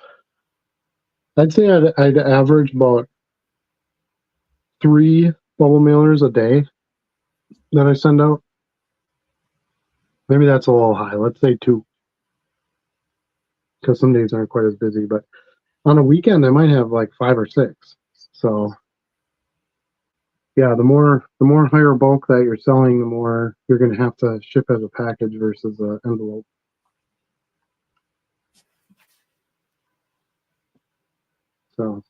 I'd say I'd average about 3 bubble mailers a day that I send out. Maybe that's a little high. Let's say 2. Because some days aren't quite as busy, but on a weekend I might have like 5 or 6. So yeah, the more higher bulk that you're selling, the more you're going to have to ship as a package versus an envelope. So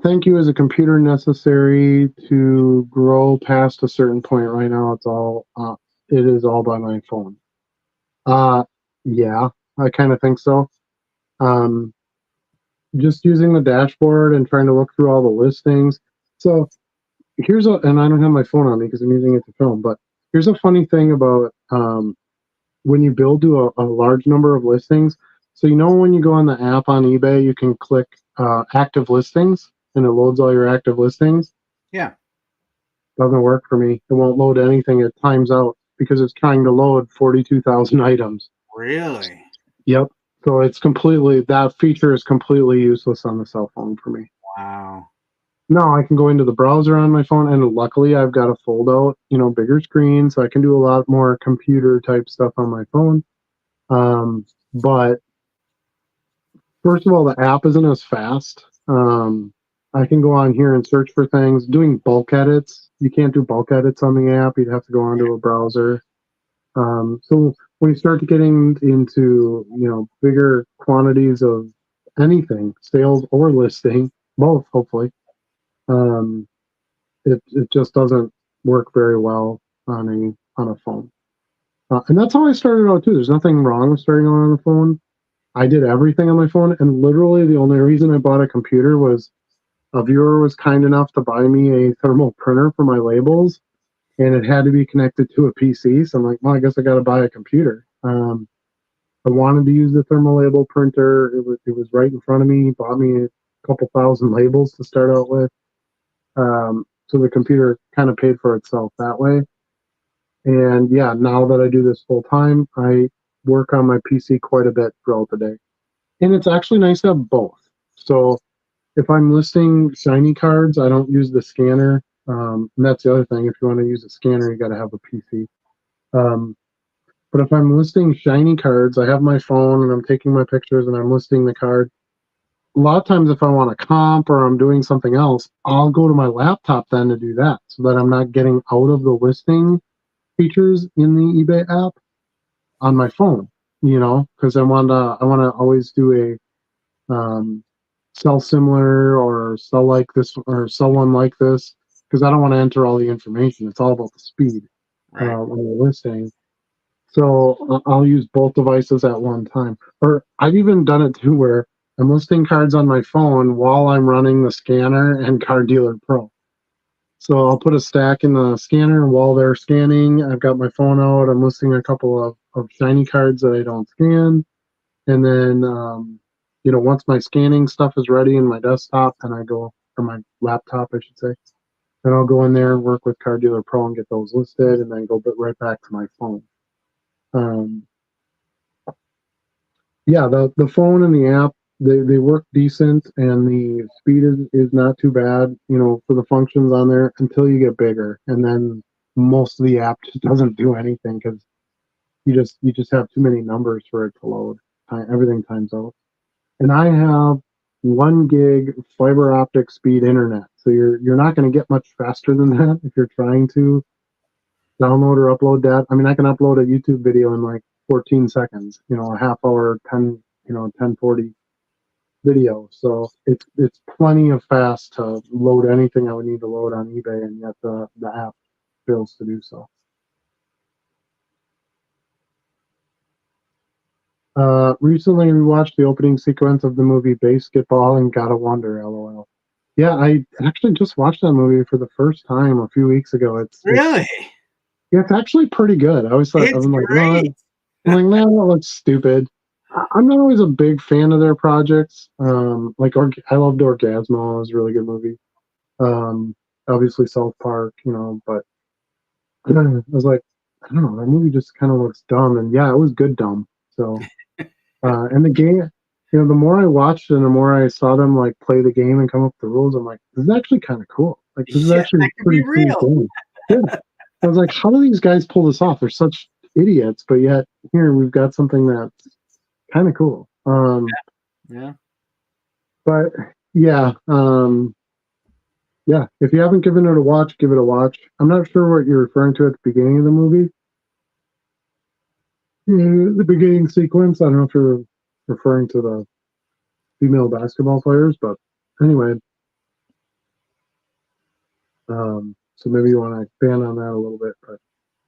thank you. Is a computer necessary to grow past a certain point? Right now it is all by my phone. Yeah, I kind of think so. Just using the dashboard and trying to look through all the listings. So and I don't have my phone on me because I'm using it to film, but here's a funny thing about when you build to a large number of listings. So when you go on the app on eBay, you can click active listings and it loads all your active listings. Yeah. Doesn't work for me. It won't load anything. It times out because it's trying to load 42,000 items. Really? Yep. So that feature is completely useless on the cell phone for me. Wow. No, I can go into the browser on my phone, and luckily I've got a fold out, bigger screen, so I can do a lot more computer type stuff on my phone. But first of all, the app isn't as fast. I can go on here and search for things. Doing bulk edits, you can't do bulk edits on the app. You'd have to go onto a browser. So when you start getting into, bigger quantities of anything, sales or listing, both hopefully, it just doesn't work very well on a phone. And that's how I started out too. There's nothing wrong with starting out on the phone. I did everything on my phone, and literally the only reason I bought a computer was a viewer was kind enough to buy me a thermal printer for my labels, and it had to be connected to a PC. So I'm like, well, I guess I got to buy a computer. I wanted to use the thermal label printer. It was right in front of me. He bought me a couple thousand labels to start out with. So the computer kind of paid for itself that way. And yeah, now that I do this full time, I work on my PC quite a bit throughout the day. And it's actually nice to have both. So if I'm listing shiny cards, I don't use the scanner. And that's the other thing. If you want to use a scanner, you got to have a PC. But if I'm listing shiny cards, I have my phone and I'm taking my pictures and I'm listing the card. A lot of times if I want to comp or I'm doing something else, I'll go to my laptop then to do that so that I'm not getting out of the listing features in the eBay app on my phone, because I want to always do a sell similar or sell like this or sell one like this, because I don't want to enter all the information. It's all about the speed when you're listing. So I'll use both devices at one time. Or I've even done it too where I'm listing cards on my phone while I'm running the scanner and Card Dealer Pro. So I'll put a stack in the scanner, and while they're scanning, I've got my phone out. I'm listing a couple of shiny cards that I don't scan. And then, once my scanning stuff is ready in my desktop, and I go, or my laptop, I should say, then I'll go in there and work with Card Dealer Pro and get those listed, and then go right back to my phone. Yeah, the phone and the app, they work decent, and the speed is not too bad, for the functions on there until you get bigger, and then most of the app just doesn't do anything because you just have too many numbers for it to load. everything times out. And I have 1 gig fiber optic speed internet. So you're not going to get much faster than that if you're trying to download or upload that. I mean, I can upload a YouTube video in like 14 seconds, a half hour, 1040 video. So it's plenty of fast to load anything I would need to load on eBay, and yet the app fails to do so. Recently we watched the opening sequence of the movie Basketball and Gotta Wonder, LOL. Yeah, I actually just watched that movie for the first time a few weeks ago. Really? It's actually pretty good. I always thought, It's I'm like, great. I'm like, man, that looks stupid. I'm not always a big fan of their projects. I loved Orgasmo. It was a really good movie. Obviously South Park, but I was like, I don't know, that movie just kind of looks dumb. And yeah, it was good dumb. So, and the game, the more I watched it and the more I saw them like play the game and come up with the rules, I'm like, this is actually kind of cool. Like, this is actually that a could pretty be real. cool game. Yeah. I was like, how do these guys pull this off? They're such idiots, but yet here we've got something that's kind of cool. Yeah. But yeah, yeah. If you haven't given it a watch, give it a watch. I'm not sure what you're referring to at the beginning of the movie. The beginning sequence. I don't know if you're referring to the female basketball players, but anyway. So maybe you want to expand on that a little bit, but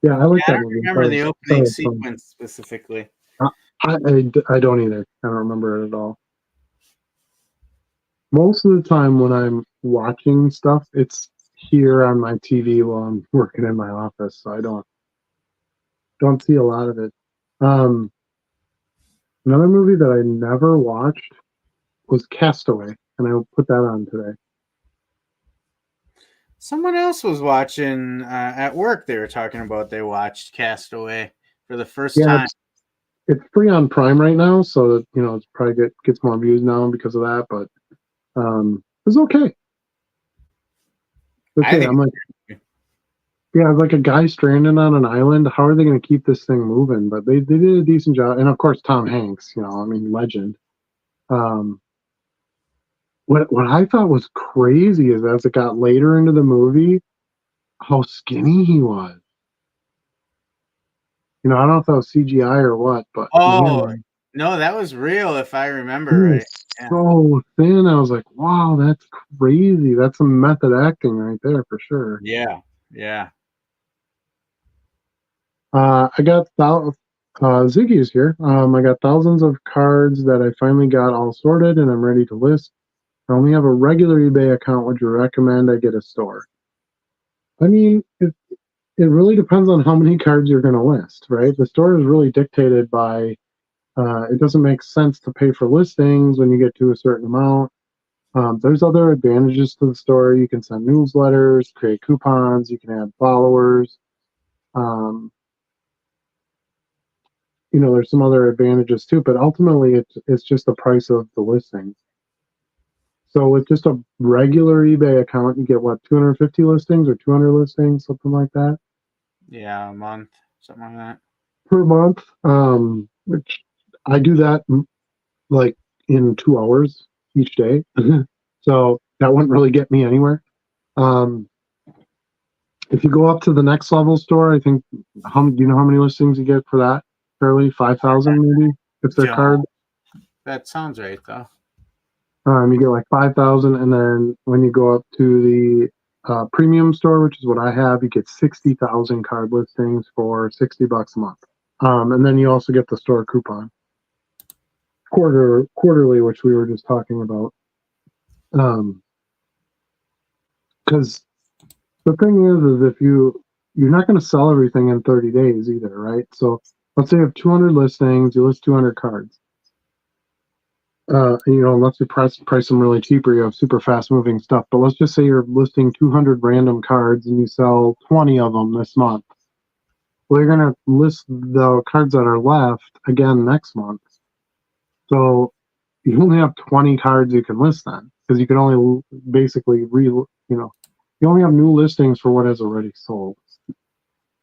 yeah, I like that movie. I don't remember the opening sequence specifically. I don't either. I don't remember it at all. Most of the time when I'm watching stuff, it's here on my TV while I'm working in my office, so I don't see a lot of it. Another movie that I never watched was Castaway, and I will put that on today. Someone else was watching at work. They were talking about they watched Castaway for the first time. It's free on Prime right now, so that, it's probably gets more views now because of that. But it was okay. I'm like, yeah, like a guy stranded on an island. How are they going to keep this thing moving? But they did a decent job, and of course Tom Hanks. Legend. What I thought was crazy is as it got later into the movie, how skinny he was. I don't know if that was CGI or what, but no, that was real if I remember right. So thin. I was like, wow, that's crazy. That's some method acting right there for sure. Yeah. I got Ziggy's here. I got thousands of cards that I finally got all sorted and I'm ready to list. I only have a regular eBay account. Would you recommend I get a store? I mean, it really depends on how many cards you're going to list, right? The store is really dictated by, it doesn't make sense to pay for listings when you get to a certain amount. There's other advantages to the store. You can send newsletters, create coupons, you can add followers. There's some other advantages too, but ultimately it's just the price of the listing. So with just a regular eBay account, you get 250 listings or 200 listings, something like that. Yeah, a month, something like that. Per month. Which I do that like in 2 hours each day. So that wouldn't really get me anywhere. If you go up to the next level store, I think, do you know how many listings you get for that? Fairly 5,000 maybe, if they're card. That sounds right though. You get like 5,000, and then when you go up to the premium store, which is what I have, you get 60,000 card listings for $60 a month. And then you also get the store coupon quarterly, which we were just talking about. Because the thing is if you're not going to sell everything in 30 days either, right? So let's say you have 200 listings, you list 200 cards. Unless you price them really cheap or you have super fast moving stuff. But let's just say you're listing 200 random cards and you sell 20 of them this month. Well, you're going to list the cards that are left again next month. So you only have 20 cards you can list then, because you can only basically you only have new listings for what has already sold.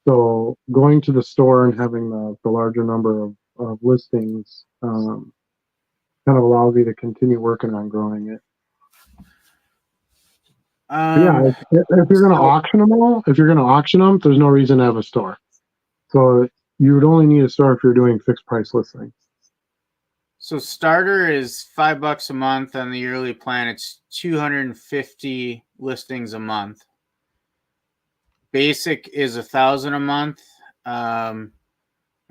So going to the store and having the larger number of listings kind of allows you to continue working on growing it. But yeah, if you're going to auction them all, if you're going to auction them, there's no reason to have a store. So you would only need a store if you're doing fixed price listings. So starter is $5 a month. On the yearly plan, it's 250 listings a month. Basic is 1,000 a month, and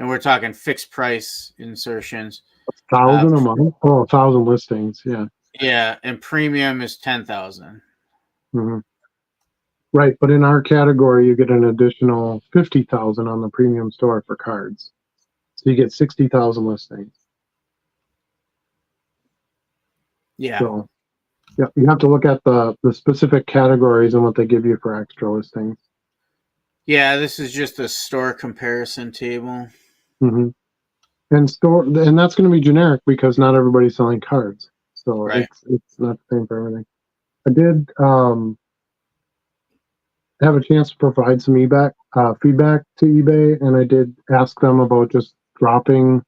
we're talking fixed price insertions. 1,000 a month? Oh, 1,000 listings. Yeah. Yeah, and premium is 10,000. Mm-hmm. Right, but in our category, you get an additional 50,000 on the premium store for cards, so you get 60,000 listings. Yeah. So, yeah, you have to look at the specific categories and what they give you for extra listings. Yeah, this is just a store comparison table. Mm-hmm. And that's going to be generic because not everybody's selling cards, so Right. it's not the same for everything. I did have a chance to provide some feedback to eBay, and I did ask them about just dropping,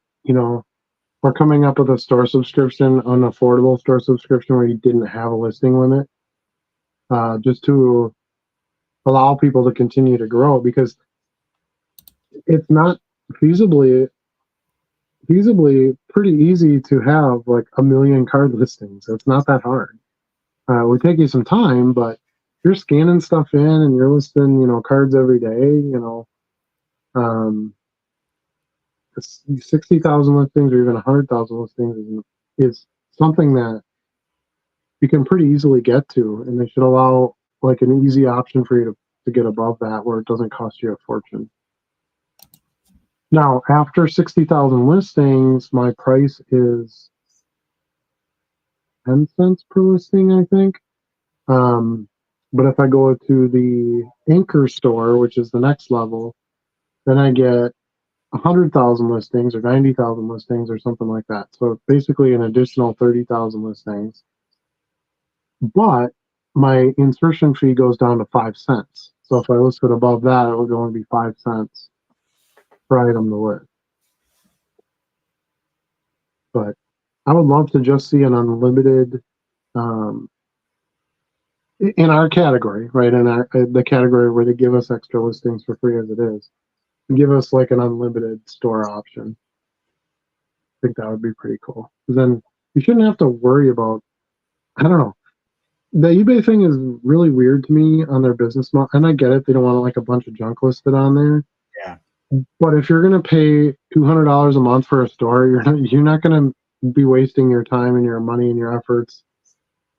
or coming up with a store subscription, an affordable store subscription where you didn't have a listing limit, just to allow people to continue to grow, because it's not feasibly pretty easy to have like 1 million card listings. It's not that hard. It would take you some time, but you're scanning stuff in and you're listing, cards every day, 60,000 listings or even 100,000 listings is something that you can pretty easily get to, and they should allow like an easy option for you to get above that where it doesn't cost you a fortune. Now, after 60,000 listings, my price is 10 cents per listing, I think. But if I go to the Anchor store, which is the next level, then I get 100,000 listings or 90,000 listings or something like that. So basically an additional 30,000 listings. But my insertion fee goes down to 5 cents. So if I listed above that, it would only be 5 cents per item to list. But I would love to just see an unlimited, in our category, right? In the category where they give us extra listings for free as it is, give us like an unlimited store option. I think that would be pretty cool. Then you shouldn't have to worry about, I don't know. The eBay thing is really weird to me on their business model, and I get it. They don't want like a bunch of junk listed on there. Yeah. But if you're going to pay $200 a month for a store, you're not going to be wasting your time and your money and your efforts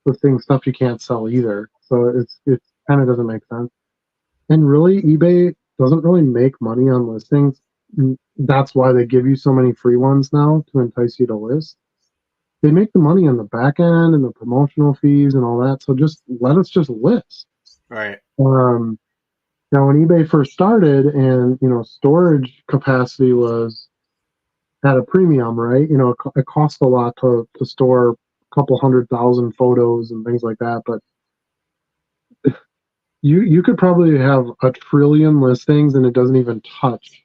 listing stuff you can't sell either. So it kind of doesn't make sense. And really, eBay doesn't really make money on listings. That's why they give you so many free ones now to entice you to list. They make the money on the back end and the promotional fees and all that. So just let us just list. Right. Now, when eBay first started, and storage capacity was at a premium, right? It cost a lot to store a couple 100,000 photos and things like that. But you could probably have 1 trillion listings, and it doesn't even touch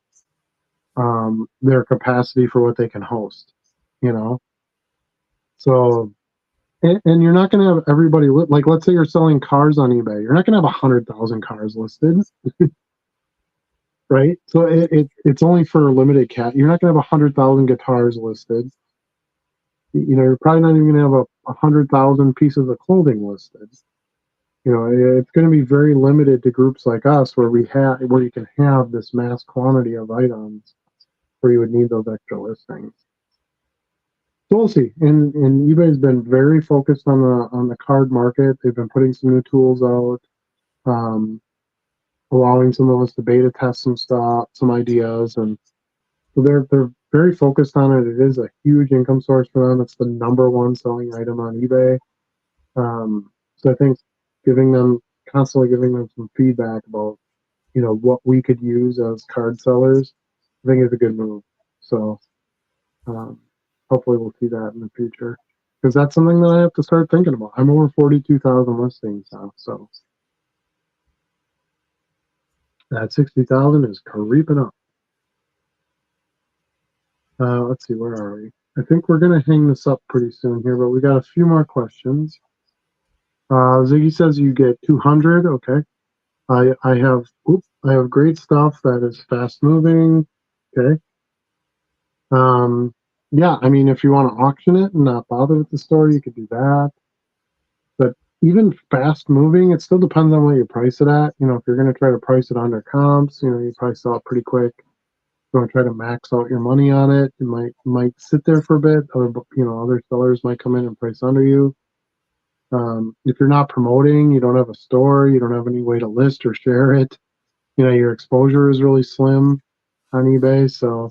their capacity for what they can host. So. And you're not going to have everybody like, let's say you're selling cars on eBay. You're not going to have 100,000 cars listed, right? So it's only for a limited You're not going to have 100,000 guitars listed. You're probably not even going to have 100,000 pieces of clothing listed. It's going to be very limited to groups like us where you can have this mass quantity of items where you would need those extra listings. So we'll see. And eBay's been very focused on the card market. They've been putting some new tools out, allowing some of us to beta test some stuff, some ideas, and so they're very focused on it. It is a huge income source for them. It's the #1 selling item on eBay. So I think constantly giving them some feedback about what we could use as card sellers, I think is a good move. So. Hopefully we'll see that in the future, because that's something that I have to start thinking about. I'm over 42,000 listings now, so that 60,000 is creeping up. Let's see, where are we? I think we're going to hang this up pretty soon here, but we got a few more questions. Ziggy says you get 200. Okay. I have great stuff that is fast moving. Okay. Yeah, I mean, if you want to auction it and not bother with the store, you could do that. But even fast moving, it still depends on what you price it at. You know, if you're going to try to price it under comps, you know, you probably sell it pretty quick. If you want to try to max out your money on it, it might sit there for a bit. Other sellers might come in and price under you. If you're not promoting, you don't have a store, you don't have any way to list or share it. You know, your exposure is really slim on eBay. So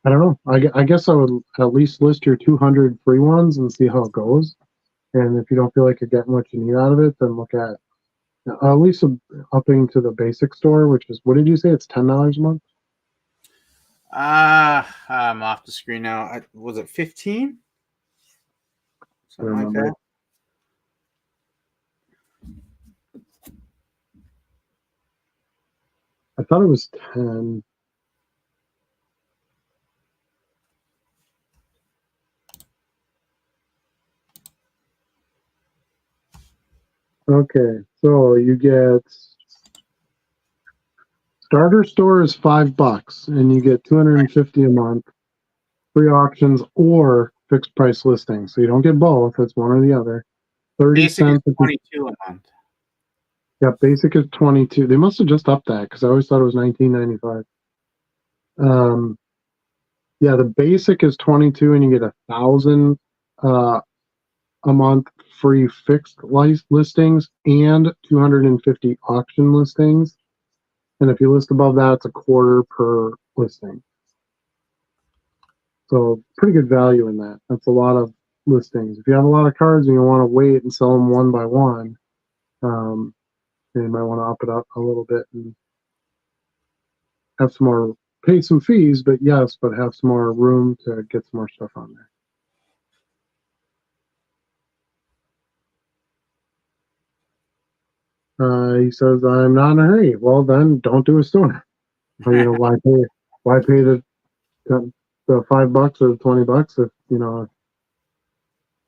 I don't know. I guess I would at least list your 200 free ones and see how it goes. And if you don't feel like you're getting what you need out of it, then look at least upping to the basic store, which is, what did you say? It's $10 a month? I'm off the screen now. Was it 15? Something like that. I thought it was 10. Okay, so you get starter store is $5 and you get 250 a month, free auctions or fixed price listings. So you don't get both, it's one or the other. 30 Basic cents. is 22 a month. Yeah, basic is 22. They must have just upped that because I always thought it was $19.95. Yeah, the basic is 22 and you get 1,000 a month free fixed listings and 250 auction listings. And if you list above that, it's a quarter per listing. So pretty good value in that. That's a lot of listings. If you have a lot of cards and you want to wait and sell them one by one, you might want to up it up a little bit and have some more, pay some fees, but have some more room to get some more stuff on there. He says, I'm not in a hurry. Well, then don't do a store. Why pay the $5 or the $20 if,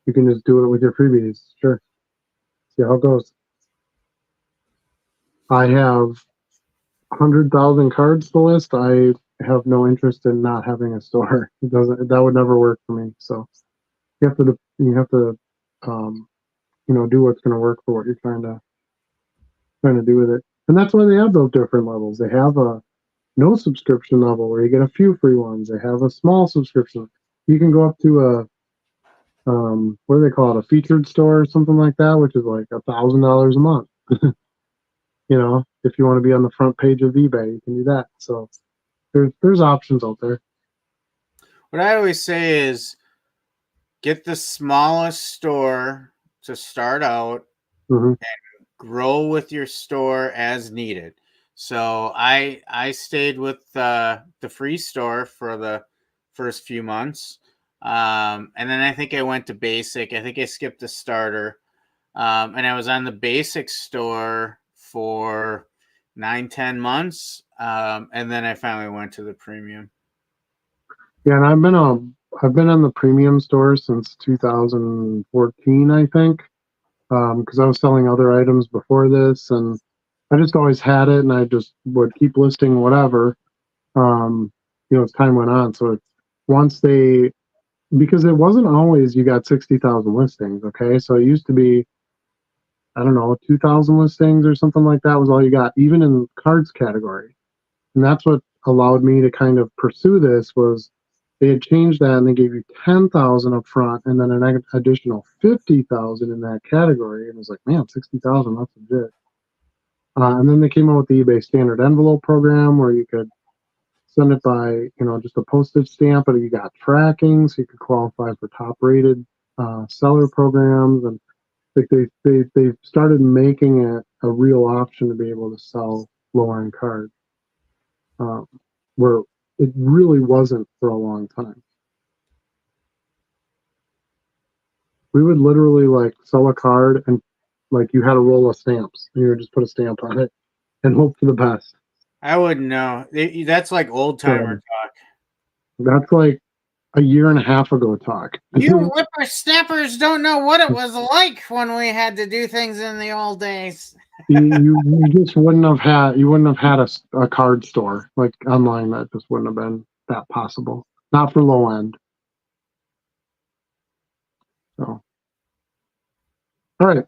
you can just do it with your freebies. Sure. See how it goes. I have 100,000 cards to list. I have no interest in not having a store. That would never work for me. So you have to do what's going to work for what you're trying to do with it. And that's why they have those different levels. They have a no subscription level where you get a few free ones. They have a small subscription. You can go up to a what do they call it? A featured store or something like that, which is like $1,000 a month. If you want to be on the front page of eBay, you can do that. So there's options out there. What I always say is get the smallest store to start out and grow with your store as needed. So I stayed with the free store for the first few months. And then I think I went to basic. I think I skipped the starter. And I was on the basic store for 9-10 months. And then I finally went to the premium. Yeah, and I've been on the premium store since 2014, I think, because I was selling other items before this, and I just always had it, and I just would keep listing whatever, as time went on. So because it wasn't always you got 60,000 listings, okay? So it used to be, I don't know, 2,000 listings or something like that was all you got, even in cards category. And that's what allowed me to kind of pursue this was they had changed that and they gave you 10,000 up front and then an additional 50,000 in that category. And it was like, man, 60,000, that's legit. And then they came out with the eBay standard envelope program where you could send it by, just a postage stamp, but you got tracking, so you could qualify for top rated seller programs. And they started making it a real option to be able to sell lower end cards. Where it really wasn't for a long time. We would literally sell a card and you had a roll of stamps and you would just put a stamp on it and hope for the best. I wouldn't know. That's like old timer talk. That's like a year and a half ago talk. You whippersnappers don't know what it was like when we had to do things in the old days. you just wouldn't have had a card store like online. That just wouldn't have been that possible. Not for low end. So, all right.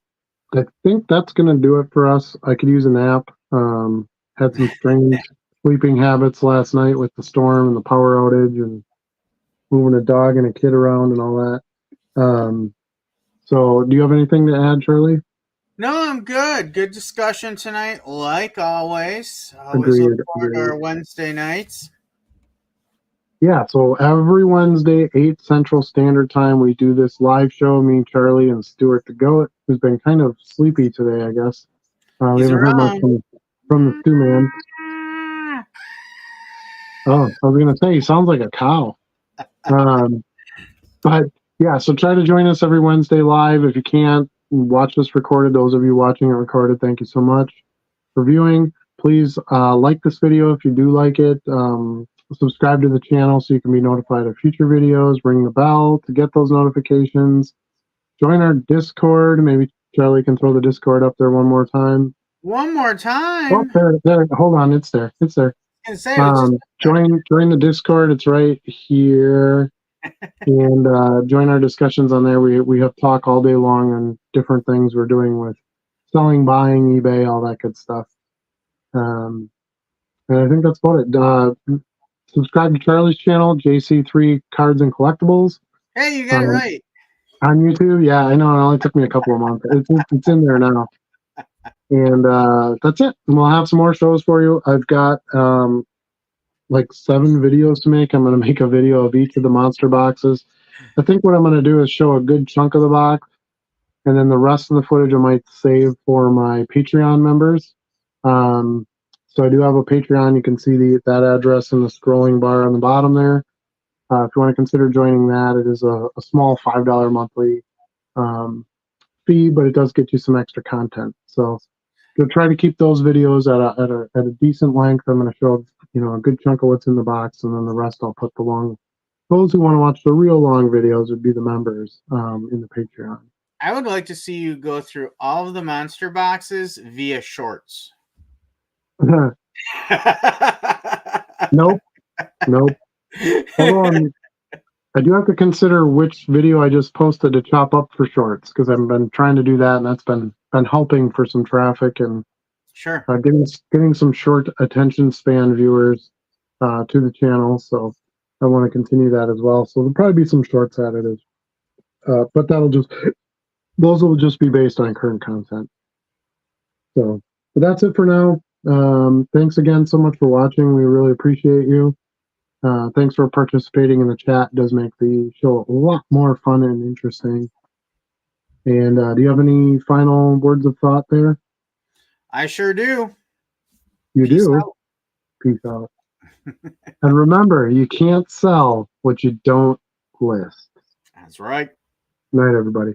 I think that's gonna do it for us. I could use a nap. Had some strange sleeping habits last night with the storm and the power outage and moving a dog and a kid around and all that. So do you have anything to add, Charlie? No, I'm good. Good discussion tonight, like always. Always Agreed. look forward to our Wednesday nights. Yeah, so every Wednesday, 8 Central Standard Time, we do this live show, me, Charlie, and Stuart the Goat, who's been kind of sleepy today, I guess. We He's haven't heard much from the Stew Man. Oh, I was going to say, he sounds like a cow. But yeah, so try to join us every Wednesday live. If you can't, watch this recorded. Those of you watching it recorded, thank you so much for viewing. Please like this video if you do like it. Subscribe to the channel so you can be notified of future videos. Ring the bell to get those notifications. Join our Discord. Maybe Charlie can throw the Discord up there one more time. One more time. Oh, there. Hold on, it's there. It's there. Join the Discord. It's right here. And join our discussions on there. We have talk all day long on different things we're doing with selling, buying, eBay, all that good stuff. And I think that's about it. Subscribe to Charlie's channel, JC3 Cards and Collectibles. Hey, you got it right. On YouTube. Yeah, I know. It only took me a couple of months. It's in there now. And that's it. And we'll have some more shows for you. I've got like 7 videos to make. I'm going to make a video of each of the monster boxes. I think what I'm going to do is show a good chunk of the box, and then the rest of the footage I might save for my Patreon members. So I do have a Patreon. You can see that address in the scrolling bar on the bottom there. If you want to consider joining that, it is a small $5 monthly fee, but it does get you some extra content. So we'll try to keep those videos at a decent length. I'm going to show a good chunk of what's in the box, and then the rest I'll put the long. Those who want to watch the real long videos would be the members in the Patreon. I would like to see you go through all of the monster boxes via shorts. Nope. Hold on. I do have to consider which video I just posted to chop up for shorts, because I've been trying to do that, and that's been helping for some traffic and sure getting some short attention span viewers to the channel. So I want to continue that as well. So there'll probably be some shorts added, but those will just be based on current content. So, but that's it for now. Thanks again so much for watching. We really appreciate you. Thanks for participating in the chat. It does make the show a lot more fun and interesting. And do you have any final words of thought there? I sure do. You do? Peace out. And remember, you can't sell what you don't list. That's right. Night, everybody.